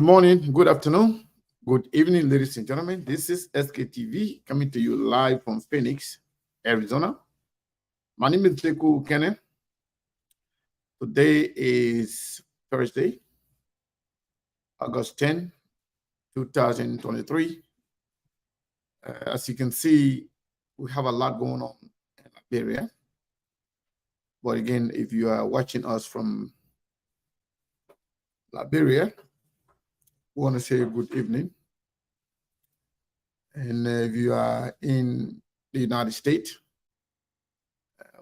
Good morning, good afternoon, good evening, ladies and gentlemen. This is SKTV coming to you live from Phoenix, Arizona. My name is Teku Kenneth. Today is Thursday, August 10, 2023. As you can see, we have a lot going on in Liberia. But again, if you are watching us from Liberia, we want to say good evening. And if you are in the United States,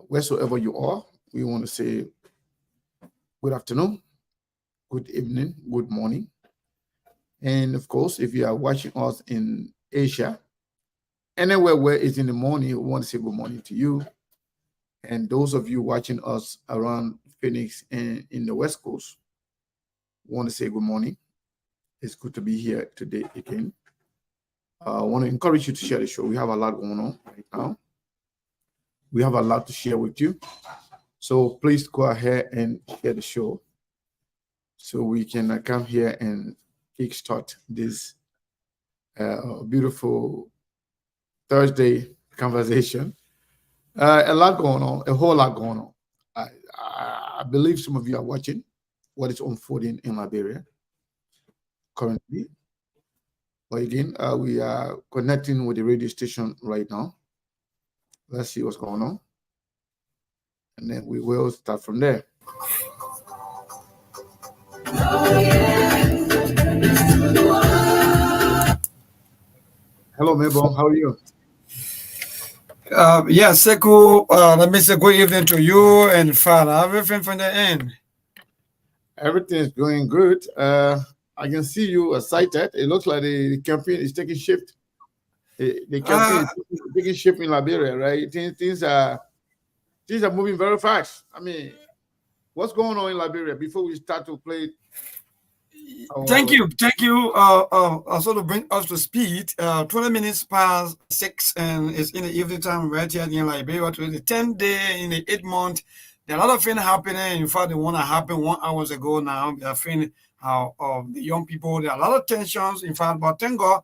wheresoever you are, we want to say good afternoon, good evening, good morning. And of course, if you are watching us in Asia, anywhere where it's in the morning, we want to say good morning to you. And those of you watching us around Phoenix and in the West Coast, we want to say good morning. It's good to be here today again. I want to encourage you to share the show. We have a lot going on right now. We have a lot to share with you. So please go ahead and share the show so we can come here and kickstart this beautiful Thursday conversation. A lot going on, a whole lot going on. I believe some of you are watching what is unfolding in Liberia currently. But again, we are connecting with the radio station right now. Let's see what's going on. And then we will start from there. Hello, Mabel. How are you? Yes, Seku, let me say good evening to you and Father. Everything from the end. Everything is going good. I can see you excited. It looks like the campaign is taking shape. The campaign is taking shape in Liberia, right? Things are moving very fast. I mean, what's going on in Liberia before we start to play? Thank you. Also to bring us to speed, 20 minutes past 6, and it's in the evening time right here in Liberia. To the 10th day in the 8th month. There are a lot of things happening. In fact, the one that happened 1 hour ago now, we are feeling how the young people, there are a lot of tensions. In fact, but thank God,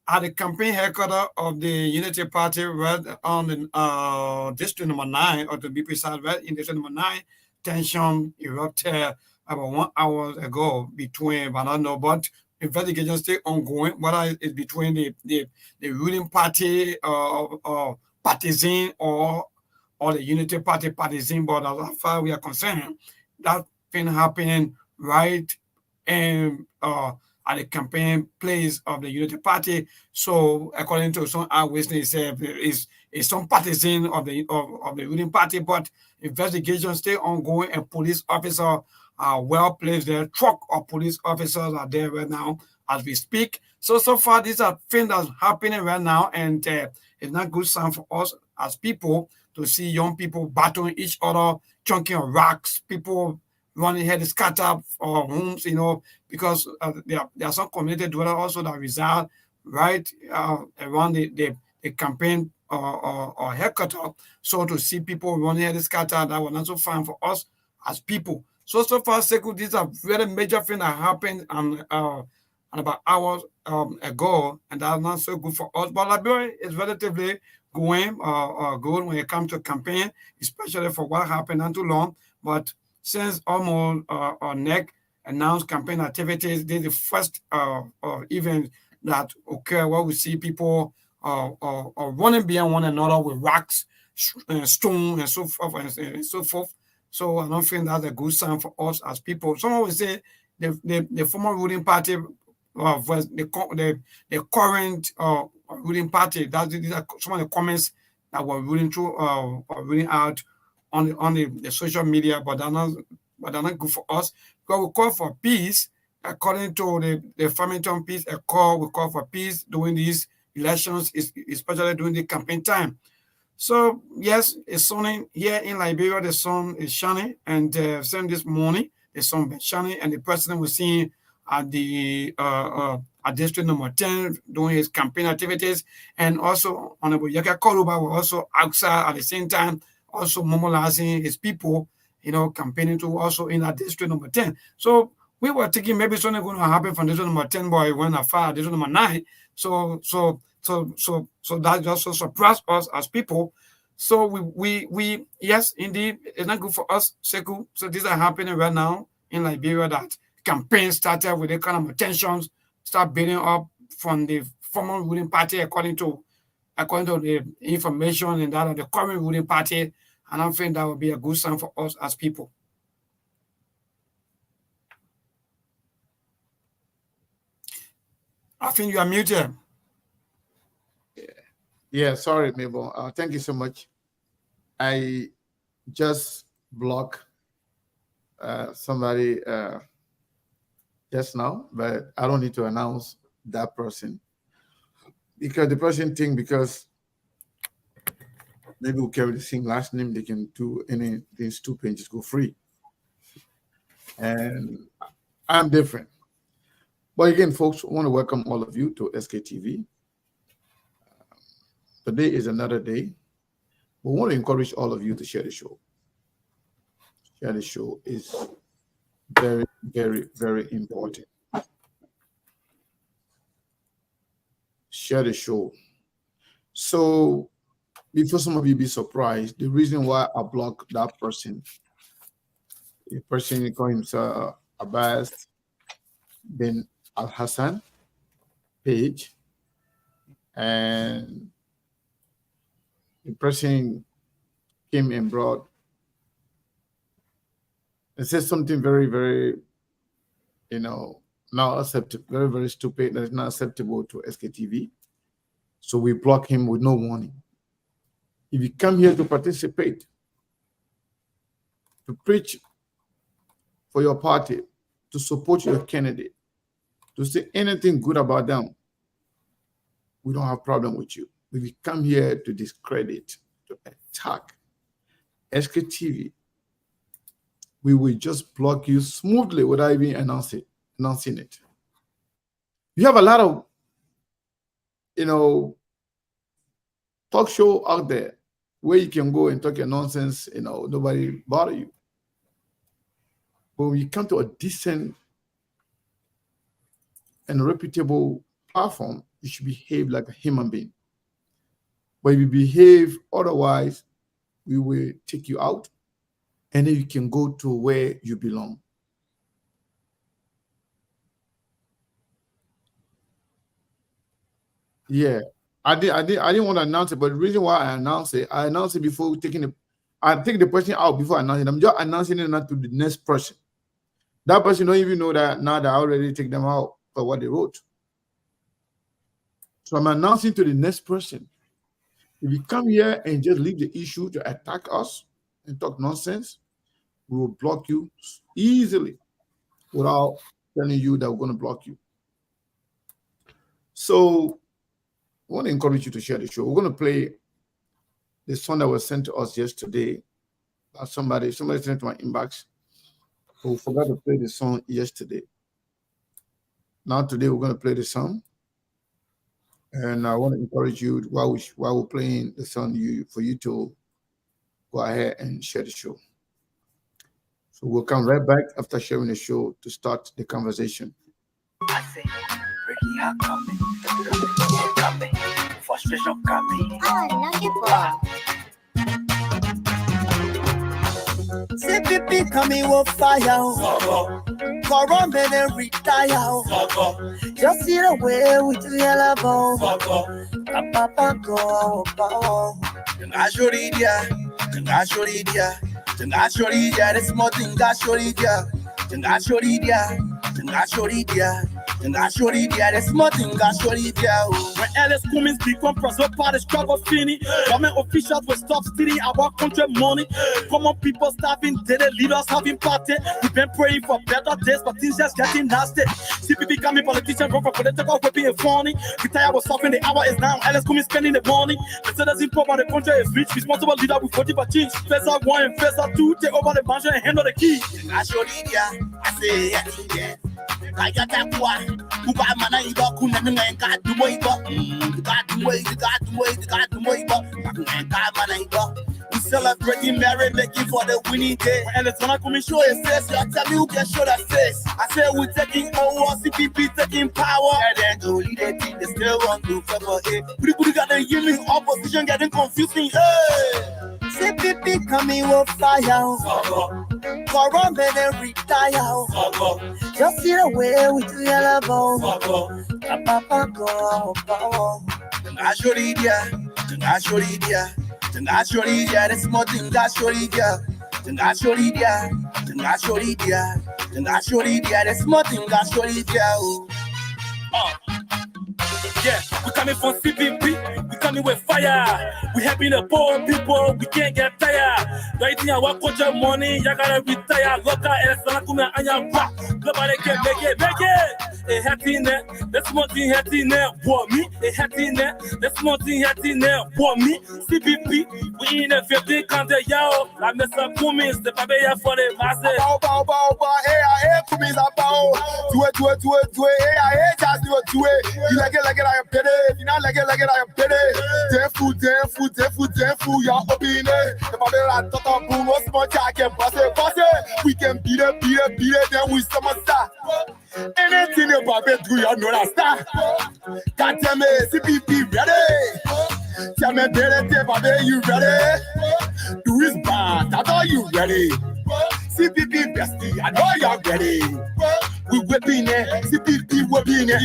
at the campaign headquarters of the Unity Party, right on the district number 9, or to be precise, right in district number 9, tension erupted about 1 hour ago between, but I don't know, but investigation still ongoing, whether it's between the ruling party or partisan or the Unity Party partisan, but as far as we are concerned, that thing happening right and at the campaign place of the Unity Party. So according to some eyewitnesses, is some partisan of the ruling party, but investigations still ongoing and police officers are well placed there. Truck of police officers are there right now as we speak. So far, these are things that's happening right now, and it's not good sign for us as people to see young people battling each other, chunking of rocks, people running here to scatter homes, because there are some community dwellers also that reside right around the campaign or headquarters. So to see people running here to scatter, that was not so fine for us as people. So far, Seku, these are very major things that happened about hours ago, and that's not so good for us. But Liberia is relatively going good when it comes to campaign, especially for what happened not too long. But since almost NEC announced campaign activities, this is the first event that occur where we see people running behind one another with rocks, stone, and so forth and so forth. So I don't think that's a good sign for us as people. Someone will say the former ruling party versus the current ruling party. These are some of the comments that were ruling through or ruling out on the social media, but they're not good for us. Because we call for peace, according to the Farmington Peace Accord. We call for peace during these elections, especially during the campaign time. So yes, it's sunny here in Liberia. The sun is shining, and same this morning, the sun been shining, and the president was seen at the at district number 10 doing his campaign activities, and also Honorable Yaka Koluba was also outside at the same time, also mobilizing his people, campaigning to also in that district number 10. So we were thinking maybe something going to happen from this number 10 boy when I fired this number 9. So that just surprised us as people. So we yes, indeed, it's not good for us, Sekou. So these are happening right now in Liberia, that campaign started with the kind of tensions start building up from the former ruling party according to the information and that of the current ruling party. And I think that would be a good sign for us as people. I think you are muted. Yeah, sorry, Mabel. Thank you so much. I just blocked somebody just now, but I don't need to announce that person because the person think because maybe we carry the same last name, they can do anything stupid and just go free. And I'm different. But again, folks, I want to welcome all of you to SKTV. Today is another day. We want to encourage all of you to share the show. Share the show is very, very, very important. Share the show. So before some of you be surprised, the reason why I blocked that person, the person called himself Abbas bin Al Hassan page, and the person came and brought and said something very, very, not acceptable, very, very stupid. That's not acceptable to SKTV. So we block him with no warning. If you come here to participate, to preach for your party, to support your candidate, to say anything good about them, we don't have problem with you. If you come here to discredit, to attack SKTV, we will just block you smoothly without even announcing it. You have a lot of, talk show out there where you can go and talk your nonsense, nobody bother you. But when you come to a decent and reputable platform, you should behave like a human being. But if you behave otherwise, we will take you out, and then you can go to where you belong. Yeah, I didn't want to announce it, but the reason why I announced it before taking it. I take the person out before announcing it. I'm just announcing it not to the next person. That person don't even know that now that I already take them out for what they wrote. So I'm announcing to the next person. If you come here and just leave the issue to attack us and talk nonsense, we will block you easily without telling you that we're going to block you. So I want to encourage you to share the show. We're going to play the song that was sent to us yesterday. Somebody sent it to my inbox who forgot to play the song yesterday. Now today we're going to play the song. And I want to encourage you while we're playing the song for you to go ahead and share the show. So we'll come right back after sharing the show to start the conversation. I say, Ricky, I'm coming, frustration coming. See people coming with fire, Coron and retire. Just see the way we do yellow bone. Papa go, this more thing, there's nothing when Alice Cummins become president, party struggle fini. Government officials will stop stealing our country money. Common people starving, daily leaders having party. We've been praying for better days, but things just getting nasty. CP becoming politicians, run for political weapon and funny. Retire was suffering, the hour is now. Alice Cummins spending the money. The citizens poor, but the country is rich. Responsible leader with 40 for change. Phase 1 and phase 2 take over the mansion and handle the key. I say, yeah. I got that one. Who buy my name? Got the way, got the way. celebrating, merry, making for the winning day. And it's gonna come and show his face. I tell you, can show that face. I say we're taking over, CPP taking power. And then go lead the team, they still want to cover it. People got the yelling opposition, getting confusing. Hey, CPP coming with fire. For run, then retire. Just see the way we do yellow bone. Papa go. I show you there. This morning, I show you there. This morning, I show you there. Yeah, we coming from CPP, we coming with fire. We helping the poor people, we can't get tired. Right now, what culture money, you gotta retire. Local and Salakuna and your rock. Nobody can make it. A hattie net, that's one thing hattie net, for me. A hattie net, that's one thing hattie net, for me. CPP, we in a 15 country, yo. I miss a kumis, the Pabaya for the master. Do it, just do it. You like it, I am petty. If you not like it, I am petty. Damn fool, y'all up in it. The Babylon talk about boom, what's much I can bust it. We can beat it, then we summer star. Anything about it, do you know that star? Can't tell me, CPP ready. Tell me, baby, you ready? Do is bad, I know you ready. CPP bestie, I know you're ready. We whipping it, CPP whipping it.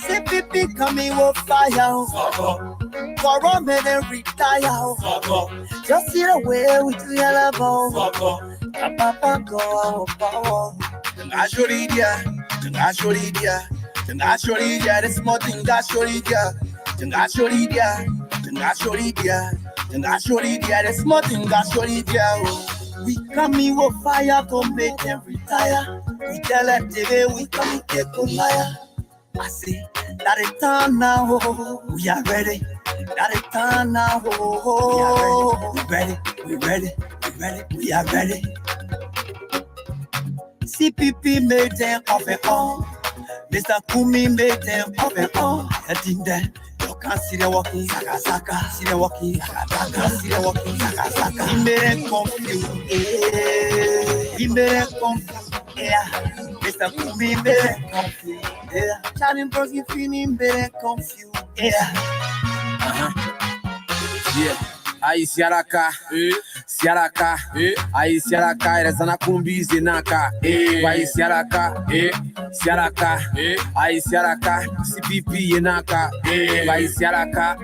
CPP coming with fire. For run, then retire. Just see the way we do yellow bone. Papa go. I show you there. This morning, I show you there. This morning, I show you there. We coming with fire to make them retire. We tell them today we come take a liar. I say that it's time now. We are ready. That it's time now. We ready. We are ready. CPP made them off and on. Mr. Kumi made them off and on. I think that you can't see the walking, saka. See the walking, saka. He made them confused. He made them confused. Yeah. Mr. Kumi made them confused. Yeah. Charlie Broski feeling made them confused. Yeah. Yeah. Aí Siaraka, aí Siaraka, era zana kumbi zinaka, aí Siaraka, aí Siaraka, CPP yenaka, aí Siaraka,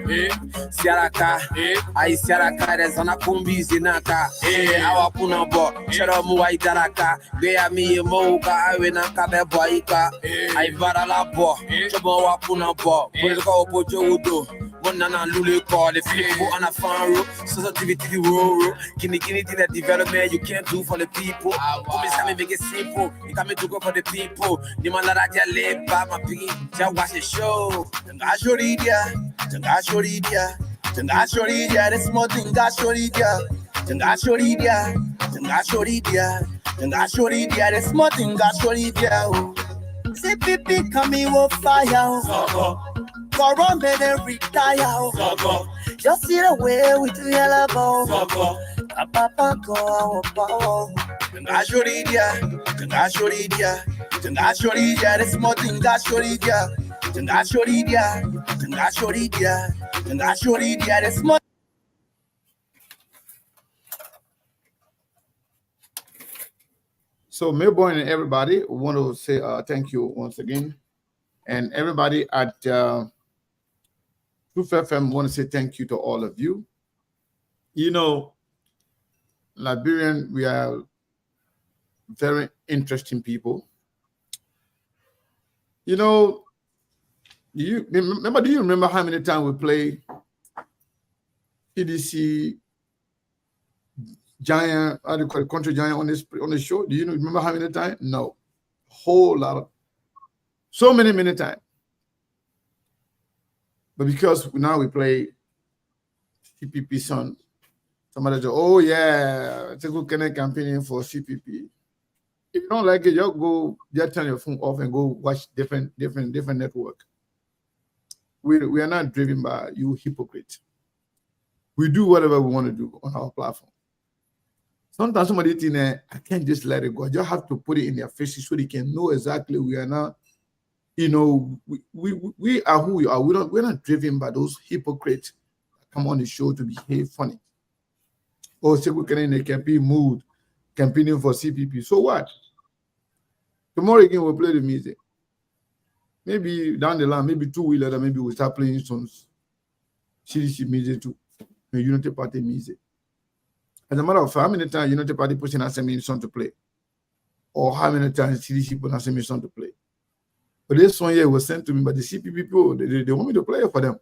aí Siaraka, era zana kumbi zinaka, awa punambo, cheromu ai daraka, beya mi moka, awe naka bebo aika, aí vara la bo, chobo wa punambo, polika opojo udo. One nana lule call, if you go on a fan road, sensitivity rural, kini to the development you can't do for the people. Come is make it simple, you come to go for the people. Ni malara dia leba, my piggy, just watch the show. I show you there, this small thing, I show you there, this small thing, I show you there. CPP coming with fire. For run, then retire. Just see the way we do yellow bone. Papa go. I show you there. This small thing, I show you there. This small. So Melbourne and everybody want to say thank you once again, and everybody at Truth FM want to say thank you to all of you. You know, Liberian, we are very interesting people. You know, do you remember how many times we play PDC Giant, how do you call it, Country Giant on this show? Do you remember how many times? No. Whole lot of, so many times. But because now we play CPP song, somebody say, oh yeah, it's a good kind of campaign for CPP. If you don't like it, just turn your phone off and go watch different network. We are not driven by you hypocrite. We do whatever we want to do on our platform. Sometimes somebody think I can't just let it go. I just have to put it in their faces so they can know exactly we are not, we are who we are. We're not driven by those hypocrites that come on the show to behave funny. Or say we can in a campaign mood, campaigning for CPP. So what? Tomorrow again we'll play the music. Maybe down the line, maybe 2 weeks later, maybe we'll start playing some CDC music too. The Unity Party music. As a matter of fact, how many times Unity Party pushing us a song to play? Or how many times CDC put us a song to play? But this one here was sent to me by the CPP people. They want me to play it for them.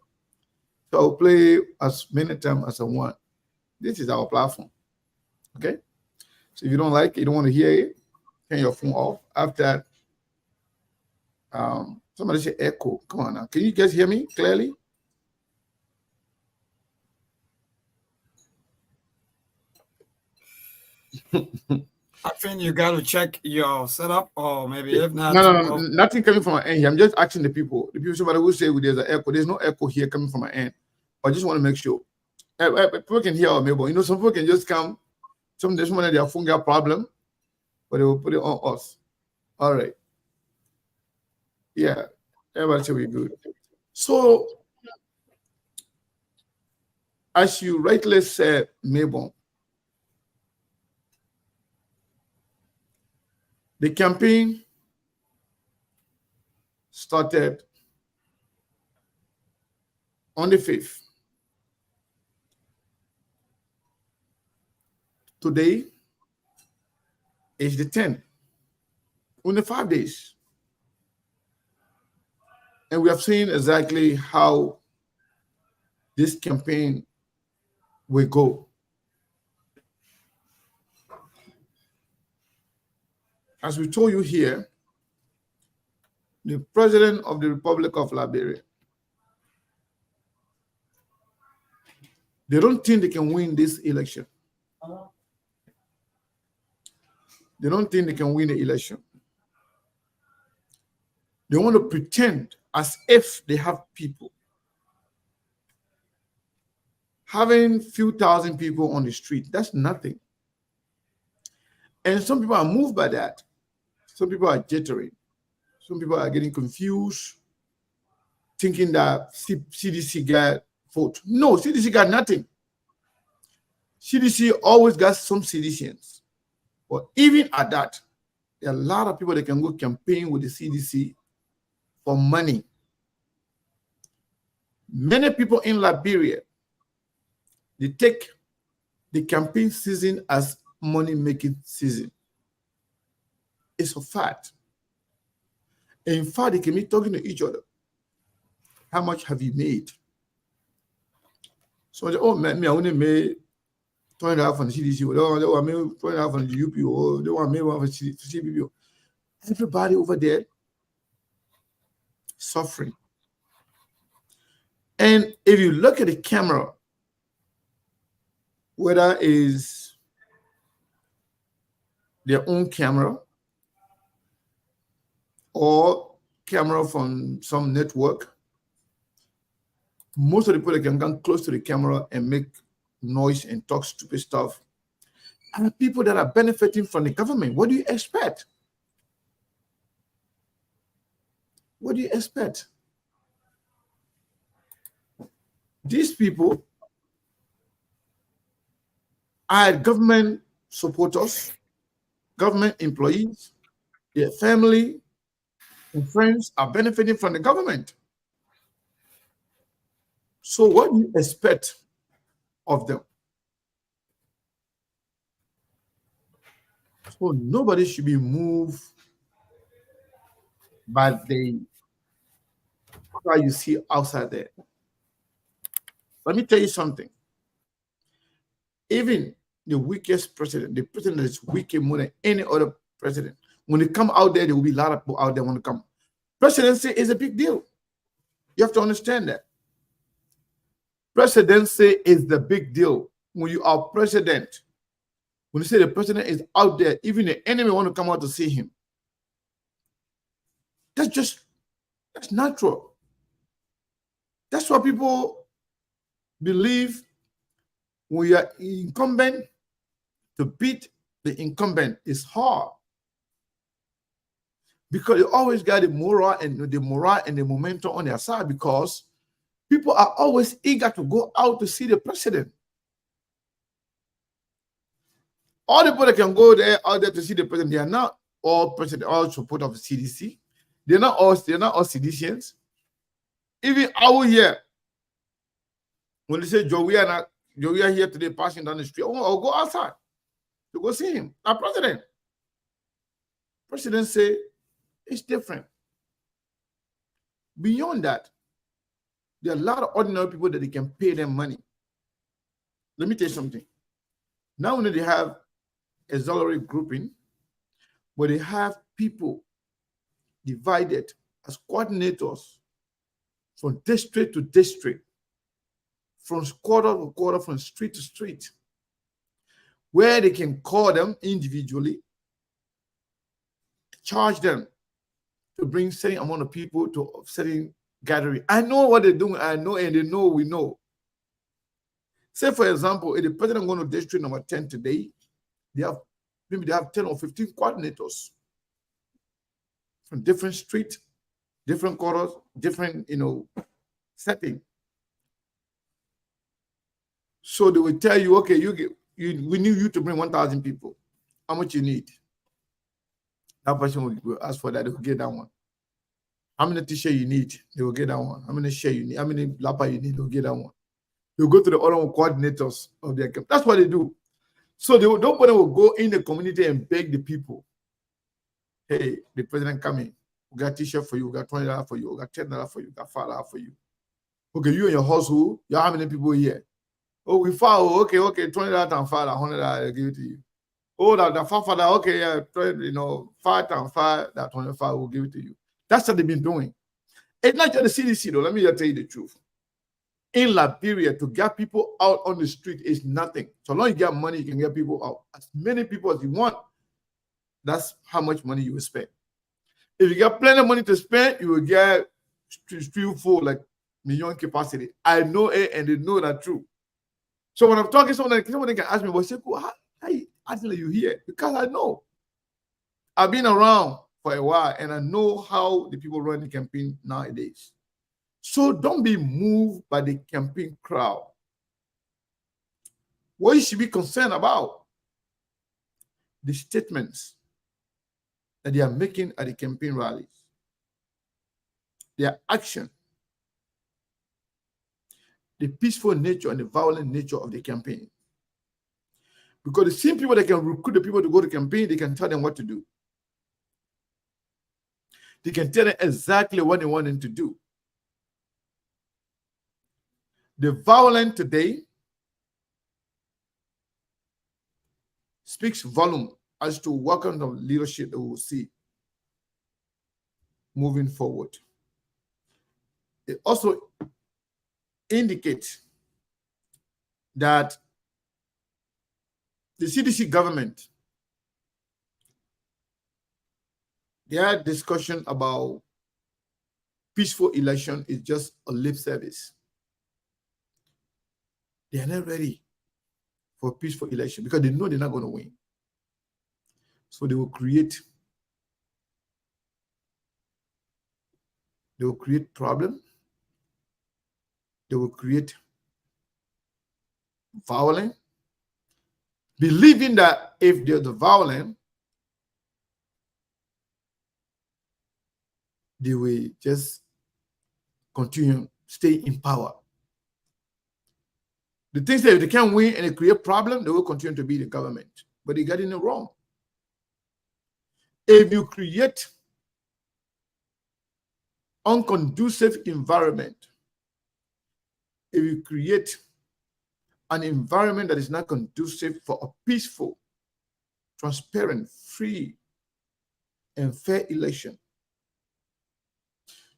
So I'll play as many times as I want. This is our platform. Okay? So if you don't like it, you don't want to hear it, turn your phone off. After that, somebody say echo. Come on now. Can you guys hear me clearly? I think you got to check your setup, or maybe if not, No, nothing coming from my end here. I'm just asking the people. The people, somebody will say there's an echo. There's no echo here coming from my end. I just want to make sure people can hear our mailbox. You know, some people can just come. There's someone that their phone got problem, but they will put it on us. All right. Yeah, everybody say we're good. So, as you rightly said, Mabel, the campaign started on the 5th. Today is the 10th. Only 5 days. And we have seen exactly how this campaign will go. As we told you here, the President of the Republic of Liberia, they don't think they can win this election. They don't think they can win the election. They want to pretend as if they have people. Having few thousand people on the street, that's nothing. And some people are moved by that. Some people are jittering. Some people are getting confused, thinking that CDC got vote. No, CDC got nothing. CDC always got some citizens. But even at that, there are a lot of people that can go campaign with the CDC for money. Many people in Liberia, they take the campaign season as money-making season. It's a fact. In fact, they can be talking to each other. How much have you made? So, oh, man, I only made $20 from the CDC. They want me $20 from the UP, or they want me $1 from the CPP. Everybody over there suffering. And if you look at the camera, whether it's their own camera or camera from some network, most of the people that can come close to the camera and make noise and talk stupid stuff are people that are benefiting from the government. What do you expect? What do you expect? These people are government supporters, government employees, their family and friends are benefiting from the government. So what do you expect of them? So nobody should be moved by the crowd you see outside there. Let me tell you something. Even the weakest president, the president that is weaker more than any other president, when they come out there, there will be a lot of people out there want to come. Presidency is a big deal. You have to understand that. Presidency is the big deal. When you are president, when you say the president is out there, even the enemy want to come out to see him. That's natural. That's why people believe when you are incumbent, to beat the incumbent is hard. Because you always got the morale and the momentum on their side, because people are always eager to go out to see the president. All the people that can go out there to see the president, they are not all president, all support of the CDC. They're not all CDCians. Even out here, when they say Joe, we are here today passing down the street, I'll go outside to go see him. Our president. President say it's different. Beyond that, there are a lot of ordinary people that they can pay them money. Let me tell you something. Not only they have auxiliary grouping, but they have people divided as coordinators from district to district, from quarter to quarter, from street to street, where they can call them individually, charge them to bring certain amount of people to certain gathering. I know what they're doing. I know, and they know we know. Say, for example, if the president going to district number 10 today, maybe they have 10 or 15 coordinators from different streets, different quarters, different, setting. So they will tell you, okay, we need you to bring 1,000 people. How much you need? That person will ask for that. They will get that one. How many t-shirts you need? They will get that one. How many shirts you need? How many lapa you need? They will get that one. They'll go to the other coordinators of their camp. That's what they do. So nobody will go in the community and beg the people. Hey, the president coming. We got t-shirt for you. We got $20 for you. We got $10 for you. We got $5 for you. Okay, you and your household, you have how many people here? Oh, we follow. Okay, $20 and $5, $100, I'll give it to you. Oh, that $5, okay, yeah, 5 times 5, that 25, we'll give it to you. That's what they've been doing. It's not just the CDC, though. Let me just tell you the truth. In Liberia, to get people out on the street is nothing. So long as you get money, you can get people out. As many people as you want, that's how much money you will spend. If you get plenty of money to spend, you will get street full, like million capacity. I know it, and they know that true. So when I'm talking, someone can ask me, well, how are you here? Because I know. I've been around for a while, and I know how the people run the campaign nowadays. So don't be moved by the campaign crowd. What you should be concerned about, the statements that they are making at the campaign rallies, their action, the peaceful nature and the violent nature of the campaign. Because the same people that can recruit the people to go to campaign, they can tell them what to do. They can tell them exactly what they want them to do. The violence today speaks volume as to what kind of leadership that we will see moving forward. It also indicates that the CDC government, their discussion about peaceful election is just a lip service. They are not ready for a peaceful election because they know they're not going to win. So they will create problems. They will create violence, believing that if there's the violence, they will just continue, stay in power. The things that if they can't win and they create problems, they will continue to be the government. But they got it wrong. If you create unconducive environment, if you create an environment that is not conducive for a peaceful, transparent, free, and fair election,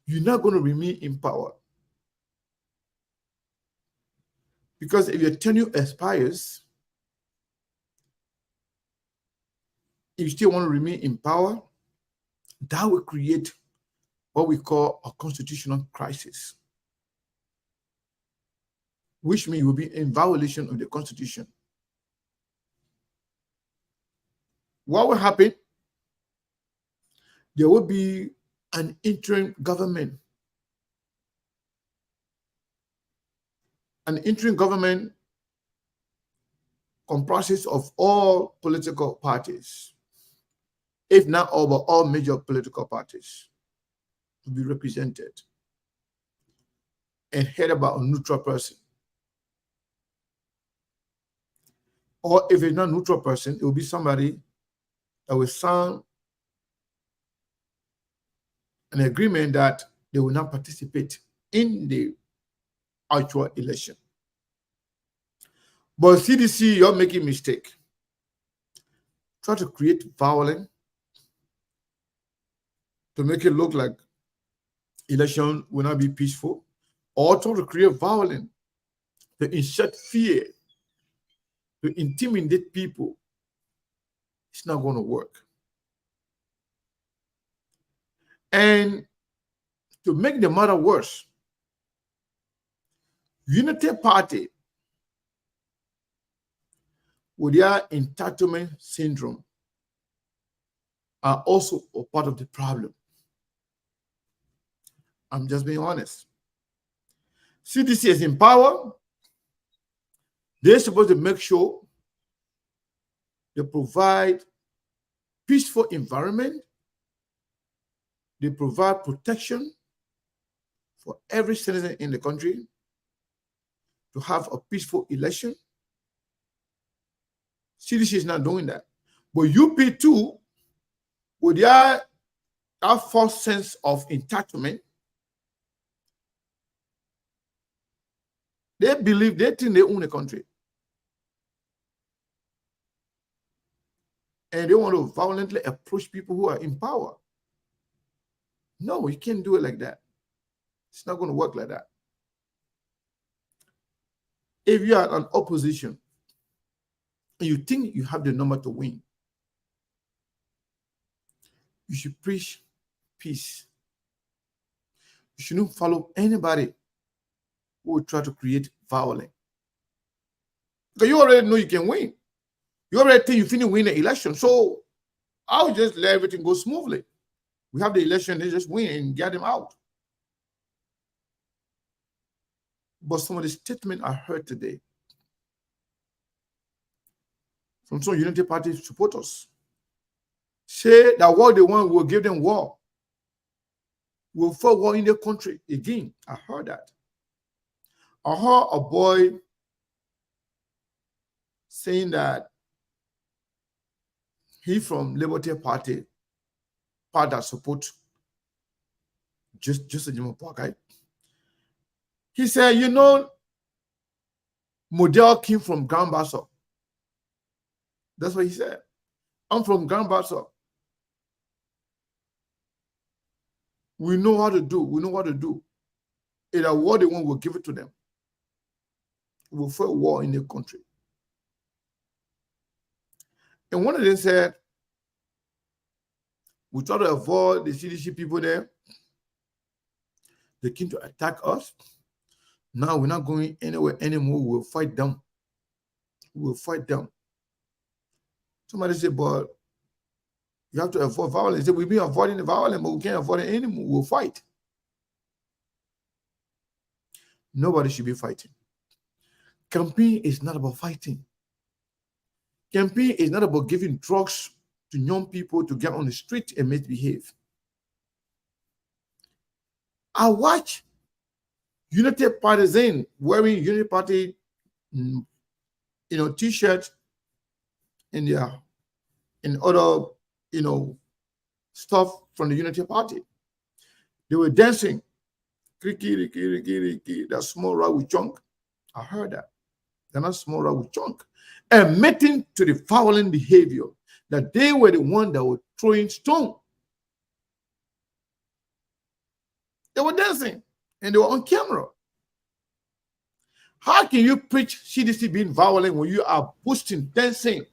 you're not going to remain in power. Because if your tenure expires, if you still want to remain in power, that will create what we call a constitutional crisis. which means you will be in violation of the Constitution. What will happen? There will be an interim government. An interim government comprises of all political parties, if not all, but all major political parties to be represented and headed by a neutral person. Or if it's not a neutral person, it will be somebody that will sign an agreement that they will not participate in the actual election. But CDC, you're making a mistake. Try to create violence to make it look like election will not be peaceful, or try to create violence to insert fear, to intimidate people. It's not going to work. And to make the matter worse, Unity Party, with their entitlement syndrome, are also a part of the problem. I'm just being honest. CDC is in power. They're supposed to make sure they provide peaceful environment. They provide protection for every citizen in the country to have a peaceful election. CDC is not doing that. But UP2, with their false sense of entitlement, they think they own the country. And they want to violently approach people who are in power. No, you can't do it like that. It's not going to work like that. If you are an opposition and you think you have the number to win, you should preach peace. You shouldn't follow anybody who will try to create violence. Because you already know you can win. You already think you finna win the election. So I'll just let everything go smoothly. We have the election, they just win and get them out. But some of the statements I heard today from some Unity Party supporters say that what they want will give them war. We'll fight war in the country again. I heard that. I heard a boy saying that he from Liberty Party, part that support just Jimmy Parker. He said, you know, Model came from Grand Bassa. That's what he said. I'm from Grand Bassa. We know how to do. We know what to do. Either what they want, we'll give it to them. We'll fight war in the country. And one of them said, we try to avoid the CDC people there. They came to attack us. Now we're not going anywhere anymore. We'll fight them. We'll fight them. Somebody said, but you have to avoid violence. They said, we've been avoiding the violence, but we can't avoid it anymore. We'll fight. Nobody should be fighting. Campaign is not about fighting. Campaign is not about giving drugs to young people to get on the street and misbehave. I watch Unity Partisan wearing Unity Party, T-shirts in other, stuff from the Unity Party. They were dancing, that small rock with chunk. I heard that. They're not small rock with chunk. Admitting to the violent behavior that they were the one that were throwing stone. They were dancing and they were on camera. How can you preach CDC being violent when you are boasting, dancing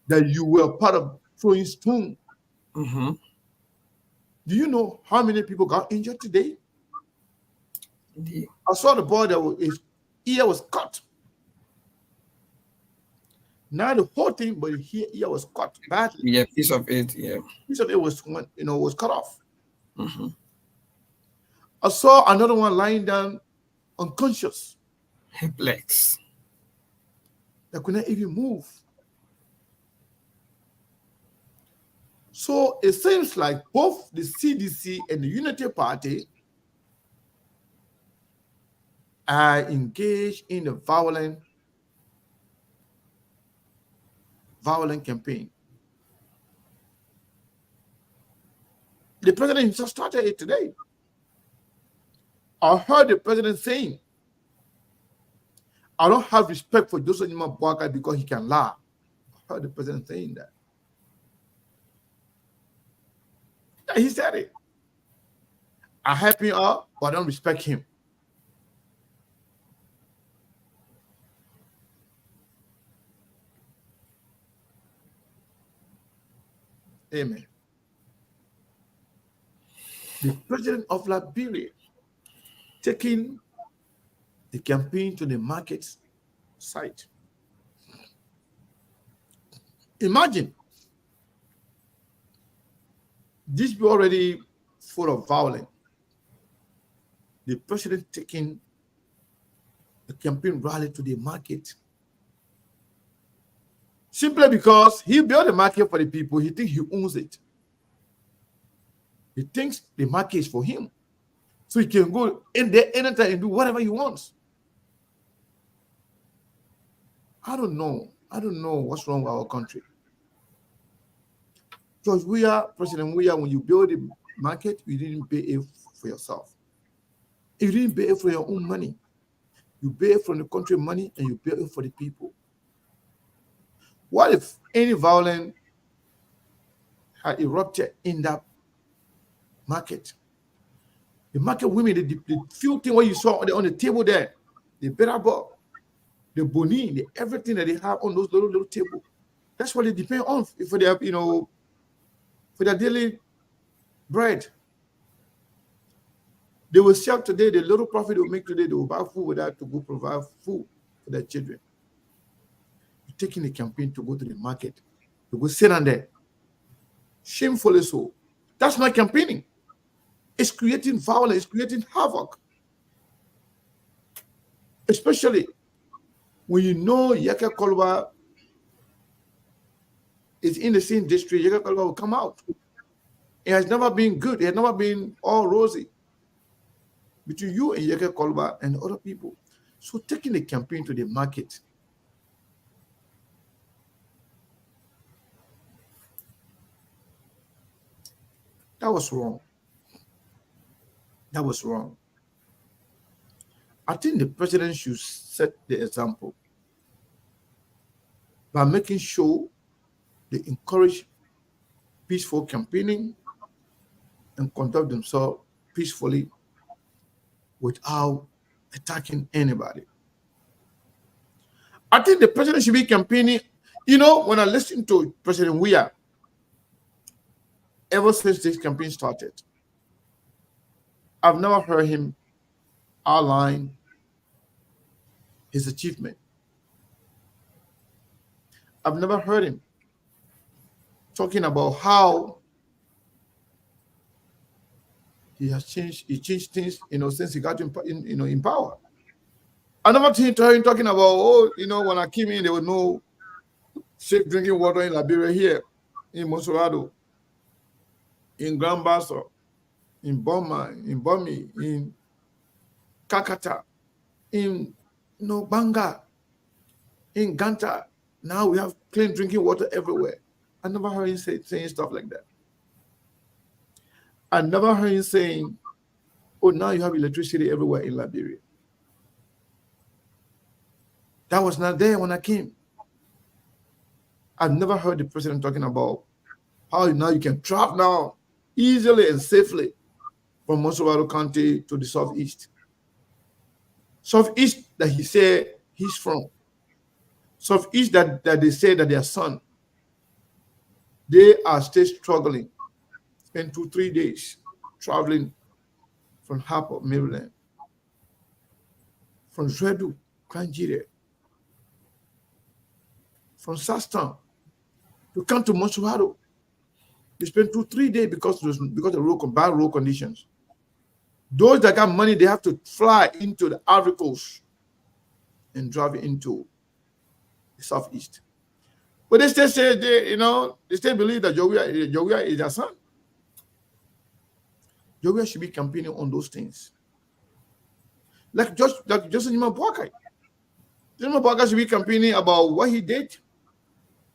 that you were part of throwing stone? Mm-hmm. Do you know how many people got injured today? Yeah. I saw the boy that is ear was cut. Not the whole thing, but the ear was cut badly. Yeah, piece of it. Yeah. Piece of it was, was cut off. Mm-hmm. I saw another one lying down unconscious. Helpless. That could not even move. So it seems like both the CDC and the Unity Party are engaged in a violent campaign. The president himself started it today. I heard the president saying, I don't have respect for Joseph Nima Boakai because he can lie. I heard the president saying that. Yeah, he said it. I help him out, but I don't respect him. Amen. The president of Liberia taking the campaign to the market site. Imagine this be already full of violence. The president taking the campaign rally to the market simply because he built the market for the people. He thinks he owns it. He thinks the market is for him. So he can go in there anytime and do whatever he wants. I don't know. I don't know what's wrong with our country. George Weah, President Weah, when you build the market, you didn't pay it for yourself. You didn't pay it for your own money. You pay it from the country money and you pay it for the people. What if any violence had erupted in that market? The market women, the few things what you saw on the table there, the better ball, the boni, the everything that they have on those little table. That's what they depend on for their, for their daily bread. They will sell today, the little profit they will make today, they will buy food with that to go provide food for their children. You're taking the campaign to go to the market, to go sit on there. Shamefully so. That's not campaigning. It's creating violence, it's creating havoc. Especially when you know Yaka Kolba is in the same district, Yaka Kolba will come out. It has never been good. It has never been all rosy between you and Yaka Kolba and other people. So taking the campaign to the market, that was wrong. That was wrong. I think the president should set the example by making sure they encourage peaceful campaigning and conduct themselves peacefully without attacking anybody. I think the president should be campaigning. When I listen to President Weah, ever since this campaign started, I've never heard him outline his achievement. I've never heard him talking about how he has changed. He changed things, since he got in power. I never heard him talking about, when I came in, there was no safe drinking water in Liberia here, in Monserrado, in Grand Bassel, in Boma, in Bomi, in Kakata, in Banga, in Ganta. Now we have clean drinking water everywhere. I never heard him saying stuff like that. I never heard him saying, oh, now you have electricity everywhere in Liberia. That was not there when I came. I've never heard the president talking about how now you can travel now easily and safely from Monserrado County to the Southeast. Southeast that he said he's from. Southeast that they say that their son, they are still struggling. Spend 2-3 days traveling from Harper, Maryland, from Dredu Nigeria, from Sastown, to come to Mosuharo. They spent 2-3 days because of bad road conditions. Those that got money, they have to fly into the Ivory Coast and drive into the southeast. But they still say they still believe that Jowia is their son. Jowia should be campaigning on those things. Like Joseph Nima Boakai. Joseph Boakai should be campaigning about what he did,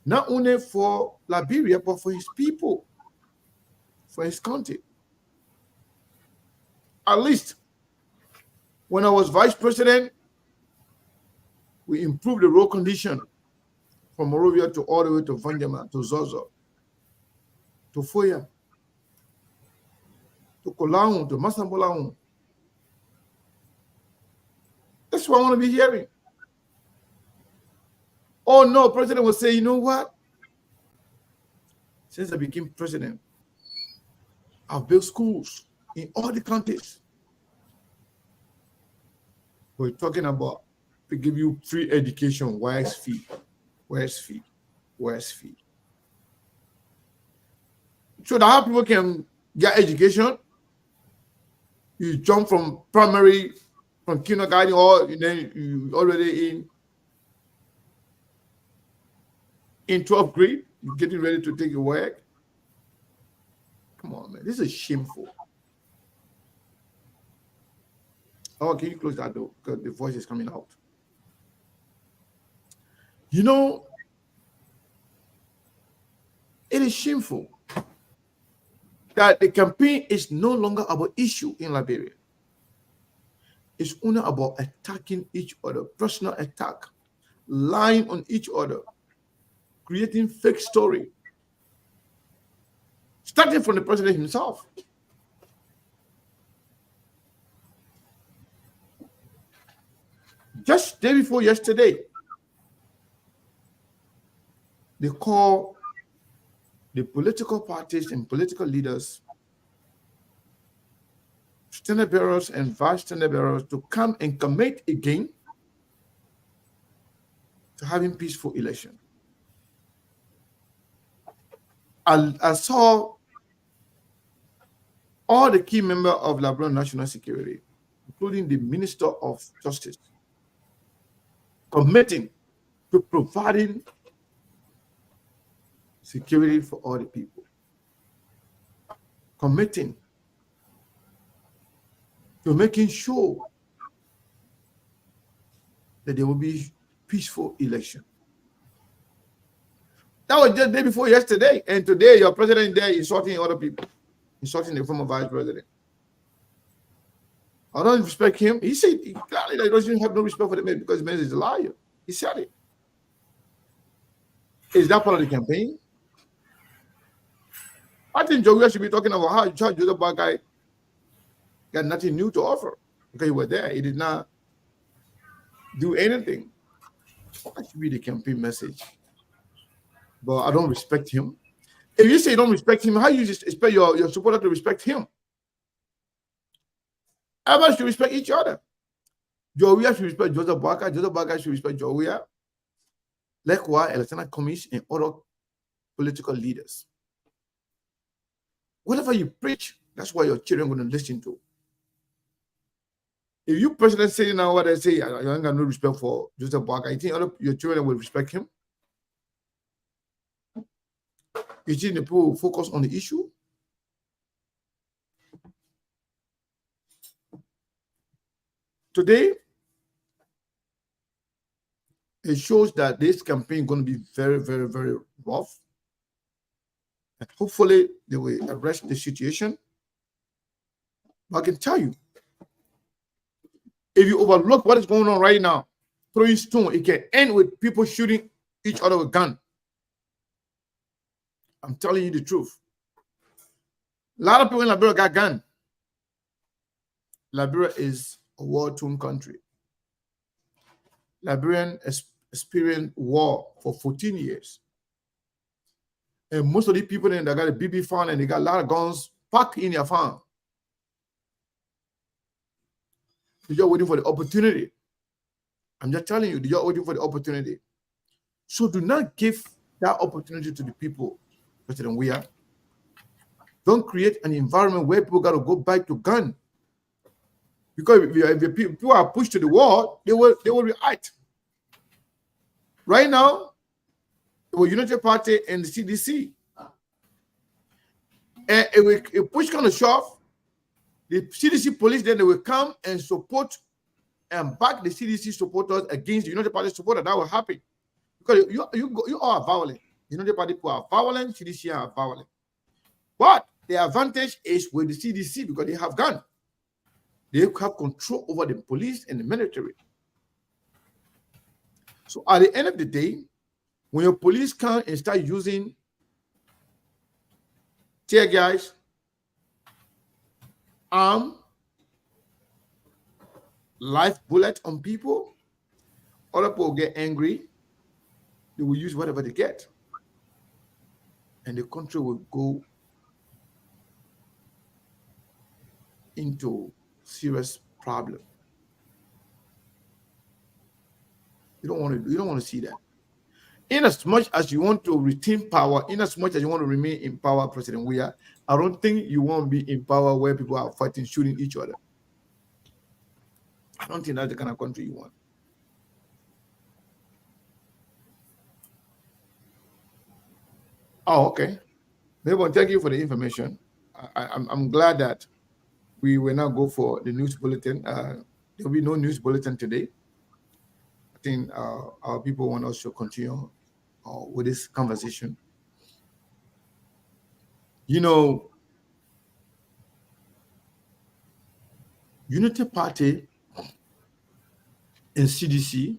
not only for Liberia, but for his people, for his country. At least when I was vice president, we improved the road condition from Morovia to all the way to Vanjama, to Zozo, to Foya, to Kolaun, to Masambolaun. That's what I want to be hearing. Oh no, president will say, you know what? Since I became president, I've built schools in all the countries. We're talking about to give you free education. Where's fee? Where's fee? Where's fee? So that how people can get education, you jump from primary, from kindergarten, or then you already in 12th grade, you're getting ready to take your work. Come on, man. This is shameful. Oh, can you close that door? Because the voice is coming out. You know, it is shameful that the campaign is no longer about issue in Liberia. It's only about attacking each other, personal attack, lying on each other, creating fake story, starting from the president himself. Just day before yesterday, they call the political parties and political leaders, standard bearers and vice standard bearers, to come and commit again to having peaceful election. I saw all the key members of Liberian National Security, including the Minister of Justice, committing to providing security for all the people, committing to making sure that there will be peaceful election. That was just the day before yesterday, and today your president there is insulting other people, insulting the former vice president. I don't respect him. He said clearly that he doesn't have no respect for the man because the man is a liar. He said it. Is that part of the campaign? I think Jowia should be talking about how Joseph Boakai got nothing new to offer because he was there. He did not do anything. That should be the campaign message. But I don't respect him. If you say you don't respect him, how you just expect your supporter to respect him? Everybody should respect each other. Jowia should respect Joseph Boakai. Joseph Boakai should respect Jowia. Likewise, Electoral Commission and other political leaders. Whatever you preach, that's what your children are going to listen to. If you president say now what I say, I ain't got no respect for Joseph Boakai, you think your children will respect him? You think the people will focus on the issue? Today, it shows that this campaign is going to be very, very, very rough. And hopefully, they will arrest the situation. But I can tell you, if you overlook what is going on right now, throwing stone, it can end with people shooting each other with guns. I'm telling you the truth. A lot of people in Liberia got guns. Liberia is a war-torn country. Liberian experienced war for 14 years. And most of the people in that got a BB farm and they got a lot of guns packed in their farm. They're just waiting for the opportunity I'm just telling you, you're waiting for the opportunity. So do not give that opportunity to the people, President Weah. Don't create an environment where people got to go back to gun. Because if people are pushed to the wall, they will react. Right now, the United Party and the CDC. And if push kind of shove, the CDC police then they will come and support and back the CDC supporters against the United Party supporters. That will happen. Because you all are violent. United Party people are violent, CDC are violent. But the advantage is with the CDC because they have gun. They have control over the police and the military. So at the end of the day, when your police come and start using tear gas, live bullet on people, other people get angry, they will use whatever they get. And the country will go into serious problem. You don't want to see that. In as much as you want to retain power, in as much as you want to remain in power, President Weah, I don't think you want to be in power where people are fighting, shooting each other. I don't think that's the kind of country you want. Oh, okay. Maybe thank you for the information. I'm glad that we will now go for the news bulletin. There will be no news bulletin today. I think our people want us to continue with this conversation. You know, Unity Party and CDC,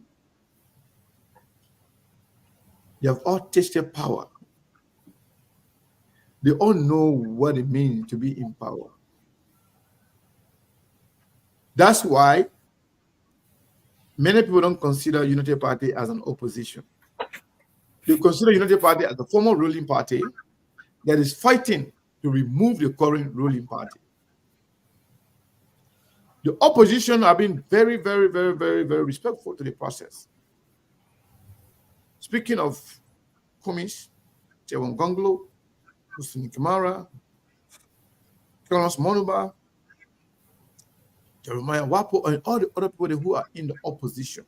they have all tasted power. They all know what it means to be in power. That's why many people don't consider Unity Party as an opposition. They consider Unity Party as the former ruling party that is fighting to remove the current ruling party. The opposition have been very, very, very, very, very respectful to the process. Speaking of Kumis, Chewon Gonglo, Hussein Kamara, Carlos Monuba, Jeremiah Wapo, and all the other people who are in the opposition.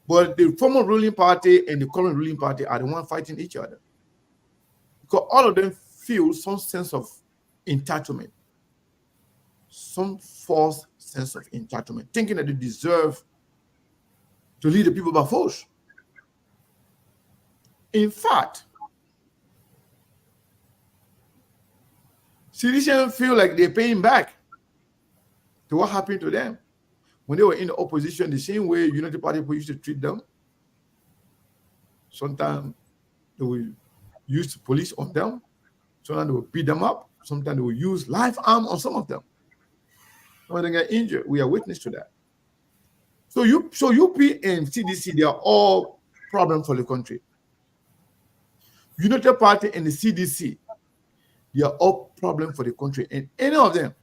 But the former ruling party and the current ruling party are the ones fighting each other. Because all of them feel some sense of entitlement, some false sense of entitlement, thinking that they deserve to lead the people by force. In fact, citizens feel like they're paying back to what happened to them when they were in the opposition, the same way United Party people used to treat them. Sometimes they will use the police on them. Sometimes they will beat them up. Sometimes they will use live arm on some of them. When they get injured, we are witness to that. So UP and CDC, they are all problems for the country. United Party and the CDC, they are all problems for the country. And any of them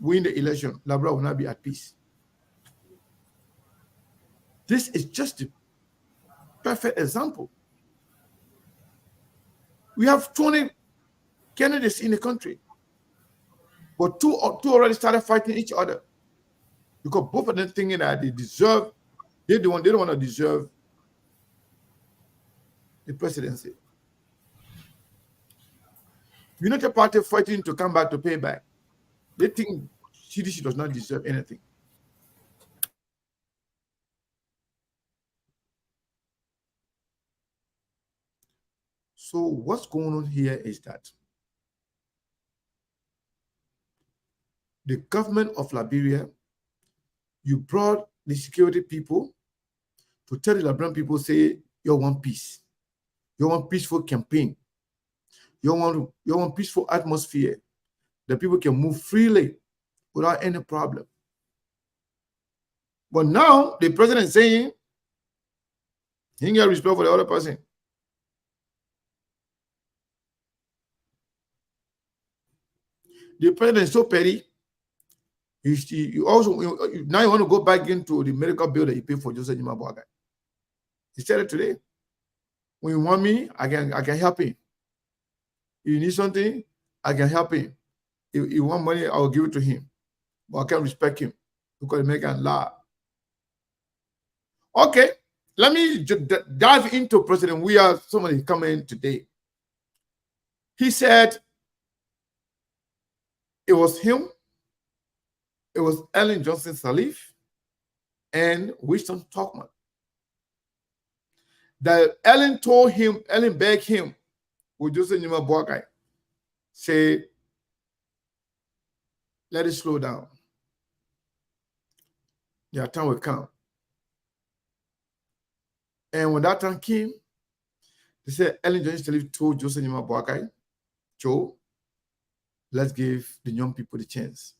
win the election, Labra will not be at peace. This is just a perfect example. We have 20 candidates in the country, but two already started fighting each other because both of them thinking that they don't want to deserve the presidency. United Party fighting to come back to pay back. They think CDC does not deserve anything. So what's going on here is that the government of Liberia, you brought the security people to tell the Liberian people, say, you want peace. You want peaceful campaign. You want peaceful atmosphere. The people can move freely without any problem. But now the president is saying he ain't got respect for the other person. The president is so petty You also now you want to go back into the medical bill that you pay for Joseph Njuma Boakai. He said it today. When you want me, I can help him. If you need something, I can help him. If you want money, I will give it to him. But I can't respect him because he make a lie. Okay, let me dive into President Weah. Somebody coming today. He said it was him, it was Ellen Johnson Sirleaf, and Winston Tuckman. That Ellen begged him with Joseph Njuma Boakai, say, let it slow down. Your time will come. And when that time came, they said Ellen Johnson Sirleaf told Joseph Njuma Boakai, Joe, let's give the young people the chance.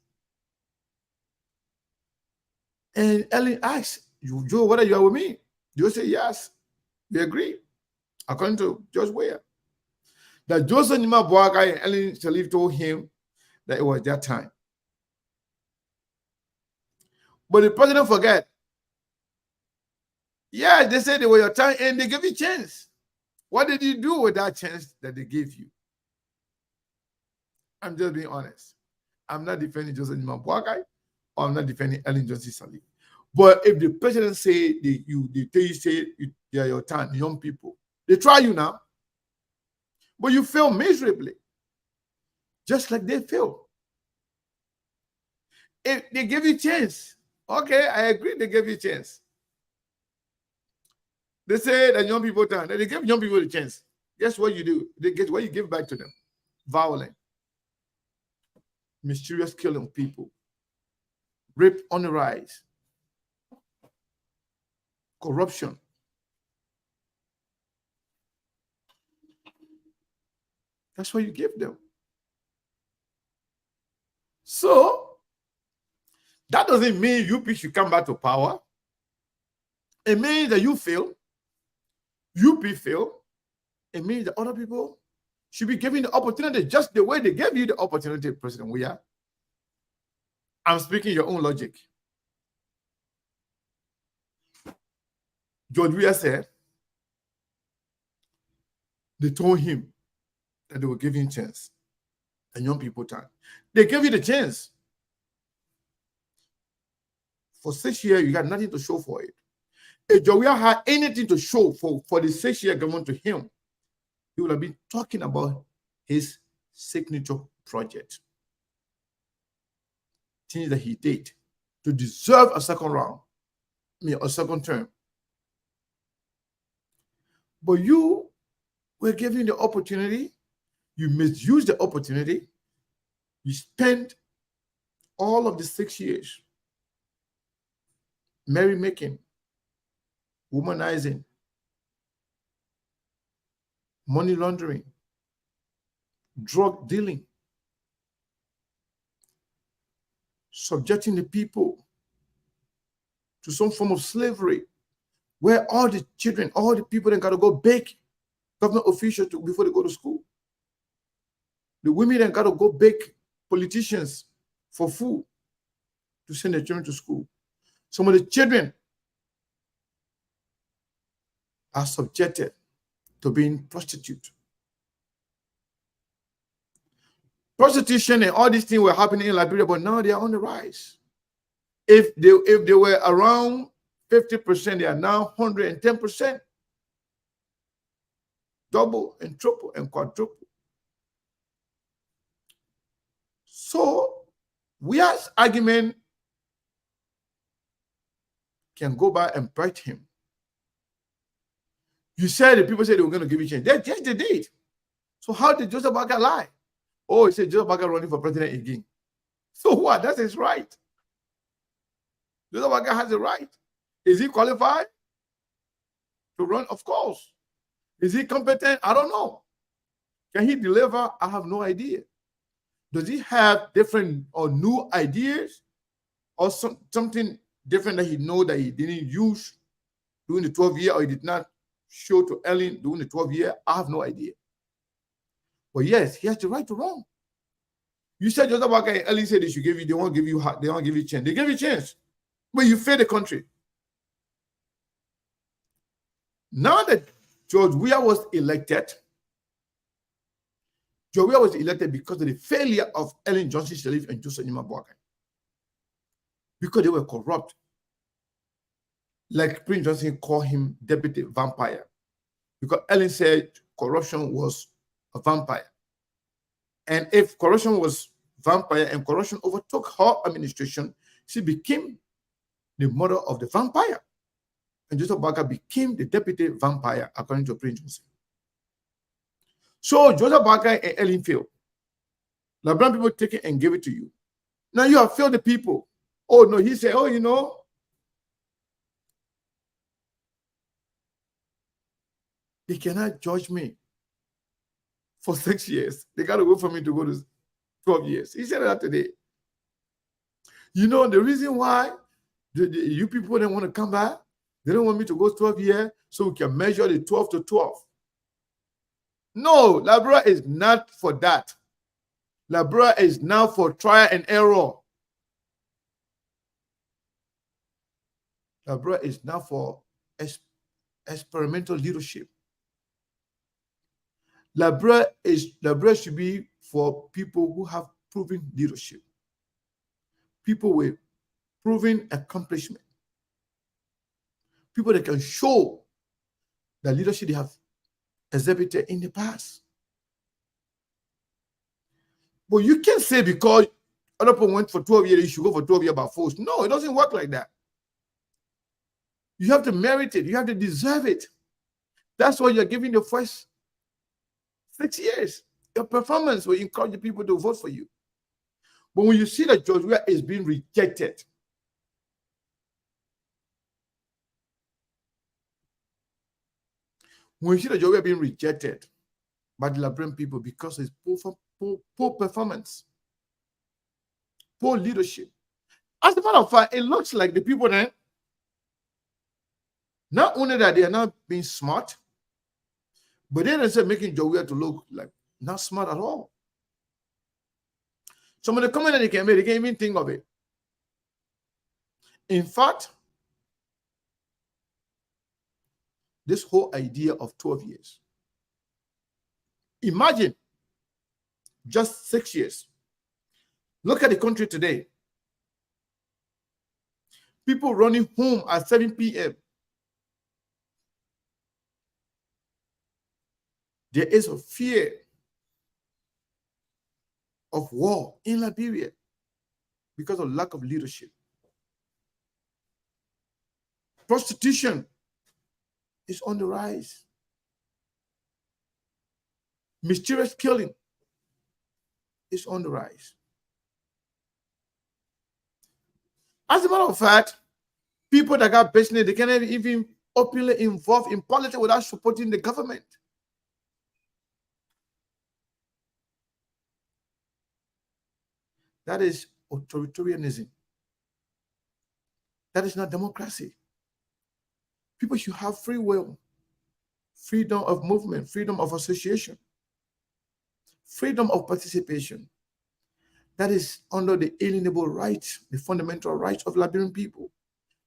And Ellen asked, Joe, whether you are with me? Joe said, yes, we agree. According to George Weah. That Joseph Njuma Boakai and Ellen Sirleaf told him that it was their time. But the president forgot. Yeah, they said they were your time and they gave you a chance. What did you do with that chance that they gave you? I'm just being honest. I'm not defending Joseph Njuma Boakai, or I'm not defending Ellen Johnson Sirleaf. But if the president say they are your time, young people, they try you now, but you fail miserably, just like they fail. If they give you a chance, okay, I agree, they gave you a chance. They say that young people time, they give young people a chance. Guess what you do? They get what you give back to them. Violent, mysterious killing of people, rape on the rise, corruption. That's what you give them. So that doesn't mean UP should come back to power. It means that you fail. UP fail. It means that other people should be given the opportunity just the way they gave you the opportunity, President Weah. I'm speaking your own logic. George Weah said they told him that they were giving chance and young people time. They gave you the chance. For 6 years, you got nothing to show for it. If George Weah had anything to show for the 6-year government to him, he would have been talking about his signature project. Things that he did to deserve a second round, a second term. But you were given the opportunity, you misused the opportunity, you spent all of the 6 years merrymaking, womanizing, money laundering, drug dealing, subjecting the people to some form of slavery, where all the children, all the people then got to go beg government officials before they go to school. The women then got to go beg politicians for food to send their children to school. Some of the children are subjected to being prostitute. Prostitution and all these things were happening in Liberia, but now they are on the rise. If they were around 50%, they are now 110%. Double and triple and quadruple. So Weah's argument can go back and bite him. You said the people said they were going to give you change. Yes, they did. So how did Joseph Boakai lie? Oh, he said Joseph Boakai running for president again. So what? That's his right. Joseph Boakai has a right. Is he qualified to run? Of course. Is he competent? I don't know. Can he deliver? I have no idea. Does he have different or new ideas or something different that he know that he didn't use during the 12 years or he did not show to Ellen during the 12 years? I have no idea. But yes, he has the right to run. You said Joseph Boakai and Ellen said they should give you, they won't give you chance. They gave you a chance. But you failed the country. Now that George Weah was elected, George Weah was elected because of the failure of Ellen Johnson Sirleaf and Joseph Nima Boakai. Because they were corrupt. Like Prince Johnson called him deputy vampire. Because Ellen said corruption was a vampire. And if corruption was vampire and corruption overtook her administration, she became the mother of the vampire. And Joseph Boakai became the deputy vampire, according to Prince Johnson. So Joseph Boakai and Ellen failed. LeBron people take it and give it to you. Now you have failed the people. Oh no, he said, oh, you know, they cannot judge me for 6 years. They got to wait for me to go to 12 years. He said that today. You know, the reason why you people don't want to come back, they don't want me to go 12 years so we can measure the 12 to 12. No, Labra is not for that. Labra is now for trial and error. Labra is now for experimental leadership. Labra should be for people who have proven leadership. People with proven accomplishment. People that can show the leadership they have exhibited in the past. But you can't say because other people went for 12 years, you should go for 12 years by force. No, it doesn't work like that. You have to merit it. You have to deserve it. That's why you're giving the first 6 years. Your performance will encourage people to vote for you. But when you see that George Weah is being rejected, when you see that George Weah being rejected by the Liberian people because of his poor performance, poor leadership. As a matter of fact, it looks like the people then, not only that they are not being smart, but they themselves making George Weah to look like not smart at all. Some of the comments that they can make, they can't even think of it. In fact, this whole idea of 12 years. Imagine just 6 years. Look at the country today. People running home at 7 p.m. There is a fear of war in Liberia because of lack of leadership. Prostitution is on the rise. Mysterious killing is on the rise. As a matter of fact, people that got business, they cannot even openly involve in politics without supporting the government. That is authoritarianism. That is not democracy. People should have free will, freedom of movement, freedom of association, freedom of participation. That is under the alienable rights, the fundamental rights of Liberian people.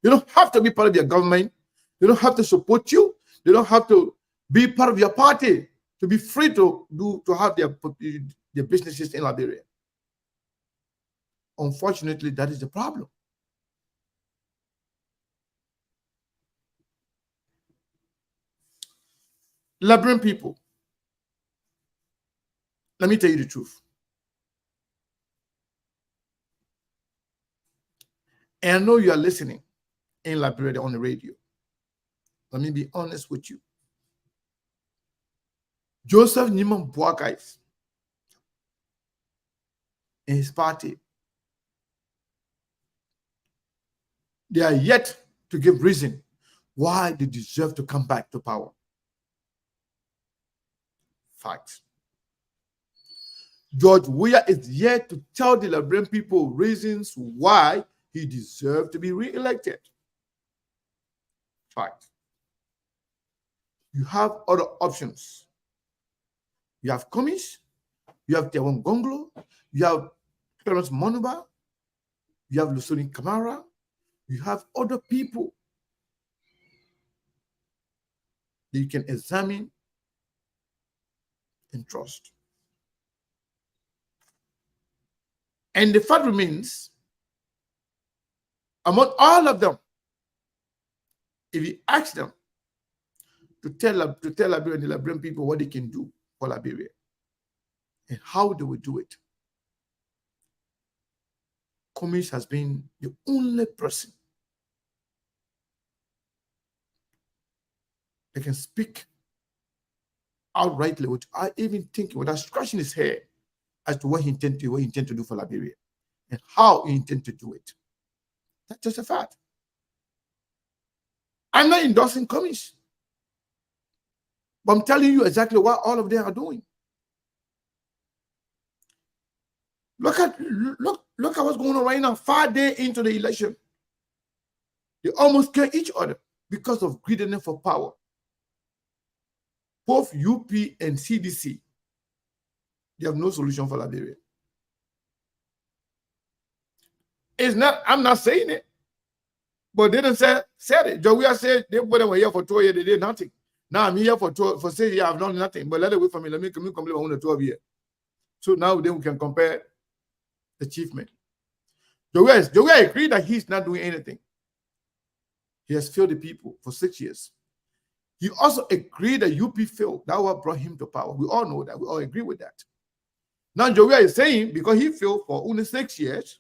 They don't have to be part of your government. They don't have to support you. They don't have to be part of your party to be free to have their businesses in Liberia. Unfortunately, that is the problem. Liberian people, let me tell you the truth. And I know you are listening in Liberia on the radio. Let me be honest with you. Joseph Nima Boakai and his party, they are yet to give reason why they deserve to come back to power. Fact. George Weah is yet to tell the Liberian people reasons why he deserved to be re-elected. Fact. You have other options. You have Komis, you have Tewon Gonglo, you have Clarence Monuba, you have Lusoni Kamara, you have other people that you can examine and trust. And the fact remains, among all of them, if you ask them to tell Liberian, the Liberian people what they can do for Liberia and how they will do it, Cummings has been the only person that can speak outrightly without even thinking, without scratching his head, as to what he intends to do for Liberia and how he intends to do it. That's just a fact. I'm not endorsing Cummings, but I'm telling you exactly what all of them are doing. Look at what's going on right now. 5 days into the election, they almost kill each other because of greediness for power. Both UP and CDC, they have no solution for Liberia. It's not. I'm not saying it, but they didn't say it. Jawia said they were here for 2 years. They did nothing. Now I'm here for 6 years. I've done nothing. But let it wait for me. Let me complete my own 12 years. So now then we can compare achievement. Jawia agreed that he's not doing anything. He has failed the people for 6 years. He also agreed that UP failed. That what brought him to power. We all know that. We all agree with that. Now Jawia is saying because he failed for only 6 years,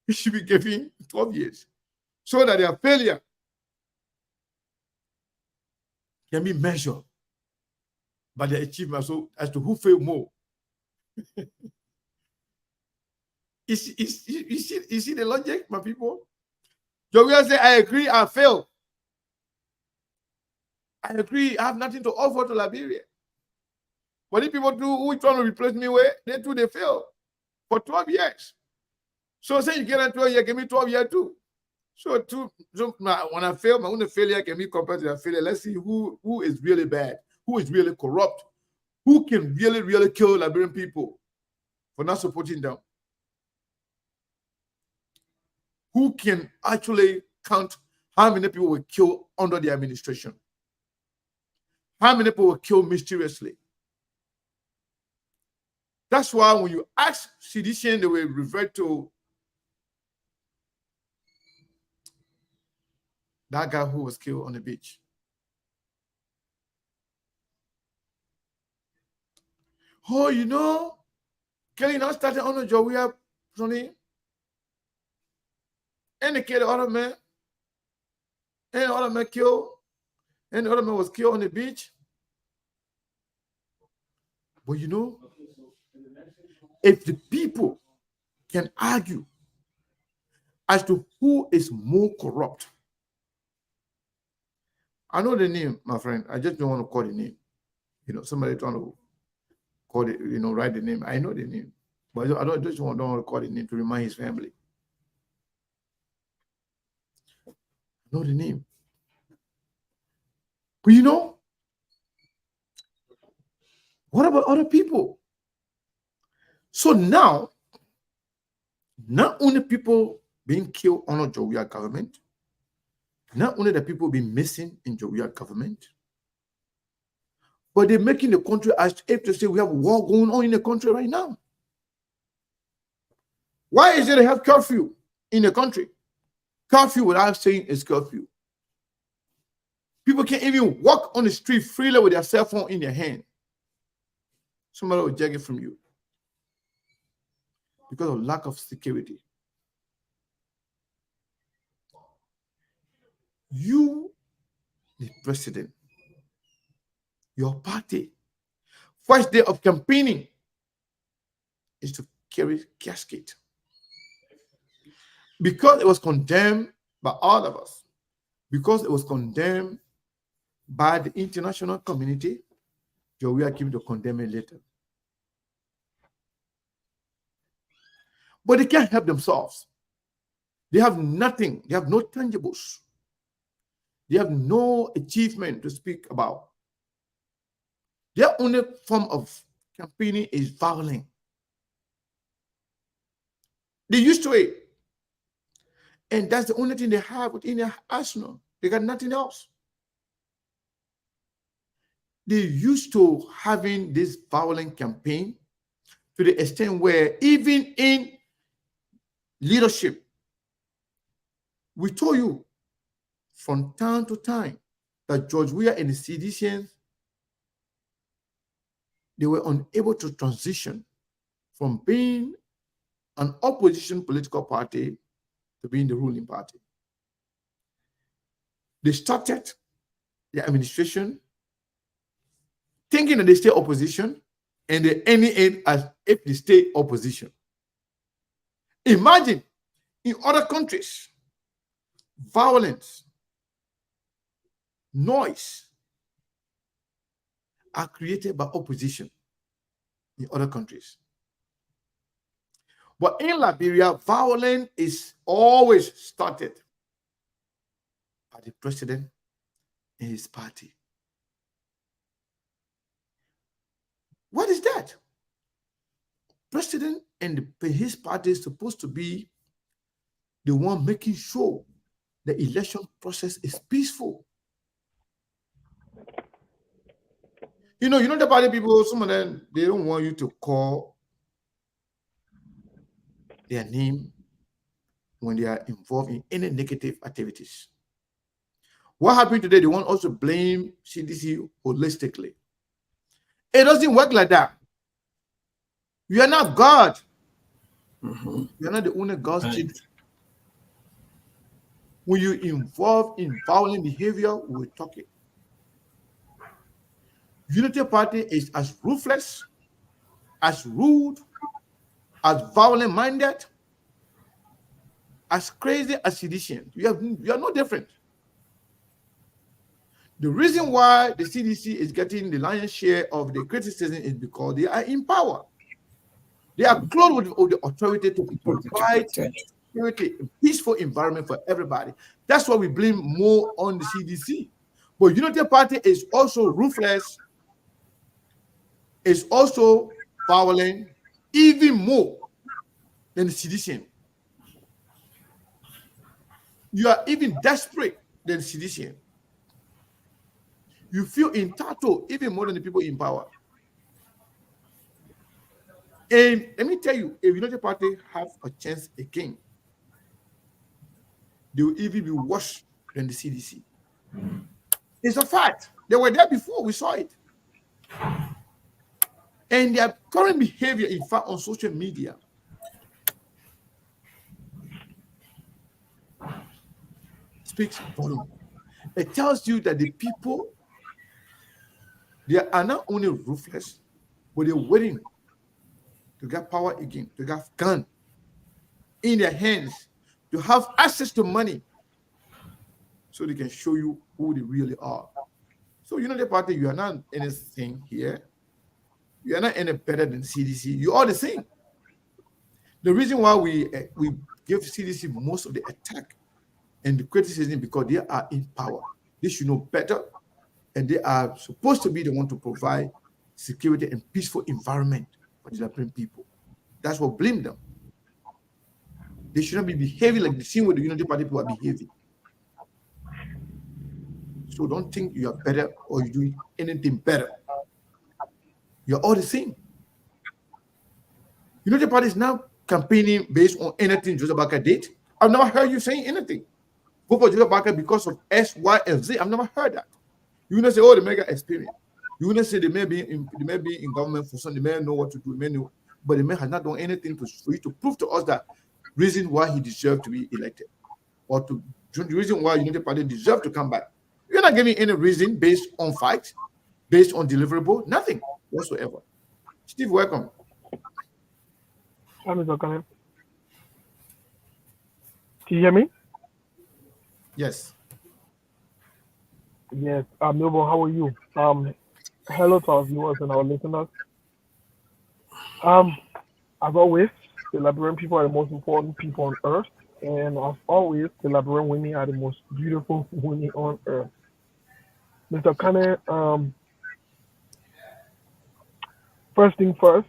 he should be given 12 years. So that their failure can be measured by their achievement, so as to who failed more. You see the logic, my people? Jawia say, I agree, I failed. I agree, I have nothing to offer to Liberia. What the people do who trying to replace me with, they fail for 12 years. So say you get a 12 years, give me 12 years too. So when I fail, my own failure can be compared to their failure. Let's see who is really bad, who is really corrupt, who can really kill Liberian people for not supporting them. Who can actually count how many people were killed under the administration? How many people were killed mysteriously? That's why when you ask CDC, they will revert to that guy who was killed on the beach. Oh, you know, Kelly now started on the job. We have Sonny. And the kid, the other man. And the other man killed. And the other man was killed on the beach. But you know, if the people can argue as to who is more corrupt, I know the name, my friend. I just don't want to call the name. You know, somebody trying to call it, you know, write the name. I know the name. But I don't want to call the name to remind his family. I know the name. But you know, what about other people? So now, not only people being killed under Jawia government, not only the people being missing in Jawia government, but they're making the country as if to say we have a war going on in the country right now. Why is it they have curfew in the country? Curfew without saying it's curfew. People can't even walk on the street freely with their cell phone in their hand. Somebody will take it from you because of lack of security. You, the president, your party, first day of campaigning is to carry casket. Because it was condemned by all of us, because it was condemned by the international community, we are going to condemn it later. But they can't help themselves. They have nothing. They have no tangibles. They have no achievement to speak about. Their only form of campaigning is violence. They're used to it. And that's the only thing they have within their arsenal. They got nothing else. They're used to having this violent campaign to the extent where even in leadership, we told you from time to time that George Weah and the CDCians, they were unable to transition from being an opposition political party to being the ruling party. They started the administration thinking that they stay opposition, and they ended it as if they stay opposition. Imagine in other countries, violence, noise are created by opposition in other countries. But in Liberia, violence is always started by the president and his party. What is that? President and his party is supposed to be the one making sure the election process is peaceful. You know the party people, some of them, they don't want you to call their name when they are involved in any negative activities. What happened today, they want us to blame CDC holistically. It doesn't work like that. You are not God. You are not the only God's children. When you involve in violent behavior, we're talking. Unity Party is as ruthless, as rude, as violent-minded, as crazy as sedition. You are no different. The reason why the CDC is getting the lion's share of the criticism is because they are in power. They are clothed with the authority to provide security, a peaceful environment for everybody. That's why we blame more on the CDC. But Unity Party is also ruthless, is also violent, even more than the CDC. You are even desperate than the CDC. You feel entitled even more than the people in power. And let me tell you, if United Party have a chance again, they will even be worse than the CDC. It's a fact. They were there before, we saw it. And their current behavior, in fact, on social media speaks volume. It tells you that the people, they are not only ruthless, but they're waiting to get power again, to get gun in their hands, to have access to money, so they can show you who they really are. So Unity Party, you are not anything here. You are not any better than CDC. You are the same. The reason why we give CDC most of the attack and the criticism because they are in power. They should know better, and they are supposed to be the one to provide security and peaceful environment for the Liberian people. That's what blame them. They should not be behaving like the same way the Unity Party people are behaving. So don't think you are better or you do anything better. You're all the same. Unity Party is now campaigning based on anything Joseph Barker did. I've never heard you saying anything. Vote for Joseph Barker because of S, Y, and Z. I've never heard that. You will not say, oh, the mega experience. You will not say they may be in government for some, they may know what to do, they may know, but the man has not done anything for you to prove to us that reason why he deserved to be elected, or to the reason why Unity Party deserved to come back. You're not giving any reason based on facts, based on deliverable, nothing whatsoever. Steve, welcome. Hi, Mr. Kane. Can you hear me? Yes. Yes. Milbo, how are you? Hello to our viewers and our listeners. As always, the Liberian people are the most important people on earth, and as always, the Liberian women are the most beautiful women on earth. Mr. Kane, first thing first,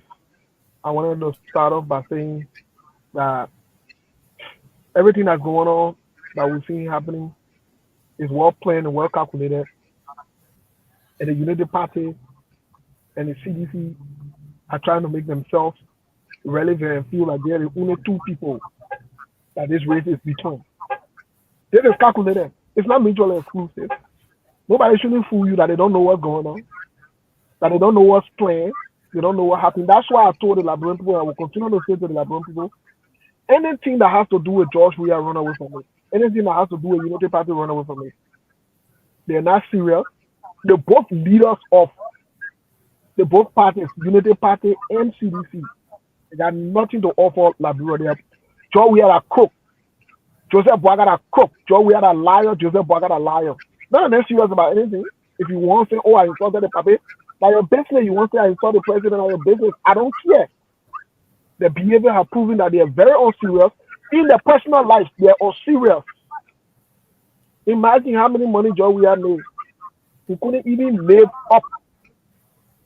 I wanted to start off by saying that everything that's going on that we're seeing happening is well planned and well calculated. And the United Party and the CDC are trying to make themselves relevant and feel like they're the only two people that this race is between. This is calculated. It's not mutually exclusive. Nobody shouldn't fool you that they don't know what's going on, that they don't know what's planned, they don't know what happened. That's why I told the Liberian people, I will continue to say to the Liberian people, anything that has to do with George Weah, run away from it. Anything that has to do with Unity Party, run away from it. They're not serious. They're both leaders of the both parties, Unity Party and CDC. They got nothing to offer Liberia. They have George Weah a crook. Joseph Boakai a crook. George Weah a liar. Joseph Boakai a liar. None of them serious about anything. If you want to say, oh, I insulted the puppet, by your business, you want to say, I insulted the president of your business, I don't care. The behavior have proven that they are very unserious. In their personal life, they are unserious. Imagine how money George Weah made. He couldn't even live up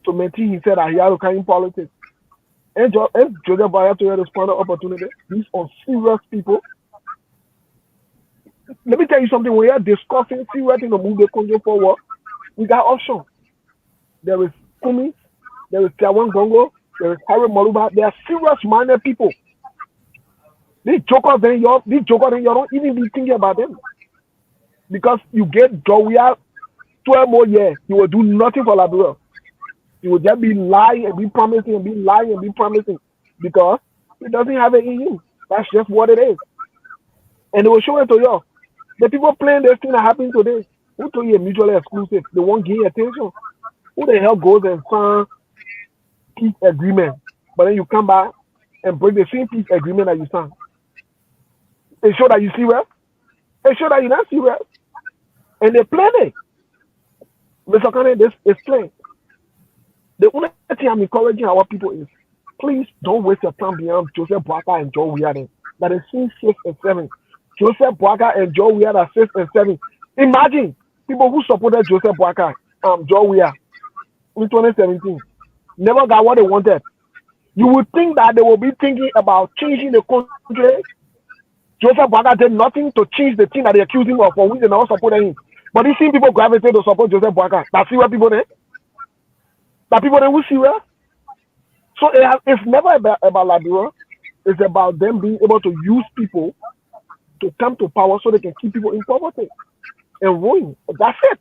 to maintain himself that he had to carry in politics. And Joseph Boakai to have this point of opportunity, these unserious people. Let me tell you something. When you're discussing serious thing to move the country forward, we got options. There is Kumi, there is Tiawan Gongo, there is Harry Moluba. They are serious-minded people. These jokers, then you don't even be thinking about them. Because you get George Weah 12 more years, you will do nothing for Liberia. You will just be lying and be promising and be lying and be promising. Because it doesn't have it in you. That's just what it is. And they will show it to you. The people playing this thing that happened today, who told you mutually exclusive? They won't give you attention. Who the hell goes and sign peace agreement, but then you come back and break the same peace agreement that you signed? They show that you serious. They show that you're not serious. And they play it. Mr. Kane, this is playing. The only thing I'm encouraging our people is, please don't waste your time beyond Joseph Boakai and George Weah. That is 6 and 7. Joseph Boakai and George Weah are 6 and 7. Imagine people who supported Joseph Boakai, George Weah in 2017, never got what they wanted. You would think that they will be thinking about changing the country. Joseph Boakai did nothing to change the thing that they accuse him of, for which they never supported him. But you see people gravitate to support Joseph Boakai. That's serious people there. That people there who serious. So it's never about Liberia. It's about them being able to use people to come to power so they can keep people in poverty and ruin. That's it.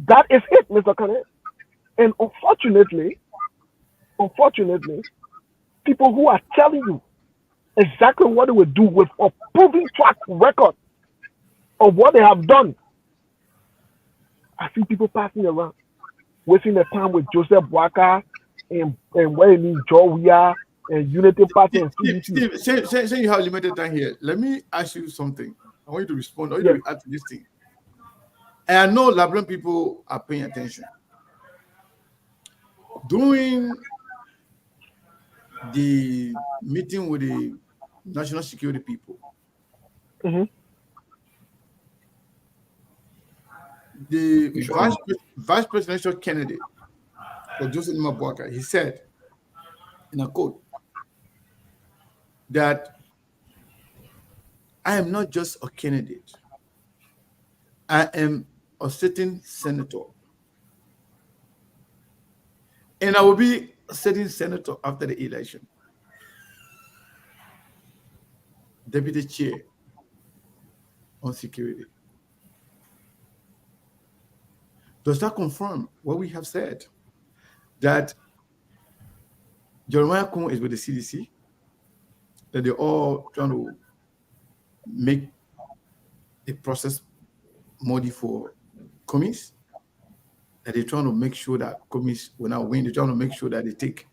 That is it, Mr. Kane. And unfortunately, people who are telling you exactly what they will do with a proven track record of what they have done, I see people passing around, wasting their time with Joseph Boakai and what it means, George Weah and Unity Party and CDC. Steve, say you have limited time here. Let me ask you something. I want you to respond. I want you to add to this thing. And I know Liberian people are paying attention. During the meeting with the national security people, the vice presidential candidate for Joseph Boakai, he said, in a quote, that I am not just a candidate. I am a sitting senator. And I will be a sitting senator after the election. Deputy chair on security. Does that confirm what we have said? That Jeremiah Kun is with the CDC? That they're all trying to make the process muddy for commies? That they're trying to make sure that commies will not win? They're trying to make sure that they take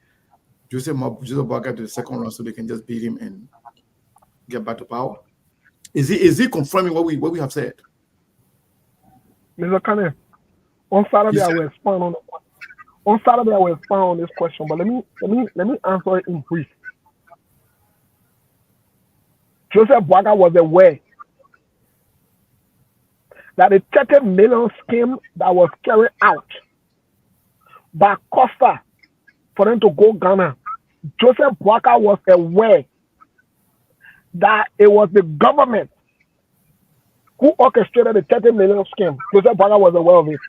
Joseph Boakai to the second round so they can just beat him and get back to power? Is he confirming what we have said? Mr. Kane, on Saturday I will expand on. On Saturday I will expand on this question, but let me answer it in brief. Joseph Boakai was aware that a 30 million scheme that was carried out by Costa for them to go Ghana, Joseph Boakai was aware that it was the government who orchestrated the 30 million scheme. Joseph Boakai was aware of it.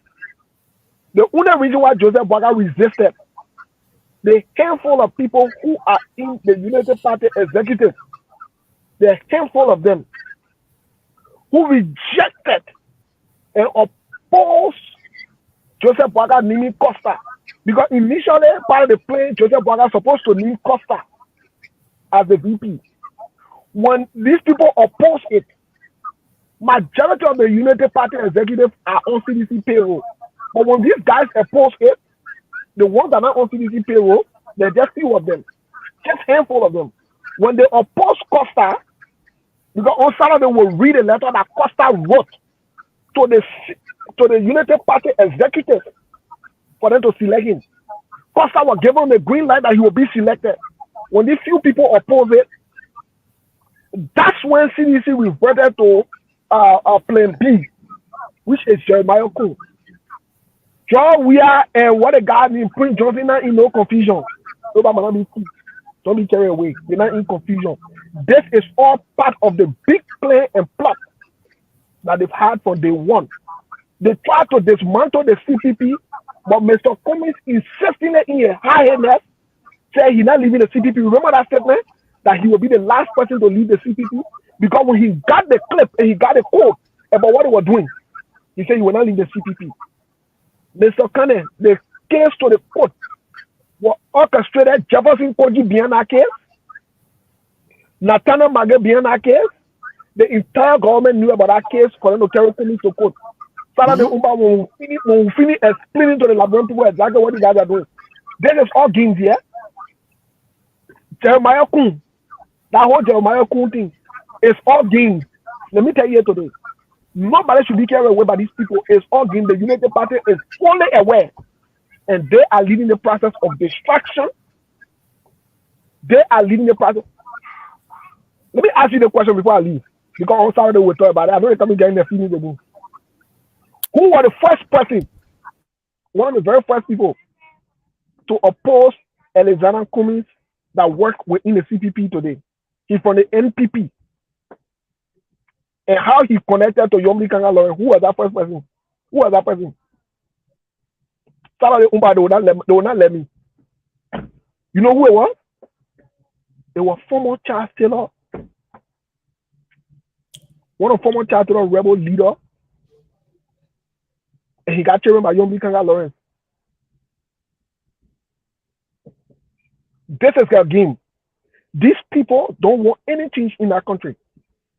The only reason why Joseph Boakai resisted, the handful of people who are in the United Party executive, the handful of them who rejected and opposed Joseph Boakai naming Costa. Because initially, part of the plan, Joseph Boakai supposed to name Costa as the VP. When these people oppose it, majority of the United Party executives are on CDC payroll. But when these guys oppose it, the ones that are not on CDC payroll, they're just few of them, just handful of them. When they oppose Costa, because on Saturday we'll read a letter that Costa wrote to the United Party executive for them to select him. Costa was given the green light that he will be selected. When these few people oppose it, that's when CDC reverted to plan B, which is Jeremiah Kung. John Weah and what a guy named Prince Johnson are in no confusion. Don't be carried away. They're not in confusion. This is all part of the big plan and plot that they've had from day one. They tried to dismantle the CPP, but Mr. Cummings insisting in a high-headedness, said he's not leaving the CPP. Remember that statement? That he will be the last person to leave the CPP? Because when he got the clip and he got the quote about what they were doing, he said he will not leave the CPP. Mr. Kane, the case to the court was orchestrated. Jefferson Koji behind that case, Nathaniel Mage behind that case. The entire government knew about that case for them to carry Cummings to court. Saturday Umba will finish explaining to the Labrador people exactly what you guys are doing. This is all games here. Jeremiah Kung, that whole Jeremiah Kung thing is all games. Let me tell you today. Nobody should be carried away by these people. It's all games. The United Party is fully aware. And they are leading the process of distraction. They are leading the process. Let me ask you the question before I leave. Because on Saturday we'll talk about it. I know you're coming getting the feelings again. Who was the first person, one of the very first people to oppose Alexander Cummings that work within the CPP today? He's from the NPP. And how he connected to Yomri Kanga Lawrence. Who was that first person? Who was that person? Saturday Umba, they will not let me. You know who it was? It was former Charles Taylor. One of former Charles Taylor rebel leader. And he got chairman by Yomri Kanga Lawrence. This is their game. These people don't want any change in our country.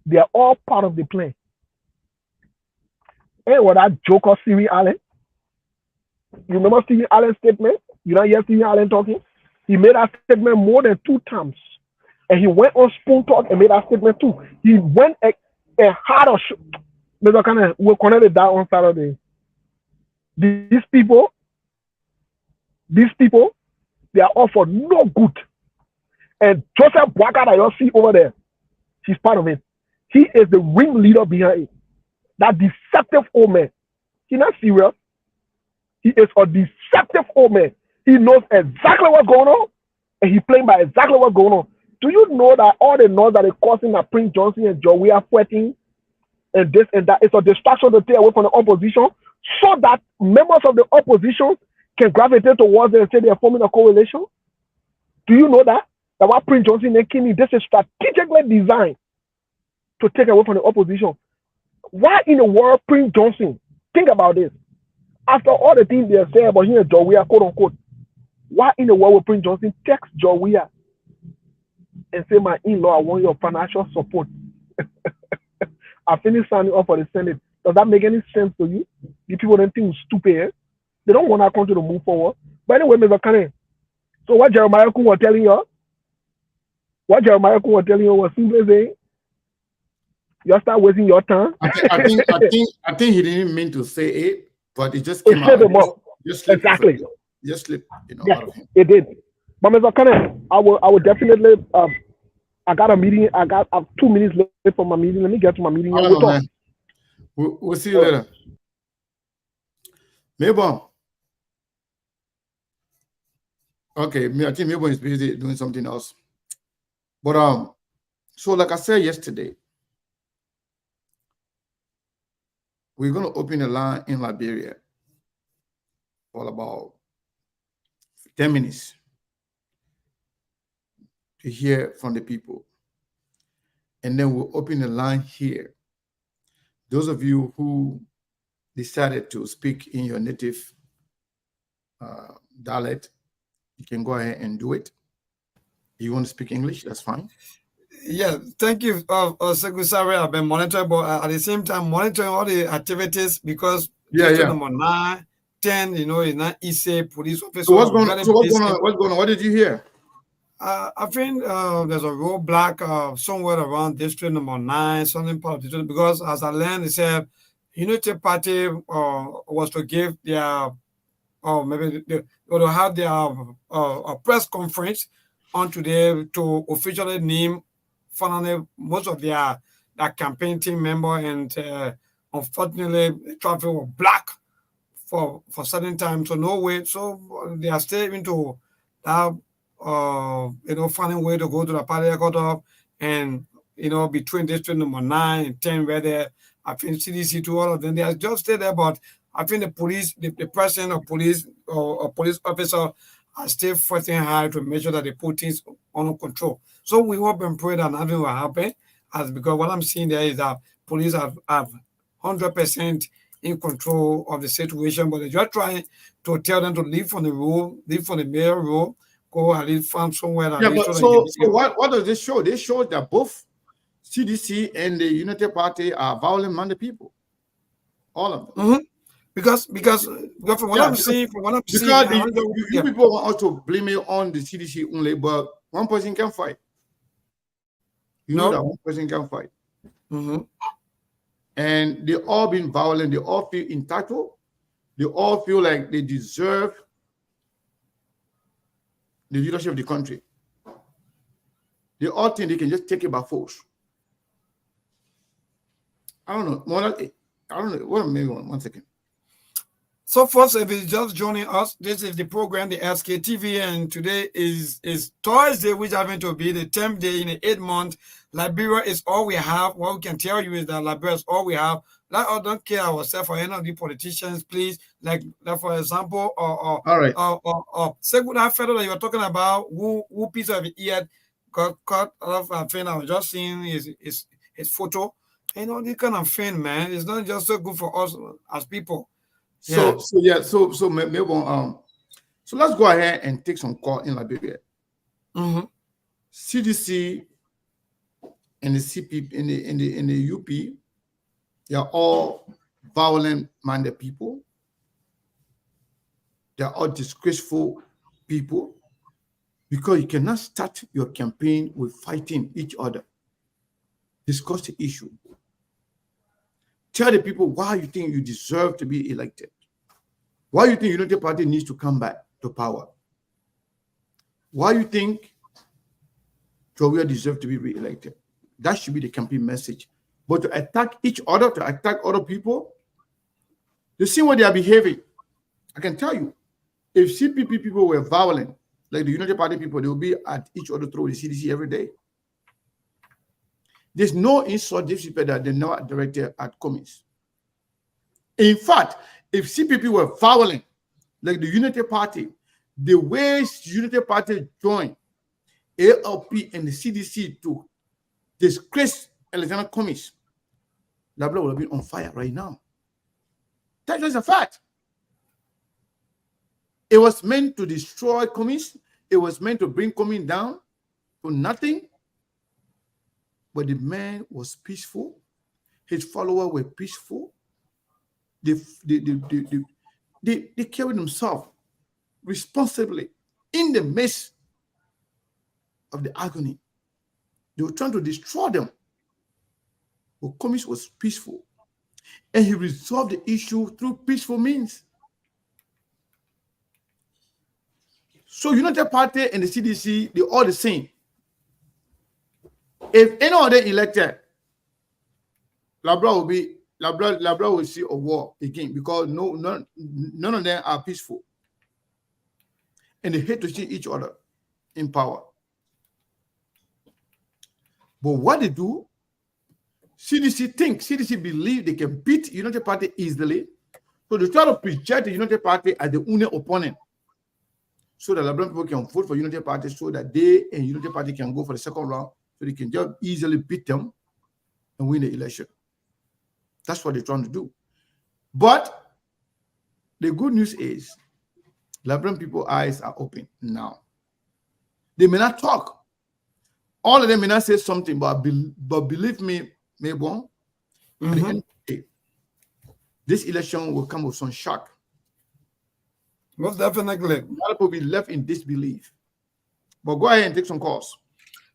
They are all part of the plan. And what that joker Stephen Allen? You remember Stephen Allen's statement? You don't hear Stephen Allen talking? He made that statement more than 2 times. And he went on Spoon Talk and made that statement too. He went and had a show. We'll connect that on Saturday. These people, they are all for no good. And Joseph Boakai that you see over there, he's part of it. He is the ringleader behind it. That deceptive old man. He's not serious. He is a deceptive old man. He knows exactly what's going on, and he's playing by exactly what's going on. Do you know that all the noise that is causing that Prince Johnson and Joe Weah fighting and this and that is a distraction to stay away from the opposition, so that members of the opposition can gravitate towards them and say they are forming a coalition? Do you know that? That what Prince Johnson and Kenny, this is strategically designed to take away from the opposition. Why in the world Prince Johnson? Think about this. After all the things they are saying about him and Joe Weah, quote unquote, why in the world will Prince Johnson text Joe Weah and say, my in-law, I want your financial support? I finished signing up for the Senate. Does that make any sense to you? The people don't think we're stupid. Eh? They don't want our country to move forward. But anyway, Mr. Kane, so what Jeremiah Kung was telling you, was simply saying, you start wasting your time. I think he didn't mean to say it, but it just came out. Just slipped, exactly. Just slipped, Yes, out of him. it did. But Mr. Kane, I will definitely. I got a meeting. I'm 2 minutes late for my meeting. Let me get to my meeting. Hold on, man. We'll see you later. Mabel. Okay, I think Mabel is busy doing something else. But So, like I said yesterday, we're going to open a line in Liberia for about 10 minutes to hear from the people. And then we'll open a line here. Those of you who decided to speak in your native dialect, you can go ahead and do it. If you want to speak English, that's fine. Yeah, thank you, Secretary. I've been monitoring, but at the same time, monitoring all the activities because district number 9, 10, you know, is not easy police officer. So what's going on? What's going on? What did you hear? I think there's a roadblock somewhere around district number 9, something part of the district, because as I learned, they said Unity Party was to give their, maybe they will have their a press conference on today to officially name finally most of their campaign team member, and unfortunately the traffic was blocked for certain time, so no way. So they are still into that you know, finding a way to go to the party headquarters, and you know, between district number 9 and 10, where they, I think CDC to all of them, they are just stay there, but I think the police, the president of police or police officer are still fighting hard to make sure that they put things under control. So we hope and pray that nothing will happen, as because what I'm seeing there is that police have 100% in control of the situation, but they're just trying to tell them to leave from the rule, leave from the mayor rule, go at least find somewhere. That but so what does this show? This shows that both CDC and the Unity Party are violent-minded people. All of them. Because from what I'm seeing, you people want us to blame it on the CDC only, but one person can fight. You know that one person can fight. And they all been violent. They all feel entitled. They all feel like they deserve the leadership of the country. They all think they can just take it by force. I don't know. I don't know. What, maybe one second. So first, if you're just joining us, this is the program, the SKTV, and today is Thursday, which happens to be the 10th day in the 8th month. Liberia is all we have. What we can tell you is that Liberia is all we have. Let us don't care ourselves for any of the politicians, please. Like for example, say that fellow that you were talking about, who piece of the ear got cut off. I think I was just seeing his photo. You know, this kind of thing, man. It's not just so good for us as people. So maybe so let's go ahead and take some call in Liberia. CDC and the CP in the UP, they are all violent-minded people. They are all disgraceful people, because you cannot start your campaign with fighting each other. Discuss the issue. Tell the people why you think you deserve to be elected. Why you think Unity Party needs to come back to power. Why you think Jowiah deserves to be re-elected. That should be the campaign message. But to attack each other, to attack other people, you see what they are behaving. I can tell you, if CPP people were violent, like the Unity Party people, they will be at each other through the CDC every day. There's no insult disrespect that they never directed at Cummings. In fact, if CPP were violent, like the Unity Party, the way Unity Party joined ALP and the CDC to disgrace Alexander Cummings, Labla would have been on fire right now. That is a fact. It was meant to destroy Cummings. It was meant to bring Cummings down to nothing. But the man was peaceful. His followers were peaceful. They carried themselves responsibly in the midst of the agony. They were trying to destroy them. But Cummings was peaceful. And he resolved the issue through peaceful means. So United Party and the CDC, they're all the same. If any of them elected, Labra will see a war again, because none of them are peaceful. And they hate to see each other in power. But what they do, CDC believe they can beat United Party easily. So they try to project the United Party as the only opponent, so that Liberian people can vote for United Party, so that they and United Party can go for the second round, so they can just easily beat them and win the election. That's what they're trying to do. But the good news is Liberian people's eyes are open now. They may not talk. All of them may not say something, but believe me, Mabon, at the end of the day, this election will come with some shock. Most definitely. A lot of people will be left in disbelief. But go ahead and take some calls.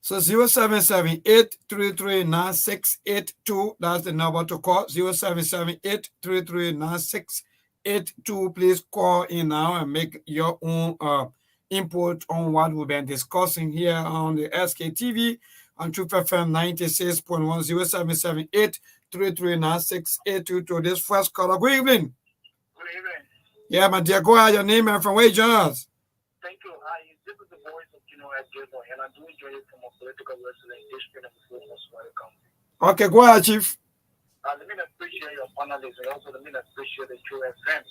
So 0778-339682. That's the number to call. 0778-339682. Please call in now and make your own input on what we've been discussing here on the SKTV on Truth FM 96.1. 0778-339682 to this first caller. Good evening. Good evening. Yeah, my dear, go ahead. Your name and from where you join us. Thank you. This is the voice of Gilmore, and I'm doing joining from a political wrestling district of the County. Okay, go ahead, Chief. Let me appreciate your panelists and also let me appreciate the True FM.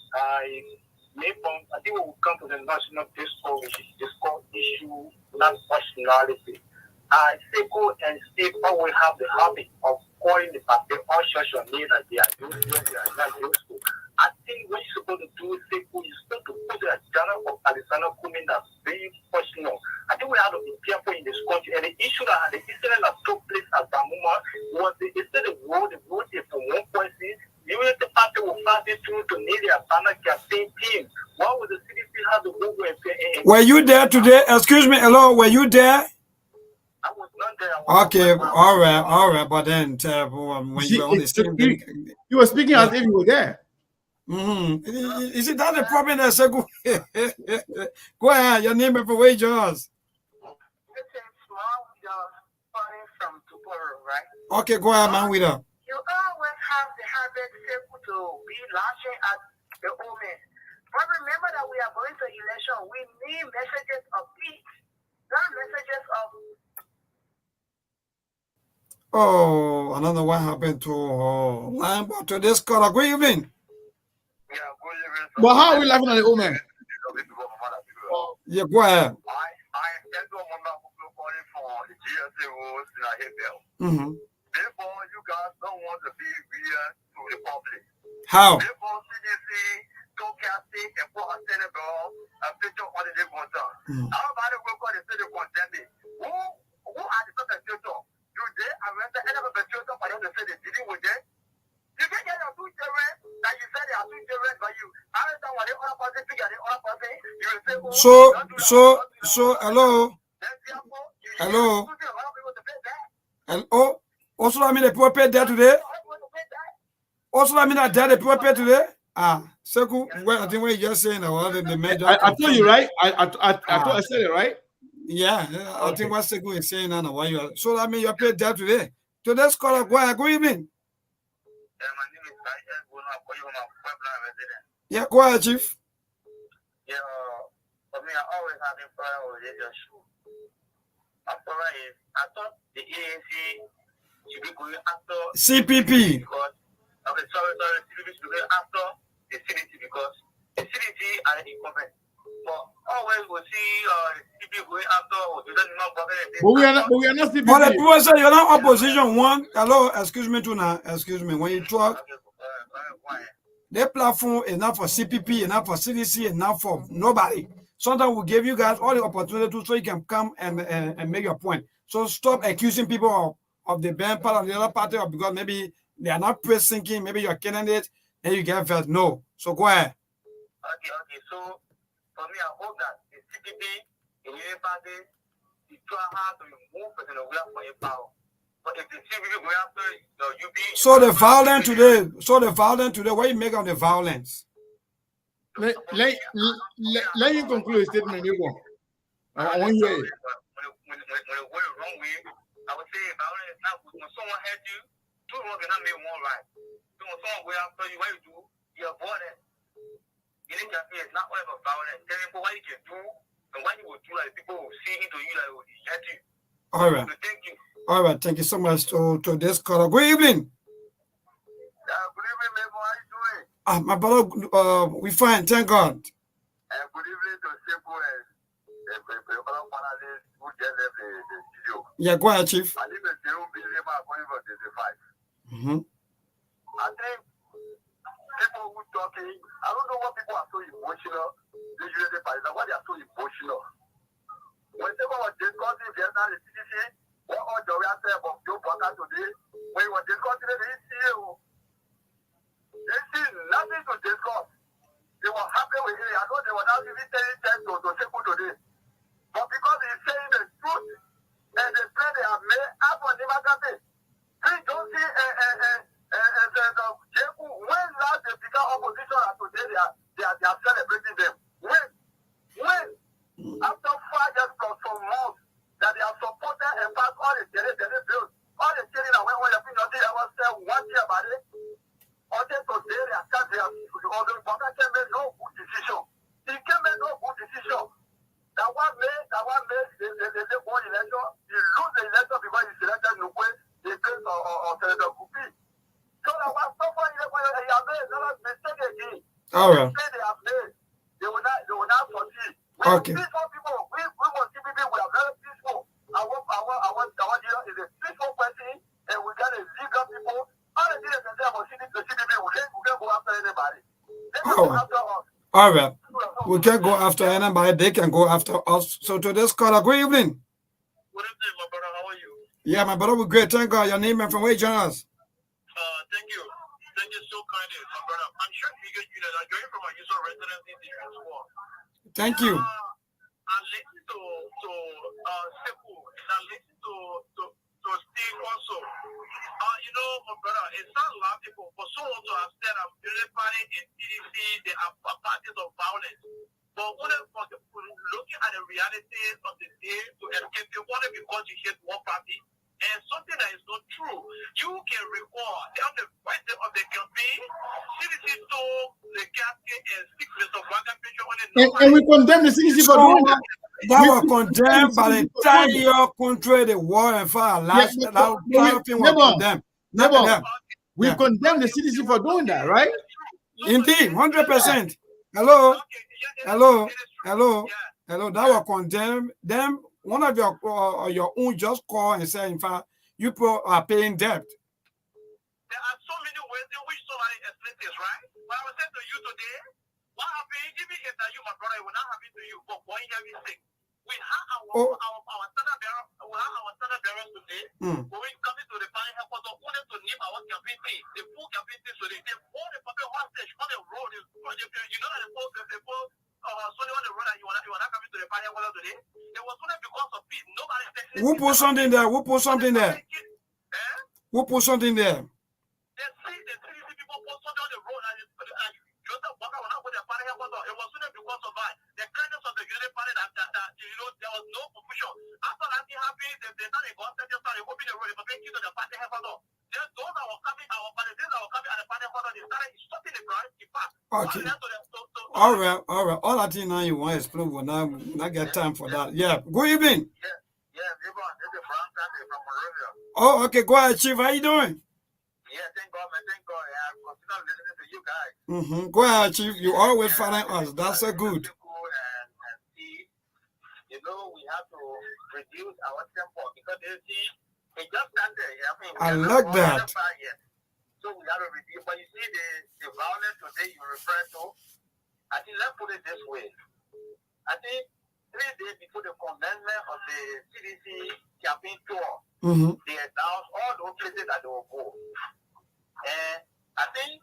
I think we will come to the national discourse, which is discourse issue, not personality. Seko and Steve always have the habit of calling the party on social media. They are useful, they are not useful. I think what you're supposed to do is Seko is supposed to put the agenda of Alexander Kumin that's very personal. I think we have to be careful in this country. And the issue that the incident that took place at Bamuma was instead of the road is from one person. Even the party will pass it through to need a banner campaign team. Why would the CDC have to go and say? Were you there today? Excuse me, hello, were you there? I was not there. Okay, all right. But then when you were on the same thing, You were speaking as if you were there. Is it that the problem? I said, go ahead, your name and for where yours. From Tuporo, right? Okay, go ahead, man, with her. You always have the habit to be lashing at the omen. But remember that we are going to election. We need messages of peace, not messages of. Oh, I don't know what happened to line, but to this caller. Good evening. Yeah, good evening. But how are we laughing at the old man? Yeah, go ahead. Therefore, you guys don't want to be real to the public. How? Therefore, CDC, Tokyo and for Senegal, a picture on the water. Everybody will call the city condemned. Who are the perpetrators? Do they arrest any perpetrator for them to say they're dealing with them? You can get your two children that you said they are two children, but you understand what the other person figure the other person. You will say, So, hello. Hello. And also I mean the people paid there today. Also I mean that the people paid today. Seku, well, I think what you just saying about the major. I told you, right? I thought I said it, right? Yeah, I think what Seku is saying now. Why you are, so I mean you paid there today. Today's caller, go ahead, good evening. Yeah, go ahead, Chief. Yeah, for me, I always have been proud of the show. After I thought the ANC should be going after CPP. because CPP should be going after the CDC because the CDC are incumbent. But always we see the CPP going after or do not bother. But we are not CPP. But the people say you're not opposition one. Hello, excuse me too now. Excuse me. When you talk, their platform is not for CPP, is not for CDC, is not for nobody. Sometimes we give you guys all the opportunity so you can come and make your point. So stop accusing people of the band part of the other party or because maybe they are not pre-thinking, maybe you're a candidate and you get felt. No. So go ahead. Okay. So for me, I hope that the CPP, the Union Party, is try hard to remove President William from power. But if the CPP go after the UP. So the violence today, what you make of the violence? Let you conclude a statement, you go. I want you to hear it. When it went the wrong way, I would say violence is not good. When someone hurt you, two wrongs cannot make one right. So when someone go after you, what you do, you avoid it. You need to is not all about violence. Tell people what you can do and what you will do, like people will see into you like will hurt you. All right. So thank you. All right, thank you so much to this caller. Good evening. Good evening, Memo. How you doing? My brother, we fine, thank God. Good evening to Simple and other panelists who just left the studio. Yeah, go ahead, Chief. I think the same business man going for 25. Mm-hmm. I think people who talking, I don't know what people are so emotional. Usually, why they are so emotional. When they were discussing Vietnam, the CDC, what all the way said about Joe Parker today, when we were discussing the ECU, they see nothing to discuss. They were happy with it. I know they were not even telling them to Sekou today. But because he's saying the truth and the play they have made, up on him, please don't see Sekou. When last they become opposition and today they are celebrating them. When after 5 years plus some months that they have supported and passed all the daily bills, all the killing that went on, you think nothing ever said one thing about it. Until today, they are although Baba can make no good decision. He can make no good decision. That one made the one election, he lose the election because he selected Nukwe, the case of Senator Kupi. So that was so far, he has made another mistake again. All right. They have made, they will not succeed. Okay. Peaceful people, we want CPP, we are very peaceful. Our deal is a peaceful person, and we got a legal people. All the things that say about CPP, we can't go after anybody. They can go after us. All right. We can't go after anybody. They can go after us. So to this caller, good evening. Good evening, my brother. How are you? Yeah, my brother, we're great. Thank God. Your name and from where you join us? Thank you. Thank you so kindly, my brother. I'm sure you get you know, joining from a user residency in the war. Thank you. I listen to Sekou, and I listen to Steve also. You know, my brother, it sounds a lot of people, but someone to have said I'm really party in CDC, they are parties of violence. But when looking at the reality of the day to escape, you want to because you hate one party. And something that is not true. You can recall on the first day of the campaign, CDC told the casket and 6 Mr. Wagner picture on the And we condemn the CDC for doing that. That was condemned by the entire country, the war and fire. Last thing was condemned. We condemn the CDC for doing that, right? Indeed, 100%. Hello. That was condemned. Them, one of your own just call and say, in fact, you people are paying debt. There are so many ways in which somebody explains this, right? What I was saying to you today, what happened, even if that you, my brother, it will not happen to you, but why you have me sick? We have our standard bearers, today. When we come into the party headquarters, we wanted to name our campaign fee, the full campaign fee today. They hold the public hostage on the road. You know that the post Sunday on the road and you are not coming to the party headquarters today. It was only because of peace. Nobody expected. Who put something there? Who put something there? Who put something there? The CDC people put something on the road and Joseph Walker will not go to the party headquarters. It was only because of that. The kindness of the Unity Party that there was no confusion. After that thing happened, they started opening the road, they were to the party headquarters. Then those that were coming, our politicians that were coming at the party headquarters, they started stopping the crowd. Okay. All right. All that thing now you want to explain, will not get time for that. Yeah. Good evening. Yeah, everyone. This is Frank from Monrovia. Oh, okay. Go ahead, Chief. How you doing? Yeah, thank God, man. Thank God. Yeah, I'm continuing listening to you guys. Go ahead, Chief. You always following us. That's so good. And see, you know, we have to reduce our tempo because you see, it just started. I like that. So we have to reduce. But you see, the violence today you refer to, I think let's put it this way. I think 3 days before the commencement of the CDC campaign tour, they announced all those places that they will go. And I think,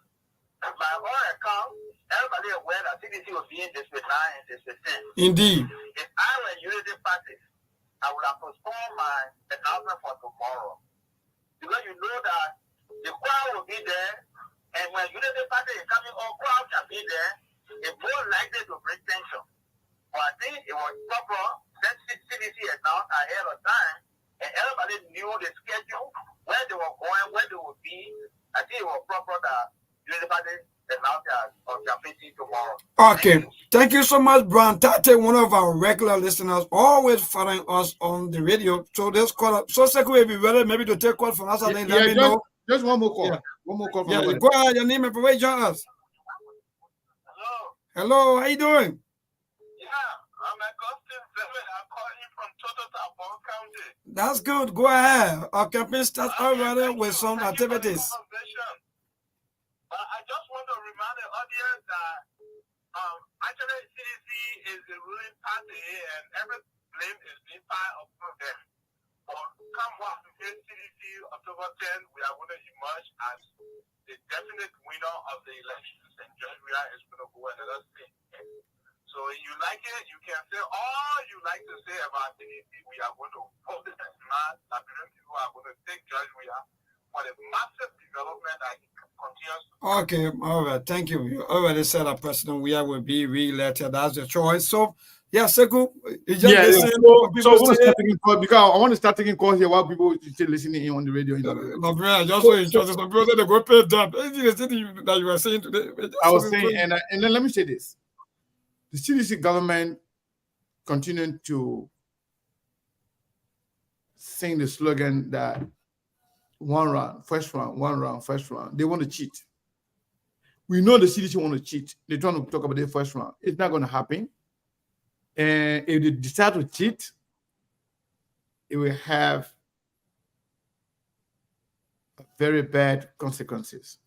by all accounts, everybody aware that CDC will be in District 9 and District 10. Indeed. If I were Unity Party, I would have postponed my announcement for tomorrow. Because you know that the crowd will be there, and when Unity Party is coming, all crowd can be there, it's more likely to bring tension. But I think it was proper that CDC announced ahead of time, and everybody knew the schedule, where they were going, where they would be. I think it was proper that Unity Party and now they are meeting tomorrow. Okay. Thank you so much, Brian Tate, one of our regular listeners, always following us on the radio. So this call up. So Sekou will be ready maybe to take call from us and then let me know. Just one more call. Yeah. One more call from Yeah, somebody. go ahead, your name and where you join us. Hello. Hello, how you doing? Yeah, I'm Augustine Zelle. I'm calling from Tototo, County. That's good. Go ahead. Our campaign starts already with some Thank you for the activities. conversation. I just want to remind the audience that actually CDC is the ruling party and every blame is being piled upon them. But come Washington CDC October 10, we are going to emerge as the definite winner of the elections, and Judge Ria is going to go another state. So if you like it, you can say all you like to say about CDC. We are going to vote it as mass. Liberian people are going to take Judge Ria for the massive development that continues. Okay, all right. Thank you. You already said that President Weah will be re-elected. That's the choice. So, yeah, Sekou, you just listen. So People I want to say, start taking calls because I want to start taking calls here while people still listening in on the radio. no, bro, just so interested. Some people say they go pay them. Anything that you were saying today. I was saying, and then let me say this: the CDC government continuing to sing the slogan that one round, first round, one round, first round. They want to cheat. We know the CDC want to cheat. They're trying to talk about the first round. It's not going to happen. And if they decide to cheat, it will have very bad consequences.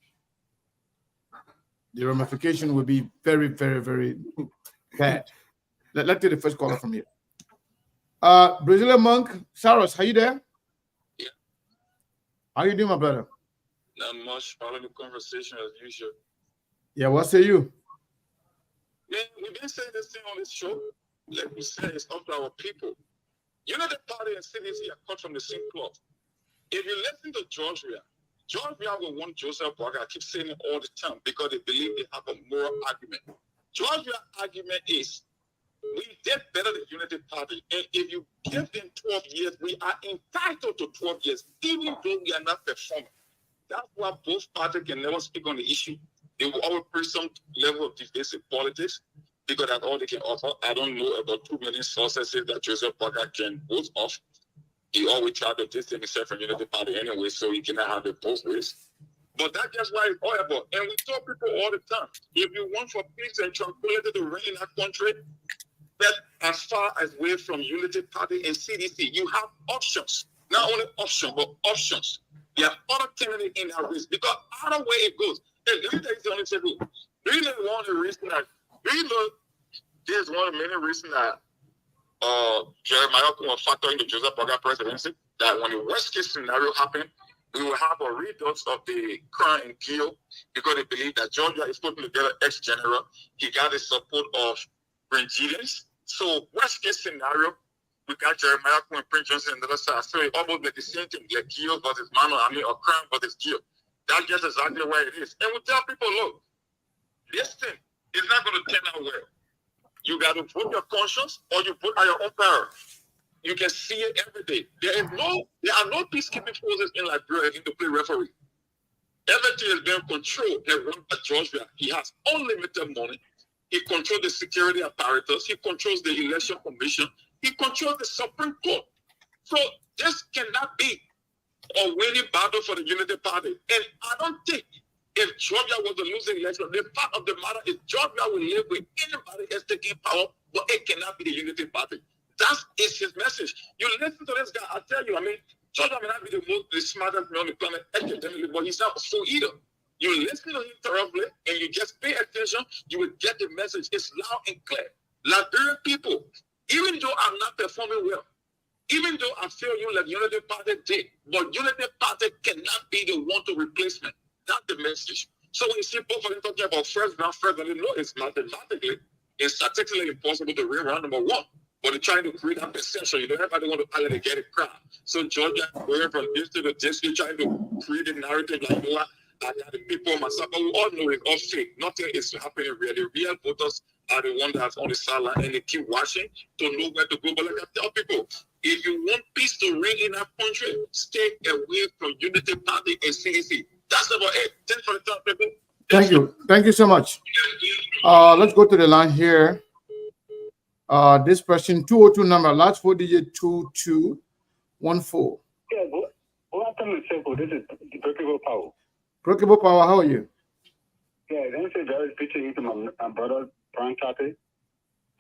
The ramification will be very, very, very bad. Let's take the first caller from here. Brazilian Monk, Saros, how you there? Yeah. How you doing, my brother? Not much. Following the conversation as usual. Yeah, what say you? Man, we've been saying this thing on this show. Like we said, it's up to our people. You know, the party and CDC are cut from the same cloth. If you listen to George Ria will want Joseph Boakai. I keep saying it all the time because they believe they have a moral argument. George Ria's argument is, we did better than Unity Party. And if you give them 12 years, we are entitled to 12 years, even though we are not performing. That's why both parties can never speak on the issue. They will always preach some level of divisive politics because that's all they can offer. I don't know about 2 million sources that Joseph Boakai can vote off. He always tried to distance himself from Unity Party anyway, so he cannot have it both ways. But that's just why it's all about. And we tell people all the time, if you want for peace and tranquility to reign in our country, that as far as away from Unity Party and CDC, you have options. Not only options, but options. You have other candidates in that race because either way it goes. Hey, let me tell you something. Do you know one of the reasons that? Do you know this is one of the many reasons that Jeremiah was factoring the Joseph Boakai presidency? That when the worst case scenario happened, we will have a redux of the Crown and Gil because they believe that Georgia is putting together ex-general. He got the support of Bridgetans. So worst case scenario, we got Jeremiah and Prince Johnson on the other side. So it almost like the same thing, like Gil versus Mano, or Crown versus Gil. That's just exactly where it is. And we tell people, look, this thing is not going to turn out well. You got to vote your conscience or you vote at your own power. You can see it every day. There are no peacekeeping forces in Liberia to play referee. Everything is being controlled and run by George Ria. He has unlimited money. He controls the security apparatus. He controls the election commission. He controls the Supreme Court. So this cannot be a winning battle for the Unity Party. And I don't think if Georgia was to lose the election, the fact of the matter is Georgia will live with anybody else taking power, but it cannot be the Unity Party. That is his message. You listen to this guy, I tell you, I mean, Georgia may not be the smartest man on the planet academically, but he's not a fool either. You listen to him thoroughly and you just pay attention, you will get the message. It's loud and clear. Liberian people, even though I'm not performing well, even though I feel you like Unity Party did, but Unity Party cannot be the one to replace me. That's the message. So when you see both of them talking about first round, you know it's mathematically, it's statistically impossible to win round number one. But they're trying to create that perception. You know, everybody want to pilot to get a crowd. So Georgia going from this to this, you're trying to create a narrative like, you know what, I got the people myself, but we all know it's all fake. Nothing is happening really. Real voters are the ones that's on the sideline and they keep watching to know where to go. But like I tell people, if you want peace to reign in our country, stay away from Unity Party and CDC. That's about it. Thanks for the time, people. Thank you. Thank you so much. Let's go to the line here. This person 202 number, last 4-digit 2214. Yeah, good afternoon, Simple. This is Brokebo Power. Brokebo Power, how are you? Yeah, let me say very picture into my brother, Brian Cathy.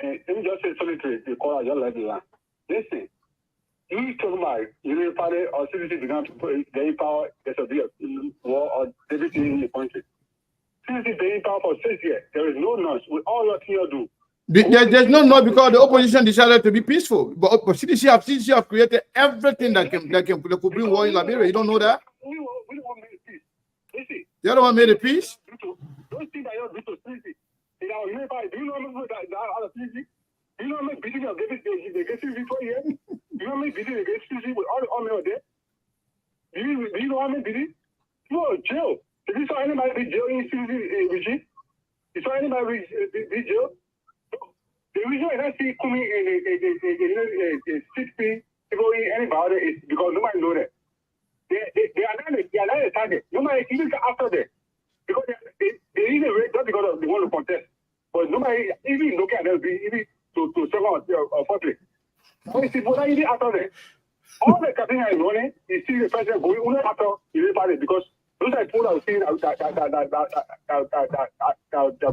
And let me just say something to the caller, just like that. Listen, you talking about Unity Party or CDC began to gain power, there's a big war or everything in the country. CDC gained power for 6 years. There is no noise. With all your thing you do. There's no noise because the opposition decided to be peaceful. But CDC have created everything that could bring war in Liberia. You don't know that? We don't want to make peace. Listen. The other one made a peace? Those things that you're doing to CDC. In our Unity Party, do you know how many that out of CDC? Do you know how many beating of David they get CDC for here? Do you know how many beating they get CDC with all the army out there? Do you know how many beating? You are jail. If you saw anybody be jail in CDC regime, you saw anybody be jail? The reason I don't see coming in 60 people in anybody is because nobody know that. They are not a target. Nobody even after that. Because they even rate not because they want to contest. But nobody even look at them even to serve on public. Only people that even after that. All the campaign is running, you see the president going only after everybody because those are people that are seeing that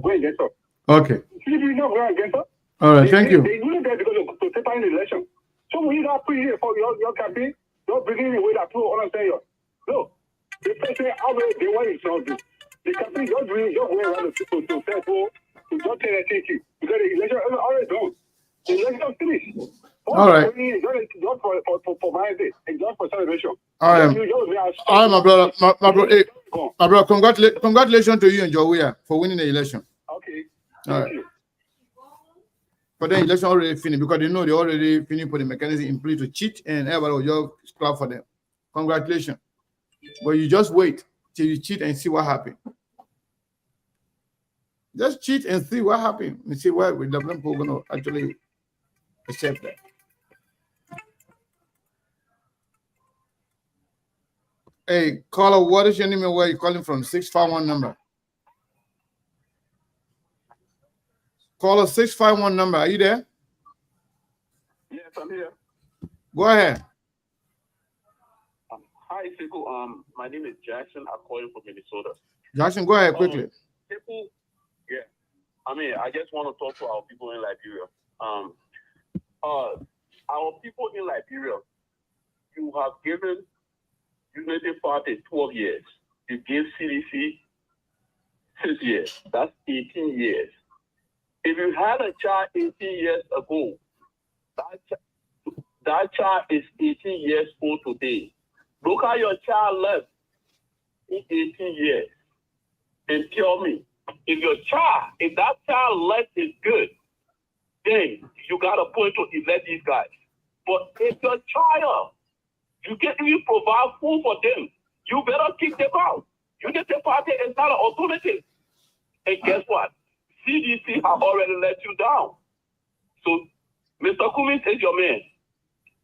going against us. Okay. See, you not going against us. All right, thank you. They do that because to take part in the election. So when you not put here for your campaign, you're bringing away that people understand you. No. The president, how they want it to do. The campaign, you're going around the people to say, to just tell them thank you. Because the election is already done. The election is finished. All right. Just for my day and just for celebration. All right, my brother. My brother, congratulations to you and Jowia for winning the election. Okay. All right. But then election already finished because they know they already finished putting the mechanism in place to cheat and everybody will just clap for them. Congratulations. But you just wait till you cheat and see what happens. Just cheat and see what happens. And see where the people are going to actually accept that. Hey, caller, what is your name and where you calling from? 651 number. Caller 651 number. Are you there? Yes, I'm here. Go ahead. Hi, Sekou. My name is Jackson. I'm calling from Minnesota. Jackson, go ahead quickly. People, yeah. I just want to talk to our people in Liberia. Our people in Liberia, you have given Unity Party 12 years. You gave CDC 6 years. That's 18 years. If you had a child 18 years ago, that child is 18 years old today. Look how your child left in 18 years and tell me, if that child left is good, then you got a point to elect these guys. But if your child, you can't even provide food for them, you better kick them out. Unity Party is not an alternative. And guess what? CDC have already let you down. So, Mr. Cummings is your man.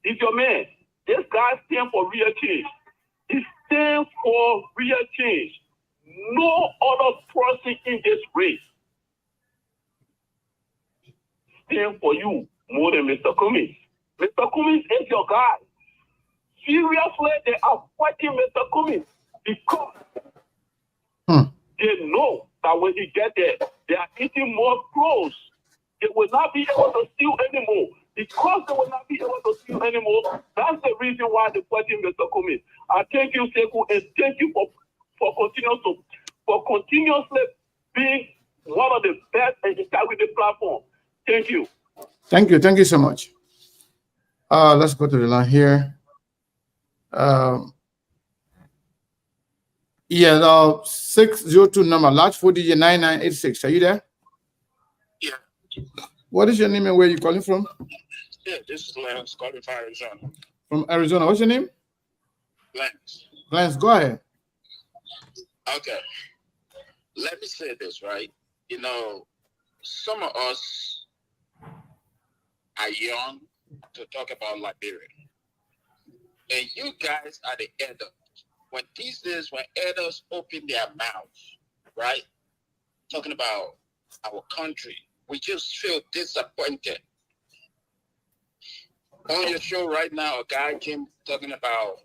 He's your man. This guy stands for real change. He stands for real change. No other person in this race stands for you more than Mr. Cummings. Mr. Cummings is your guy. Seriously, they are fighting Mr. Cummings because they know that when he gets there, they are eating more clothes. They will not be able to steal anymore. Because they will not be able to steal anymore, that's the reason why they're fighting Mr. Cummings. I thank you, Sekou, and thank you for continuously being one of the best and integrity platform. Thank you. Thank you. Thank you so much. Let's go to the line here. 602 number, large 4-digit 9986. Are you there? Yeah. What is your name and where are you calling from? Yeah, this is Lance calling from Arizona. From Arizona. What's your name? Lance. Lance, go ahead. Okay. Let me say this, right? Some of us are young to talk about Liberia. And you guys are the elders. When these days, when elders open their mouths, right? talking about our country. We just feel disappointed. On your show right now, a guy came talking about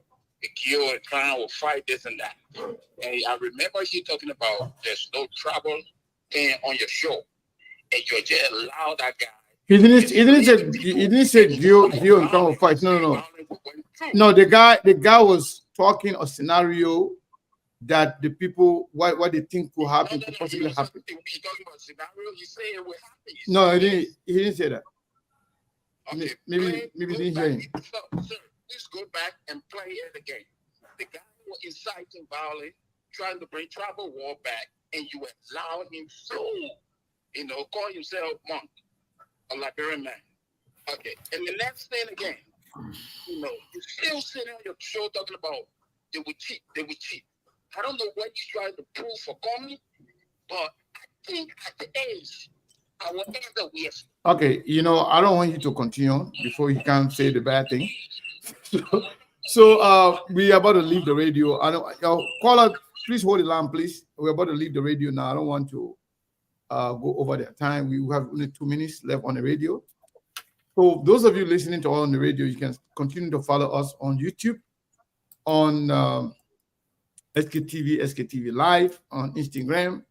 the kill and clown will fight this and that. And I remember you talking about there's no trouble thing on your show. And you just allow that guy. He didn't say Gio and Clown will fight. No. No, the guy was talking a scenario that the people what they think will happen could possibly happen. He's talking about scenario. He said it will happen. No, he didn't say that. Okay, Maybe didn't hear him. Sir, please go back and play it again. The guy was inciting violence, trying to bring tribal war back, and you allow him to, call himself monk, a Liberian man. Okay, and the next thing again, you're still sitting on your show talking about they would cheat. I don't know what you're trying to prove for comedy, but I think at the age, our elder we have. Okay, I don't want you to continue before you can say the bad thing. So we are about to leave the radio. Caller, please hold the line, please. We're about to leave the radio now. I don't want to go over their time. We have only 2 minutes left on the radio. So those of you listening to all on the radio, you can continue to follow us on YouTube, on SKTV Live, on Instagram,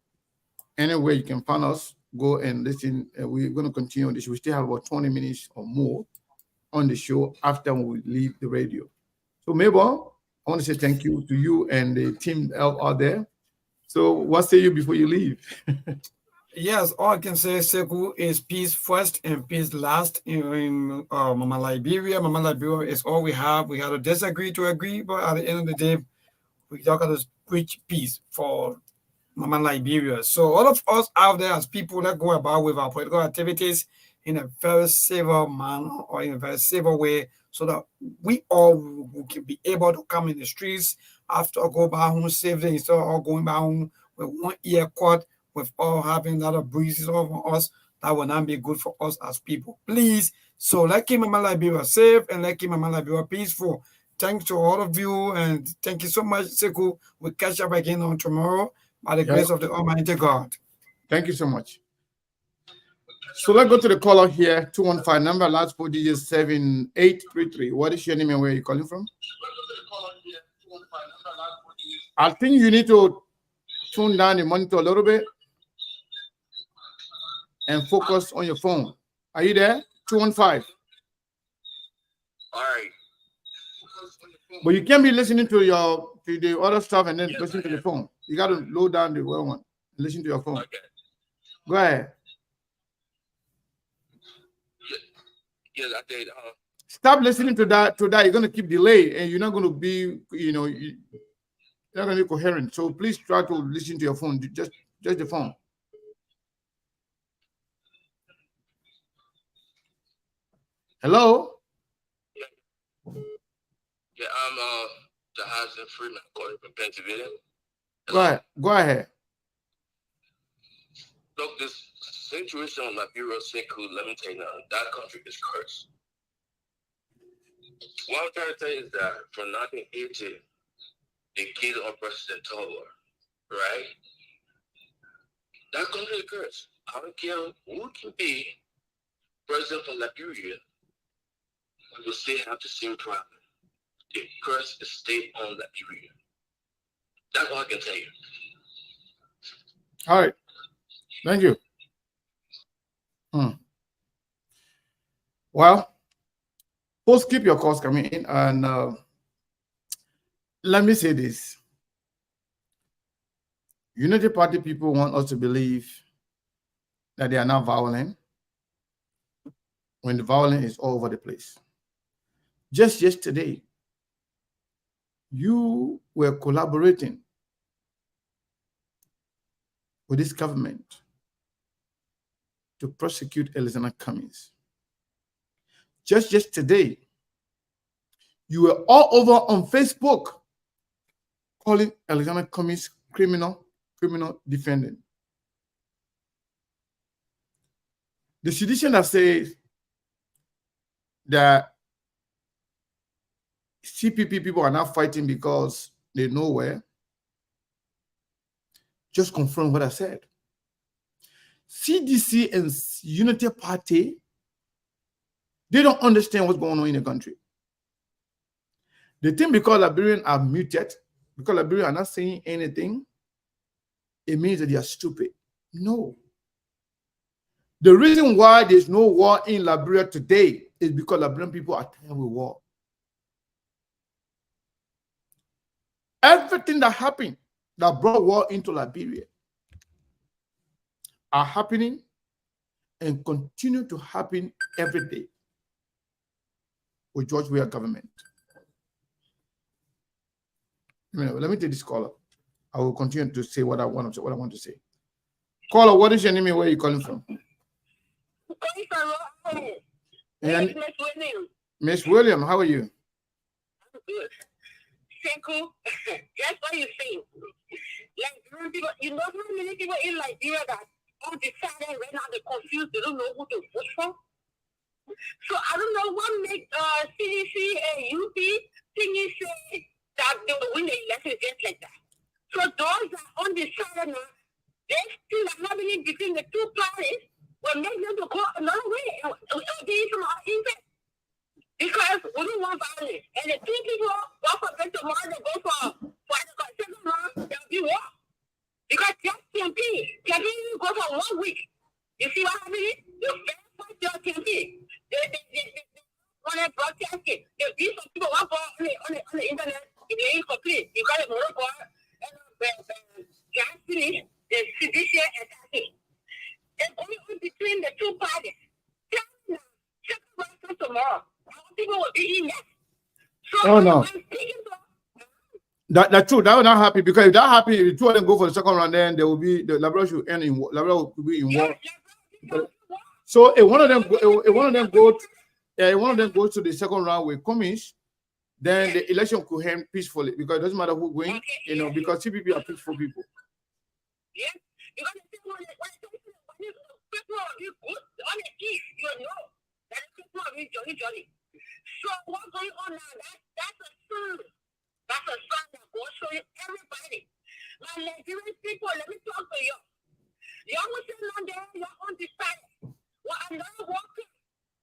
anywhere you can find us. Go and listen. We're going to continue on this. We still have about 20 minutes or more on the show after we leave the radio. So Mabel, I want to say thank you to you and the team out there. So what say you before you leave? Yes, all I can say, Sekou, is peace first and peace last in Mama Liberia. Mama Liberia is all we have. We had to disagree to agree, but at the end of the day, we talk about to preach peace for Mama Liberia. So all of us out there as people that go about with our political activities in a very civil manner or in a very civil way, so that we all can be able to come in the streets after go back home safely instead of all going back home with one ear cut, with all having a lot of breezes over us. That will not be good for us as people. Please, so let's keep Mama Liberia safe and let's keep Mama Liberia peaceful. Thanks to all of you and thank you so much, Sekou. We'll catch up again on tomorrow by the grace of the Almighty God. Thank you so much. So let's go to the caller here, 215 number, last 4 digits 7833. What is your name and where are you calling from? I think you need to tune down the monitor a little bit and focus on your phone. Are you there? 215. All right. But you can't be listening to the other stuff and then listen to the phone. You got to load down the well one and listen to your phone. Okay. Go ahead. Yes, I did. Stop listening to that. You're going to keep delay and you're not going to be, you're not going to be coherent. So please try to listen to your phone. Just the phone. Hello? Yeah, I'm Jahazian Freeman calling from Pennsylvania. Go ahead. Look, this situation on Liberia, Sekou, let me tell you now, that country is cursed. What I'm trying to tell you is that from 1980, they killed our President Togo, right? That country is cursed. I don't care who can be president of Liberia, we will still have the same problem. The curse is stay on Liberia. That's all I can tell you. All right. Thank you. Well, folks, keep your calls coming in. And let me say this. Unity Party people want us to believe that they are not violent when the violence is all over the place. Just yesterday, you were collaborating with this government to prosecute Alexander Cummings. Just yesterday, you were all over on Facebook calling Alexander Cummings criminal defendant. The sedition that says that CPP people are not fighting because they know where, just confirm what I said. CDC and Unity Party, they don't understand what's going on in the country. They think because Liberians are muted, because Liberians are not saying anything, it means that they are stupid. No. The reason why there's no war in Liberia today is because Liberian people are tired of war. Everything that happened that brought war into Liberia are happening and continue to happen every day with George Weah government. Let me take this caller. I will continue to say what I want to say. Caller, what is your name and where are you calling from? And Miss William, how are you? I'm good. Simple. That's what you say. Like people, you know how many people in Liberia that undecided right now, they're confused, they don't know who to vote for. So I don't know what makes CDC and UP thinking say that they will win the election just like that. So those that are undecided now, they still are happening between the two parties will make them to go another way. It will be from our interest. Because we don't want violence. And the two people go for them tomorrow, they go for the second round, they'll be war. Because just campaign will go for 1 week. You see what happening? The first your campaign. They want to broadcast it. These people want to go on the internet. If they ain't complete, you got to move on. And just finish the judicial attacking. It's only between the two parties. Second round tomorrow. People will be in that. So Oh no. That's true. That will not happen because if that happens, if two of them go for the second round, then there will be the Liberia should end in war. Liberia will be in war. So if one of them goes to the second round with Cummings, then the election could end peacefully because it doesn't matter who wins, because CPP are peaceful people. Yeah, because people on the east, you know that people are jolly. So what's going on now? That's a sign. That's a sign that God showing everybody. My Nigerian people, let me talk to you. Y'all was sitting on there, you're undecided. Well, I'm not walking.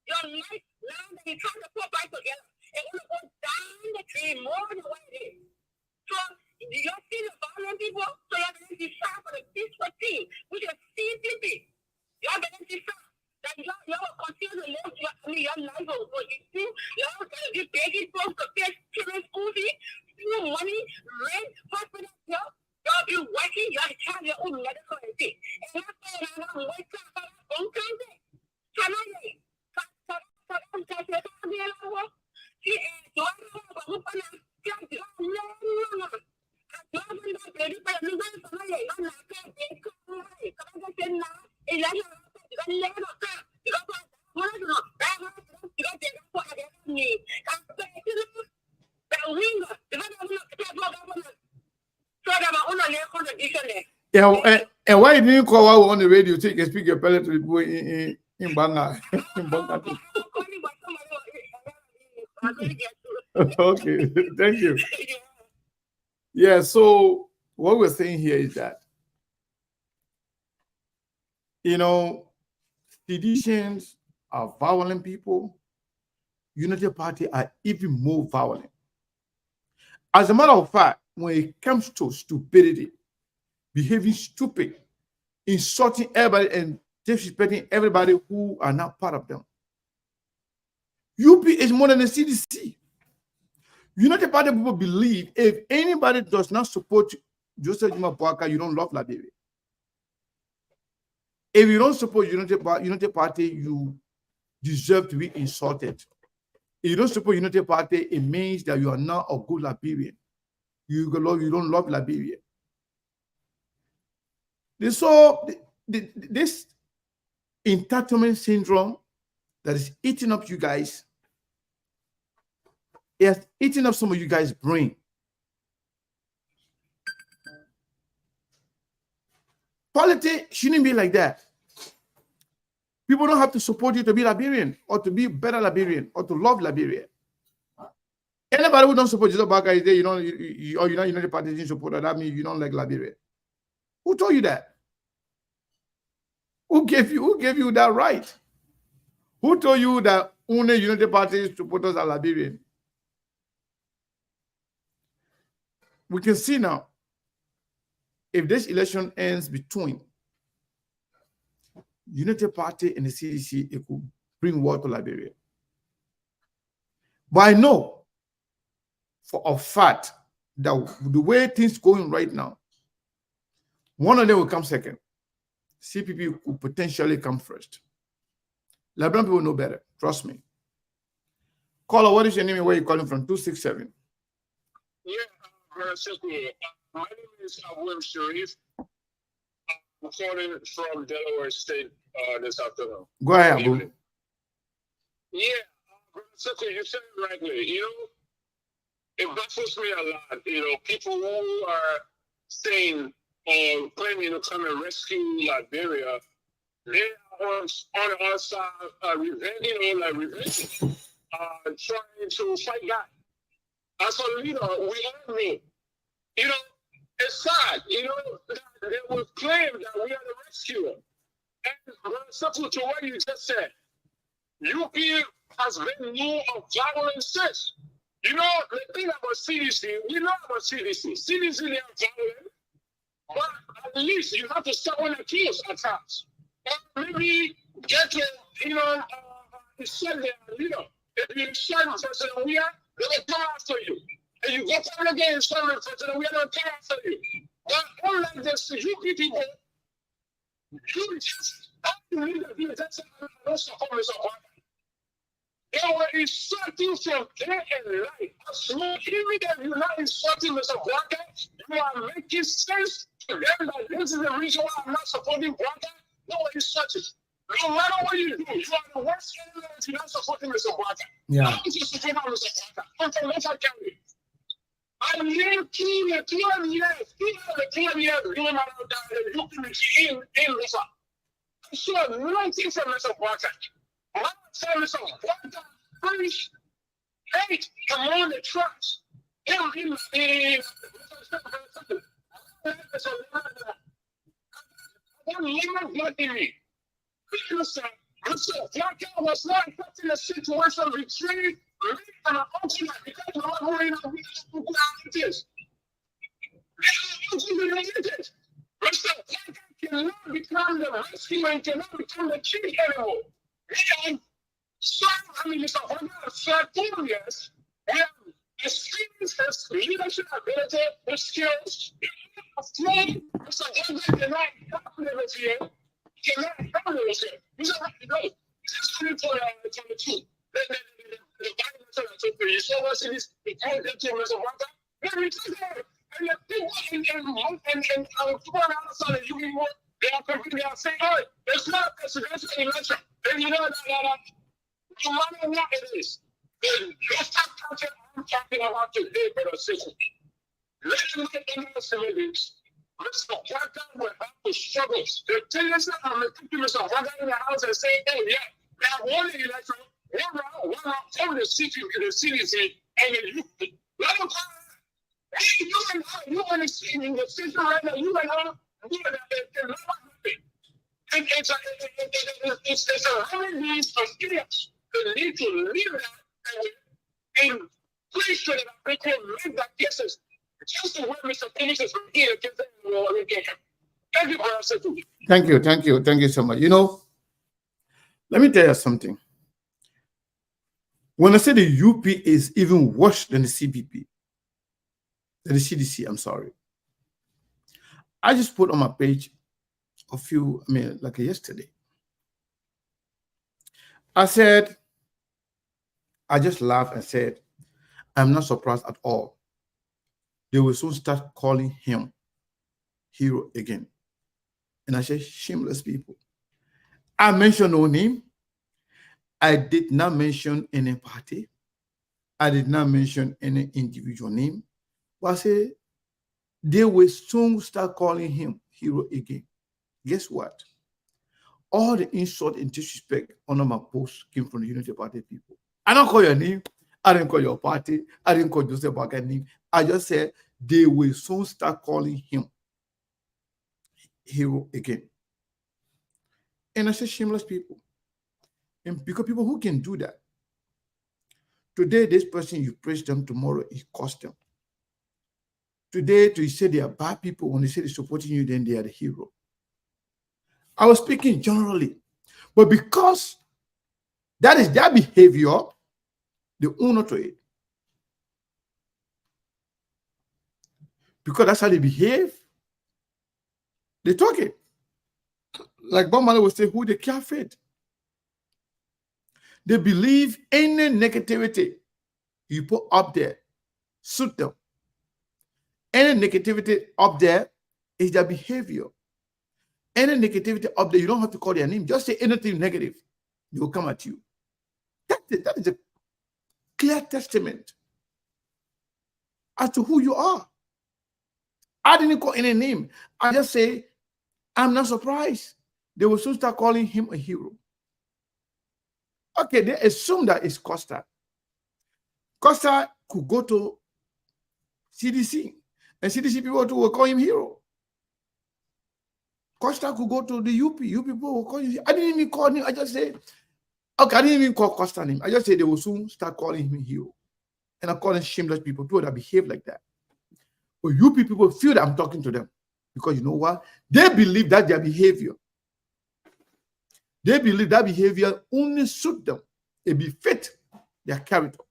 Your life now that you're trying to put back together. It's going to go down the tree more than what it is. So you see the violent people, so you're going to decide for the peaceful team, which is CPP. You're going to decide. That y'all continue to live your life over. Y'all going to be begging folks to pay children's school fees, money, rent, hospital, y'all be working, y'all have your own medical and things. And that's why y'all don't wake up for that own country. Yeah, and why didn't you call out on the radio so you can speak your pellet to the boy in Banga? Okay, thank you. Yeah, so what we're saying here is that, seditions are violent people. Unity Party are even more violent. As a matter of fact, when it comes to stupidity, behaving stupid, insulting everybody and disrespecting everybody who are not part of them, UP is more than the CDC. Unity Party people believe if anybody does not support Joseph Juma Boaka, you don't love Liberia. If you don't support Unity Party, you deserve to be insulted. If you don't support Unity Party, it means that you are not a good Liberian. You don't love Liberia. So this entitlement syndrome that is eating up you guys, it has eaten up some of you guys' brain. Politics shouldn't be like that. People don't have to support you to be Liberian or to be better Liberian or to love Liberia. Anybody who don't support Joseph Boaka is there, you're not United Party didn't support that means you don't like Liberia. Who told you that? Who gave you that right? Who told you that only Unity Party supporters are Liberian? We can see now, if this election ends between Unity Party and the CDC, it could bring war to Liberia. But I know for a fact that the way things going right now, one of them will come second. CPP could potentially come first. Liberian people know better. Trust me. Caller, what is your name and where are you calling from? 267. Yeah, very simple. My name is William Sharif. I'm calling from Delaware State this afternoon. Go ahead, Abu. Yeah, Circle, you said it rightly. You know, it baffles me a lot. You know, people who are saying or claiming to come and rescue Liberia, they are on our side, revenge, trying to fight back. As a leader, we all know, you know, it's sad, you know, that they will claim that we are the rescuer. And simple to what you just said, UP has been more of violence since. You know, the thing about CDC, we know about CDC. CDC, they are violent, but at least you have to stop when it kills at times. Or maybe get to, you know, shut their leader. If you shut President Weah, they will come after you. And you go down again and shut President Weah, they will come after you. But unlike this, you people, you just, all you need to do is just say, I don't support Mr. Obama. They were insulting from day and night. So even if you're not insulting Mr. Blanca, you are making sense to them that this is the reason why I'm not supporting Blanca. No one is such it. No matter what you do, you are the worst enemy if you're not supporting Mr. Blanca. Yeah. I'm just supporting Mr. Blanca. I'm from Lofa County. I live 2 years doing around that in Lofa. I saw nothing from Mr. Blanca. I tell Mr. Blanca, please, hate among the trucks. Mr. Blanca was not affecting the situation between me and the ultimate because of what we're in this. Mr. Blanca cannot become the rescuer and cannot become the king anymore. And so, I mean, Mr. Blanca served 4 years and experienced his leadership ability, his skills. Mr. Blanca cannot dominate this year. Cannot dominate this year. He's not ready to go. It's 2022. The violence that I took for you. So much in this, the point that you Mr. Blanca, very together. And the people and our people on the outside of you, they are completely saying, oh, it's not a presidential election. And you know that no matter what it is, let's talk about I'm talking about today, brother sister. Let them get in the civilians. Mr. Blanca will have to struggle. The tendency of the people, Mr. Blanca in the house and saying, oh, yeah, they have won the election, one round from the CDC and the youth. Let them come. Hey, you in the situation right now, you and I, you and I, and it's a human beings of idiots that need to leave that and please should have they can make that cases just the way Mr. Phoenix is here against the Thank you, brother. Thank you so much. You know, let me tell you something. When I say the UP is even worse than the CPP, than the CDC, I'm sorry. I just put on my page like yesterday. I just laughed and said, I'm not surprised at all. They will soon start calling him hero again. And I said, shameless people. I mentioned no name. I did not mention any party. I did not mention any individual name. But I said, they will soon start calling him hero again. Guess what? All the insult and disrespect under my post came from the Unity Party people. I don't call your name. I didn't call your party. I didn't call Joseph Boakai name. I just said they will soon start calling him hero again. And I say shameless people. And because people who can do that. Today, this person, you praise them, tomorrow it costs them. Today, you say they are bad people. When they say they're supporting you, then they are the hero. I was speaking generally. But because that is their behavior, they own up to it. Because that's how they behave, they talk it. Like Bob Marley would say, who they care fit. They believe any negativity you put up there suit them. Any negativity up there is their behavior. Any negativity up there, you don't have to call their name. Just say anything negative, they will come at you. That is a clear testament as to who you are. I didn't call any name. I just say, I'm not surprised. They will soon start calling him a hero. Okay, they assume that it's Costa. Costa could go to CDC, and CDC people too will call him hero. Costa could go to the UP people will call him. I didn't even call him. I just say, okay, I didn't even call Costa name. I just say they will soon start calling him hero. And I'm calling shameless people that behave like that. But you people feel that I'm talking to them. Because you know what? They believe that their behavior. They believe that behavior only suit them. It befit their character.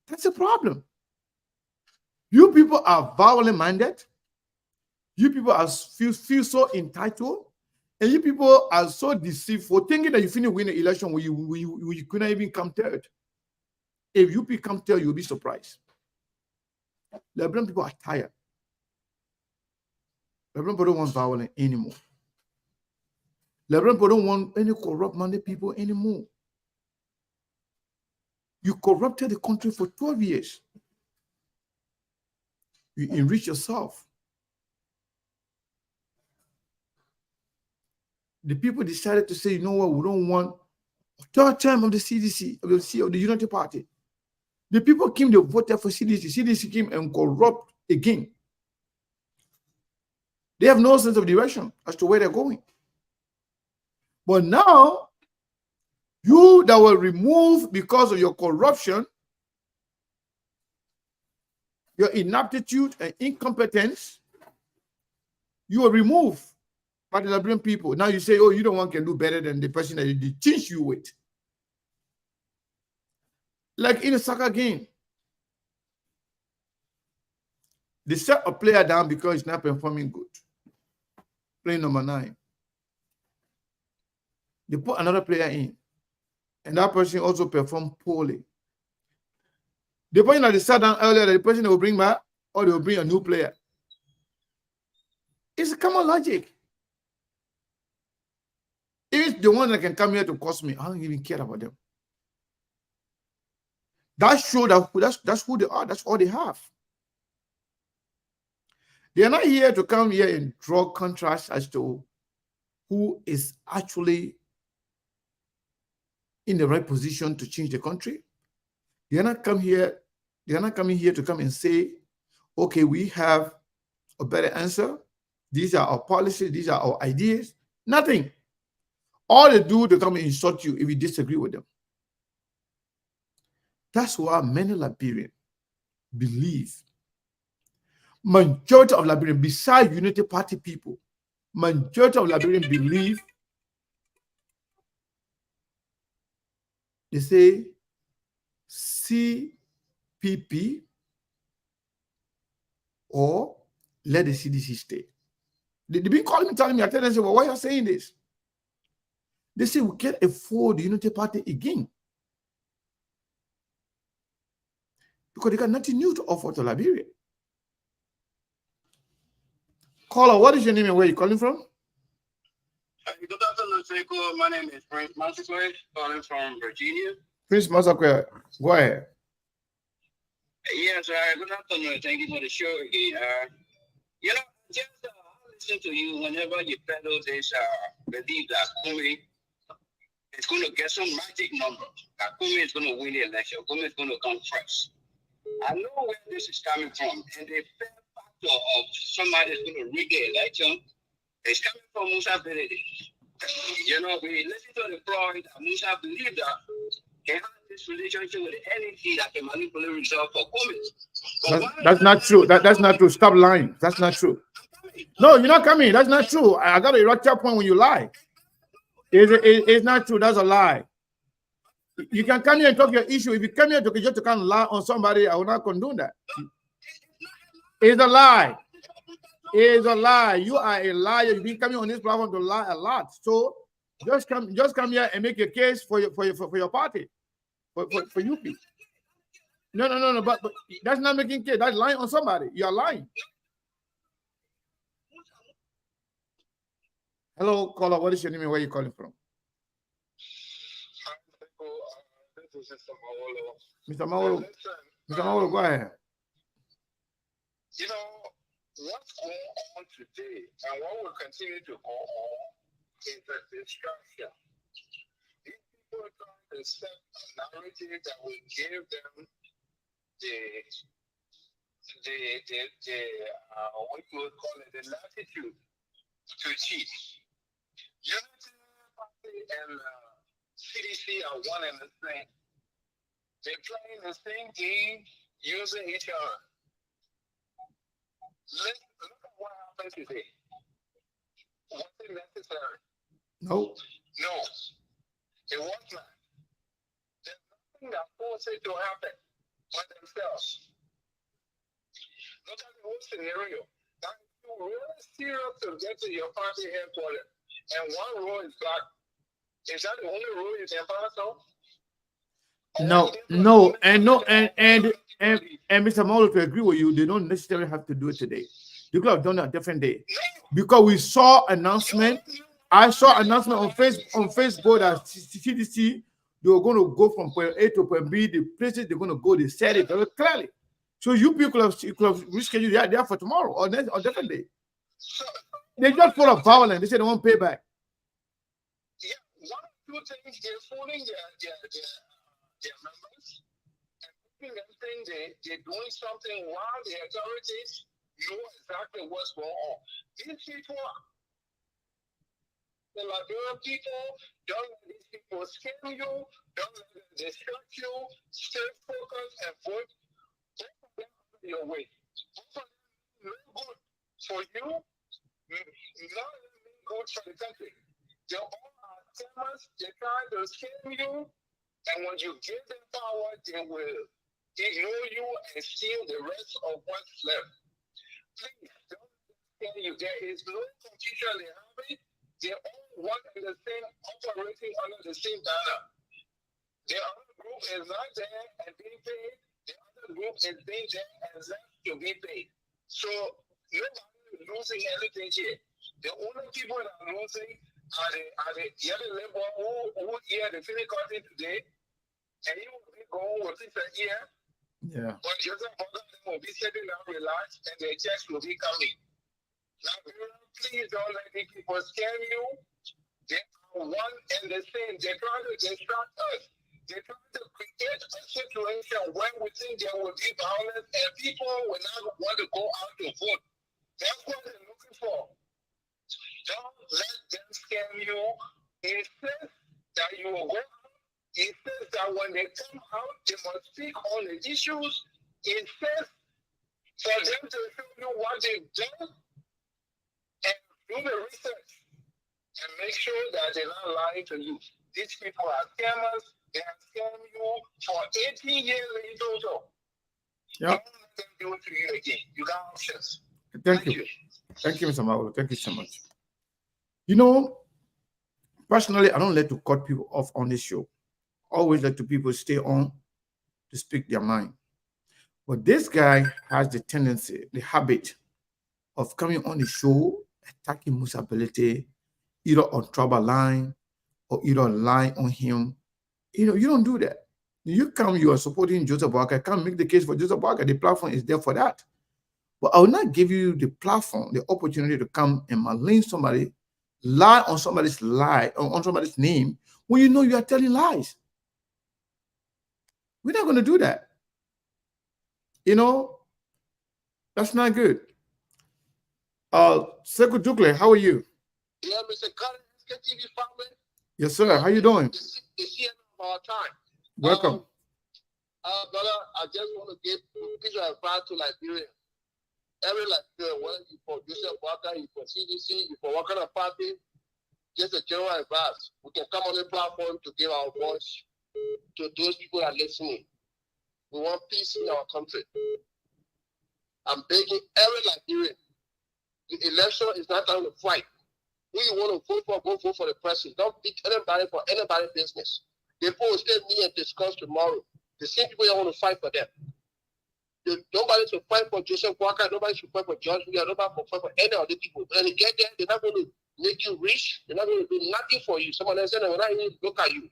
That's a problem. You people are violent minded. You people are feel so entitled. And you people are so deceitful, thinking that you finish win the election when you couldn't even come third. If you people come third, you'll be surprised. Liberian people are tired. Liberian people don't want violence anymore. Liberian people don't want any corrupt-minded people anymore. You corrupted the country for 12 years. You enrich yourself. The people decided to say, you know what, we don't want a third term of the CDC, of the Unity Party. The people came, they voted for CDC. CDC came and corrupt again. They have no sense of direction as to where they're going. But now, you that were removed because of your corruption, your inaptitude and incompetence, you were removed by the Liberian people. Now you say, oh, you don't want to do better than the person that they teach you with. Like in a soccer game, they set a player down because he's not performing good. Playing number 9. They put another player in, and that person also performed poorly. The person that they sat down earlier, the person they will bring back, or they will bring a new player. It's a common logic. If it's the one that can come here to cost me, I don't even care about them. That shows that that's who they are. That's all they have. They are not here to come here and draw contrast as to who is actually in the right position to change the country. They are not coming here to come and say, okay, we have a better answer. These are our policies. These are our ideas. Nothing. All they do, they come and insult you if you disagree with them. That's why many Liberians believe, majority of Liberians, besides Unity Party people, majority of Liberians believe, they say CPP or let the CDC stay. They've been calling me, telling me, I tell them, well, why are you saying this? They say we can't afford the Unity Party again. Because they got nothing new to offer to Liberia. Caller, what is your name and where are you calling from? Good afternoon, Seiko. My name is Prince Masakwe, calling from Virginia. Prince Masakwe, go ahead. Yes, good afternoon. Thank you for the show again. Just I listen to you whenever you peddle this belief that Kumi is going to get some magic number. That Kumi is going to win the election. Kumi is going to come first. I know where this is coming from, and the fair factor of somebody is going to rig the election It's coming from Musa Benedict. You know, we listen to the Floyd, and Musa believed that he had this relationship with the NEC that can manipulate himself for coming. That's not true. That's not true. Stop lying. That's not true. No, you're not coming. That's not true. I got to erect your point when you lie. It's not true. That's a lie. You can come here and talk your issue. If you come here to just to kind of lie on somebody, I will not condone that. It's a lie. It's a lie. You are a liar. You've been coming on this platform to lie a lot. So just come here and make your case for your party, for you people. No. But that's not making case. That's lying on somebody. You are lying. Hello, caller. What is your name and where are you calling from? This is Mr. Mawolo. Mr. Mawolo, go ahead. You know, what's going on today and what will continue to go on is a distraction. These people are trying to set a narrative that will give them what you would call it, the latitude to cheat. Unity Party and CDC are one and the same. They're playing the same game using each other. Look at what happened today. Was it necessary? No. No. It was not. There's nothing that forced it to happen by themselves. Look at the whole scenario. Now, if you're really serious to get to your party headquarters and one row is blocked, is that the only row you can pass on? No, and Mr. Mawolo, to agree with you, they don't necessarily have to do it today. You could have done it a different day, because we saw announcement. I saw announcement on Facebook that CDC they were going to go from point A to point B. The places they're going to go, they said it very clearly. So you people have rescheduled that there for tomorrow or next or different day. They just full of violence. They say they won't pay back. Yeah, one or two things they're fooling their members and making them think they're doing something while the authorities know exactly what's going on. These people, the Liberian people, don't let these people scam you, don't let them distract you, stay focused and vote. Both of them your way. Both of them no good for you, not good for the country. They all are scammers, they're trying to scam you. And when you give them power, they will ignore you and steal the rest of what's left. Please don't tell you there is no confusion in having. They're all one and the same, operating under the same banner. The other group is not there and being paid. The other group is being there and left to be paid. So nobody is losing anything here. The only people that are losing are the other labor who hear the difficulty today. And you will be going with it a year. Yeah. But Joseph Biden will be sitting down, relaxed, and their checks will be coming. Now, please don't let these people scam you. They are one and the same. They're trying to distract us. They're trying to create a situation where we think there will be violence and people will not want to go out to vote. That's what they're looking for. Don't let them scam you. It says that you will go out. It says that when they come out, they must speak on the issues. It says for them to show you what they've done and do the research and make sure that they're not lying to you. These people are scammers. They have scammed you for 18 years in total. Yep. Don't let them do it to you again. You got options. Thank you. Thank you, Mr. Mawolo. Thank you so much. You know, personally, I don't like to cut people off on this show. Always let the people stay on to speak their mind. But this guy has the tendency, the habit of coming on the show, attacking Musa Belete, either on Trouble Line or either lying on him. You know, you don't do that. You come, you are supporting Joseph Boakai. Come make the case for Joseph Boakai. The platform is there for that. But I will not give you the platform, the opportunity to come and malign somebody, lie on somebody's lie, on somebody's name, when you know you are telling lies. We're not going to do that. You know, that's not good. Sekou Dukle, how are you? Yeah, Mr. Carter, SKTV family. Yes, sir. How you doing? It's the end of our time. Welcome. Brother, I just want to give a piece of advice to Liberia. Every Liberian, whether you for Joseph Walker, you for CDC, you for what kind of party, just a general advice. We can come on the platform to give our voice to those people that are listening. We want peace in our country. I'm begging every Liberian. The election is not time to fight. Who you want to vote for, go vote for the president. Don't beat anybody for anybody's business. They will stay me and discuss tomorrow. The same people that want to fight for them. Nobody should fight for Joseph Walker. Nobody should fight for George Weah. Nobody should fight for any other people. When you get there, they're not going to make you rich. They're not going to do nothing for you. Someone else said they will not even look at you.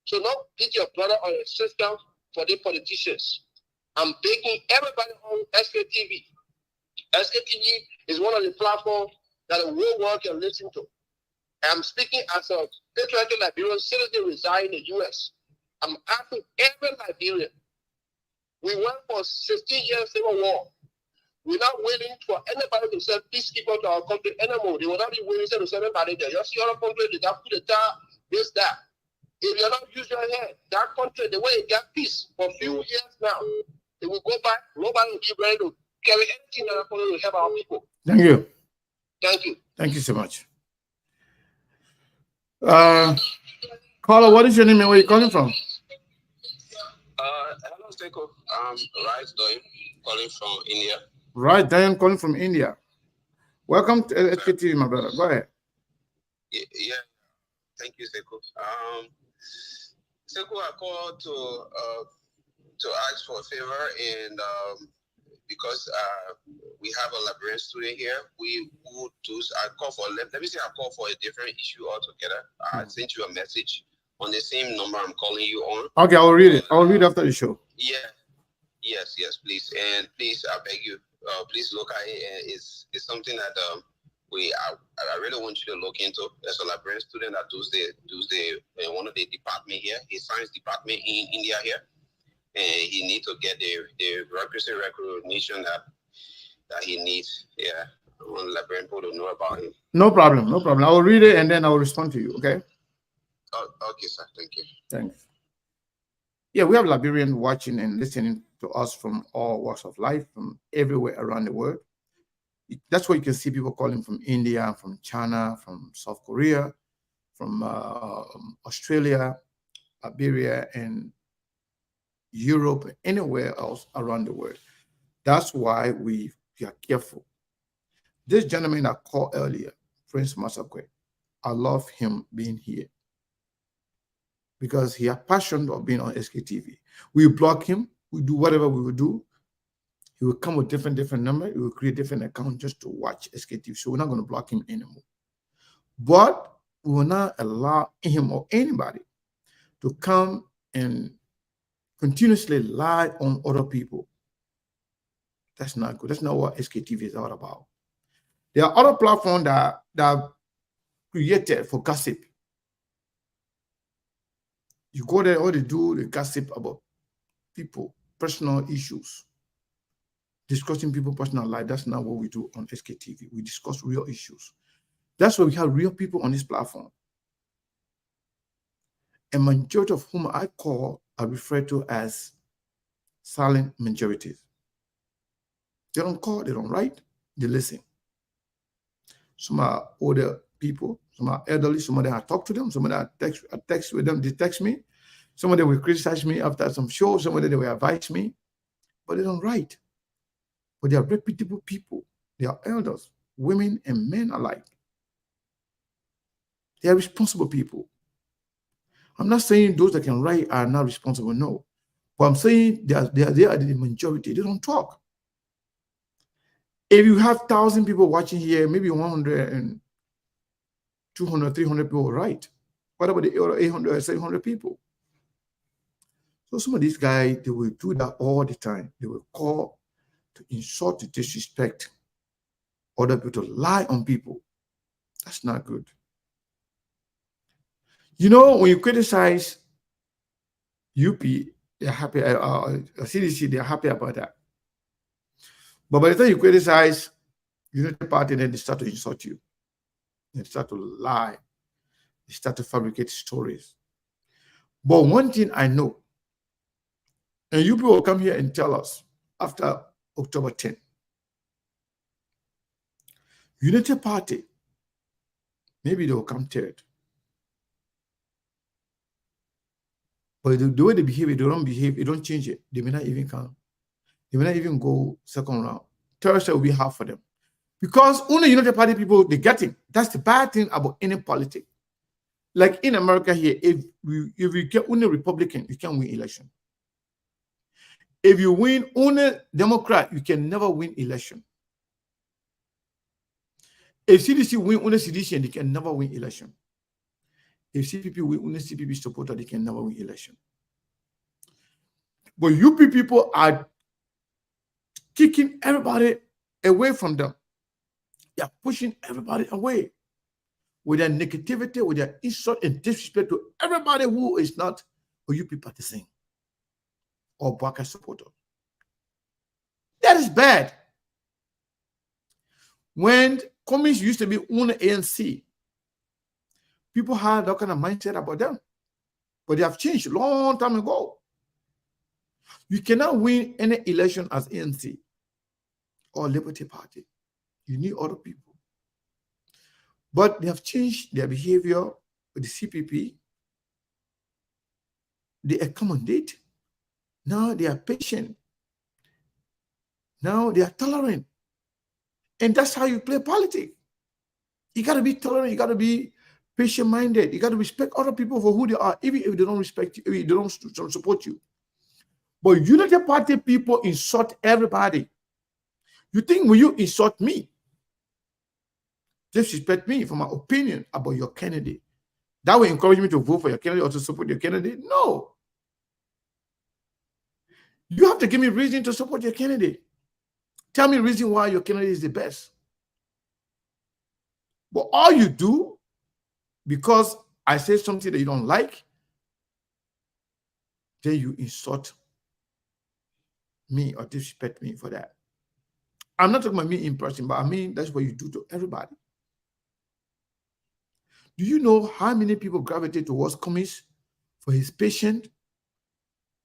So don't beat your brother or your sister for the politicians. I'm begging everybody on SKTV. SKTV is one of the platforms that the whole world can listen to. I'm speaking as a patriotic Liberian citizen residing in the U.S. I'm asking every Liberian. We went for 16 years civil war. We're not willing for anybody to send peacekeepers to our country anymore. They will not be willing to send anybody there. You see other countries, they got coup d'etat, this, that. If you're not using your head, that country, the way it got peace for a few years now, they will go back. Nobody will be ready to carry anything that will help our people. Thank you. Thank you. Thank you so much. Caller, what is your name and where are you calling from? Hello, Seiko. Right, Doyle, calling from India. Right, Diane calling from India. Welcome to SKTV, my brother. Go ahead. Yeah. Thank you, Seiko. Seiko, I called to ask for a favor, and because we have a Liberian student here, we would do. I call for a different issue altogether. I sent you a message on the same number I'm calling you on. Okay, I will read it. I will read after the show. Yeah. Yes, please. And please, I beg you, please look at it. It's something that I really want you to look into. There's a Liberian student that does the one of the department here, his science department in India here. And he needs to get the requisite recognition that he needs. Yeah. I want Liberian people to know about him. No problem. I will read it and then I will respond to you, okay? Okay, sir. Thank you. Thanks. Yeah, we have Liberians watching and listening to us from all walks of life, from everywhere around the world. That's why you can see people calling from India, from China, from South Korea, from Australia, Liberia, and Europe, and anywhere else around the world. That's why we are careful. This gentleman I called earlier, Prince Masakwe, I love him being here because he has passion of being on SKTV. We block him. We do whatever we will do. He will come with different number. He will create different account just to watch SKTV. So we're not going to block him anymore. But we will not allow him or anybody to come and continuously lie on other people. That's not good. That's not what SKTV is all about. There are other platforms that are created for gossip. You go there, all they do, they gossip about people, personal issues, discussing people's personal life. That's not what we do on SKTV. We discuss real issues. That's why we have real people on this platform. A majority of whom I call are referred to as silent majorities. They don't call, they don't write, they listen. Some are older people, some are elderly, some of them I talk to them, some of them I text with them, they text me. Some of them will criticize me after some show, some of them will advise me, but they don't write. But they are reputable people. They are elders, women and men alike. They are responsible people. I'm not saying those that can write are not responsible, no. But I'm saying they are the majority. They don't talk. If you have 1,000 people watching here, maybe 100 and 200, 300 people write. What about the other 800, 700 people? So some of these guys, they will do that all the time. They will call to insult, to disrespect other people, to lie on people. That's not good. You know, when you criticize UP, they're happy, CDC, they're happy about that. But by the time you criticize United Party, then they start to insult you. They start to lie. They start to fabricate stories. But one thing I know, and you people will come here and tell us after October 10th, Unity Party, maybe they will come third. But the way they behave, they don't behave, they don't change it. They may not even come. They may not even go second round. Thursday will be hard for them. Because only United Party people, they get it. That's the bad thing about any politics. Like in America here, if you get only Republican, you can't win election. If you win only Democrat, you can never win election. If CDC win only CDC, they can never win election. If CPP win only CPP supporter, they can never win election. But UP people are kicking everybody away from them. They are pushing everybody away with their negativity, with their insult and disrespect to everybody who is not a UP partisan or Baka supporter. That is bad. When communists used to be only ANC, people had that kind of mindset about them. But they have changed a long time ago. You cannot win any election as ANC or Liberty Party. You need other people. But they have changed their behavior with the CPP. They accommodate. Now they are patient. Now they are tolerant. And that's how you play politics. You got to be tolerant. You got to be patient-minded. You got to respect other people for who they are, even if they don't respect you, if they don't support you. But Unity Party people insult everybody. You think when you insult me, disrespect me for my opinion about your candidate, that will encourage me to vote for your candidate or to support your candidate? No. You have to give me reason to support your candidate. Tell me reason why your candidate is the best. But all you do, because I say something that you don't like, then you insult me or disrespect me for that. I'm not talking about me in person, but I mean that's what you do to everybody. Do you know how many people gravitate towards Cummings for his patient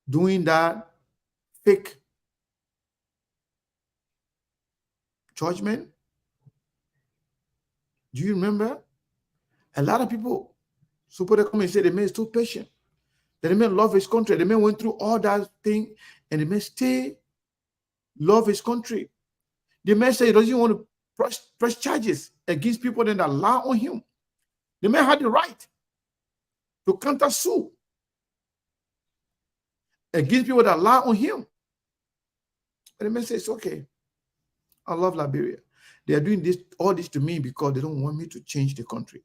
doing that fake judgment? Do you remember? A lot of people support Cummings and say the man is too patient. That the man love his country. The man went through all that thing and the man stay love his country. The man say he doesn't want to press charges against people that lie on him. The man had the right to counter sue against people that lie on him. And the man says, okay, I love Liberia. They are doing all this to me because they don't want me to change the country.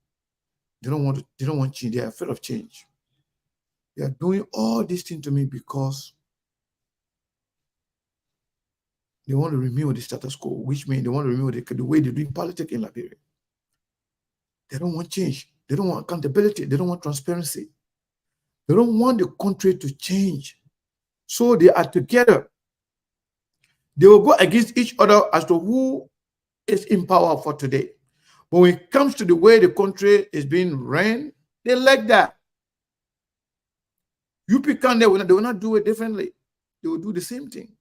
They don't want change. They are afraid of change. They are doing all these things to me because they want to remove the status quo, which means they want to remove the way they do politics in Liberia. They don't want change. They don't want accountability. They don't want transparency. They don't want the country to change. So they are together. They will go against each other as to who is in power for today. But when it comes to the way the country is being ran, they like that. UP they will not do it differently. They will do the same thing.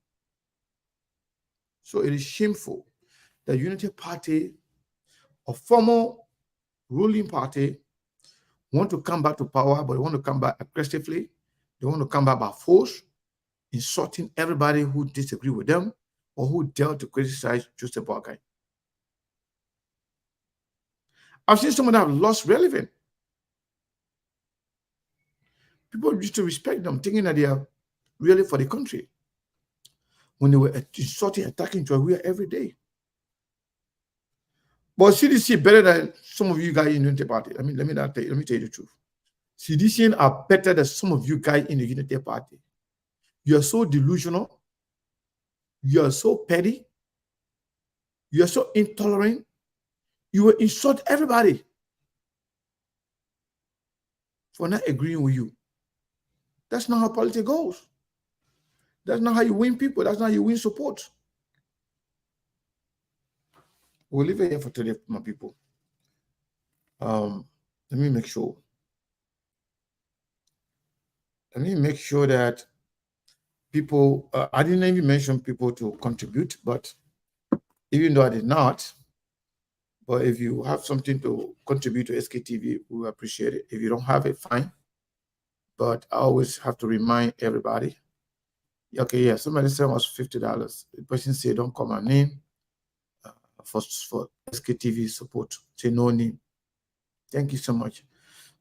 So it is shameful that Unity Party, a former ruling party, want to come back to power, but they want to come back aggressively. They want to come back by force, insulting everybody who disagree with them or who dare to criticize Joseph Boakai. I've seen someone that have lost relevance. People used to respect them, thinking that they are really for the country. When they were insulting, attacking Joy every day. But CDC better than some of you guys in the Unity Party. Let me tell you the truth. CDC are better than some of you guys in the Unity Party. You are so delusional. You are so petty. You are so intolerant. You will insult everybody for not agreeing with you. That's not how politics goes. That's not how you win people. That's not how you win support. We'll leave it here for today, my people. Let me make sure. Let me make sure that people, I didn't even mention people to contribute, but even though I did not, but if you have something to contribute to SKTV, we will appreciate it. If you don't have it, fine. But I always have to remind everybody. Okay, yeah, somebody said it was $50. The person said, don't call my name for SKTV support. Say no name. Thank you so much.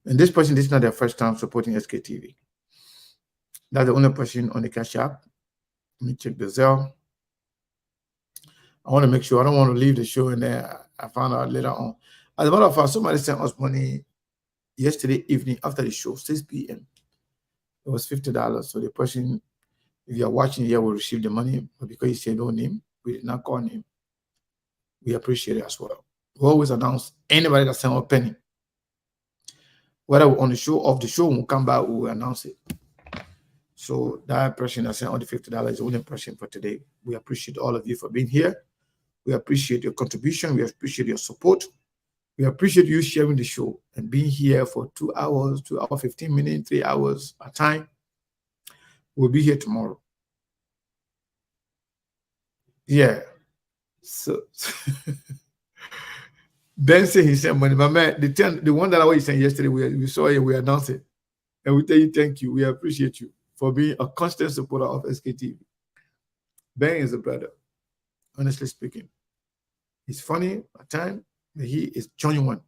And this person, this is not their first time supporting SKTV. That's the only person on the Cash App. Let me check the Zelle. I want to make sure I don't want to leave the show in there. I found out later on. As a matter of fact, somebody sent us money yesterday evening after the show, 6 p.m. It was $50. So the person, if you are watching here, will receive the money. But because he said no name, we did not call him. We appreciate it as well. We always announce anybody that sent a penny. Whether we're on the show, off the show, when we come back, we will announce it. So that person that sent on the $50 is the only person for today. We appreciate all of you for being here. We appreciate your contribution. We appreciate your support. We appreciate you sharing the show and being here for 2 hours, 2 hours, 15 minutes, 3 hours at a time. We'll be here tomorrow. Yeah. So Ben said he sent money. But man, the one that I was saying yesterday, we saw it, we announced it. And we tell you thank you. We appreciate you for being a constant supporter of SKTV. Ben is a brother, honestly speaking. He's funny at times, but he is genuine.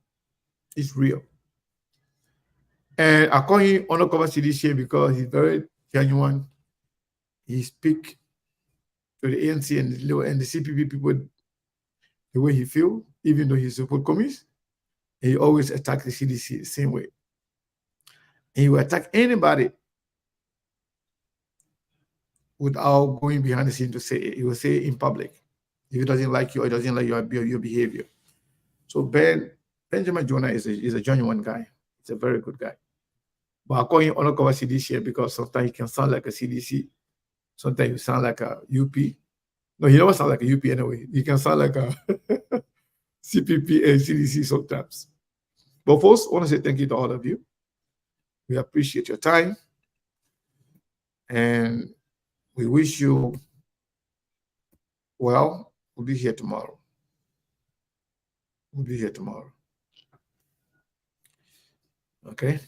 He's real. And I call him Undercover CDC because he's very genuine. He speaks to the ANC and the CPP people the way he feels, even though he support commies. He always attacks the CDC the same way. And he will attack anybody without going behind the scene to say it. He will say it in public if he doesn't like you or doesn't like your behavior. So Benjamin Jonah is a genuine guy. He's a very good guy. But I call him Undercover CDC because sometimes he can sound like a CDC. Sometimes he sound like a UP. No, he never sound like a UP anyway. He can sound like a CPP and CDC sometimes. But first, I want to say thank you to all of you. We appreciate your time. And we wish you well. We'll be here tomorrow. We'll be here tomorrow. Okay?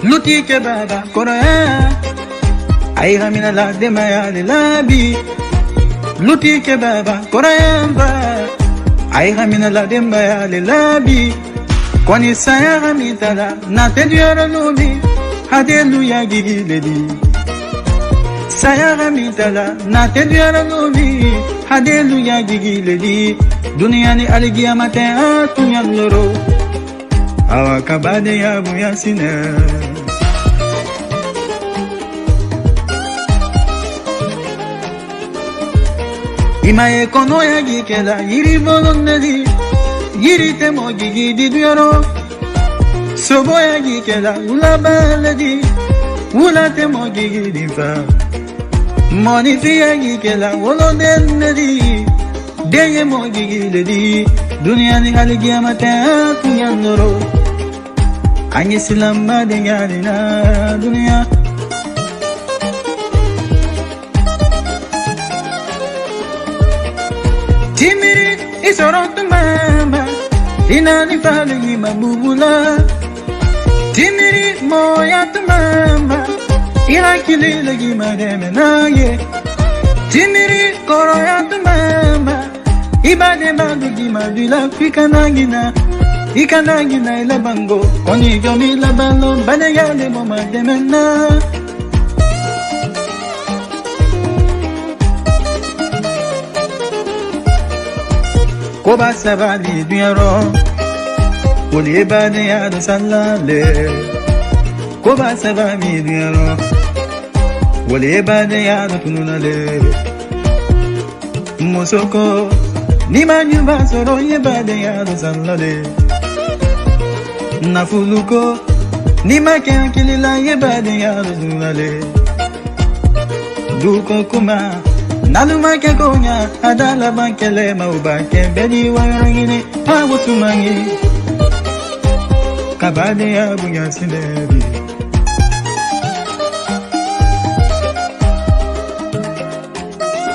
Luti ke baba koraya ay gamina la de maya de labi Luti ke baba koraya ba ay gamina la de maya de labi Kwani saya gamita la na te diora nubi hallelujah gigi ledi Saya gamita la na te diora nubi hallelujah gigi ledi Dunia ni aligia mate atunya loro awakabade ya buyasina Imae kono ya gikela yiri bolonnedi yiri temo gigi didioro sobo ya gikela ula baledi ula temo gigi difa moni fiya gikela wolo dennedi deye mo gigi ledi dunia ni haligia mata kunyandoro anyi silamba dengani na dunia Timiri isorotu mama inani fali mabubula Timiri moya tu mama irakili lagi mademe naye Timiri koroya tu mama Ibade bandu di madula Ikanagina ila bango Koni jomi la balo Bade yale moma demena Koba sabali dunyaro Wole bade yado salale Koba sabali dunyaro Wole bade yado tununale Mosoko Nima nyumba soro yebade yado salale Nafuluko Nima kiakilila yebade yado tununale Duko kuma Naluma ke konya adala bankele maubake bedi warangini awusumangi kabade ya bunya sinebi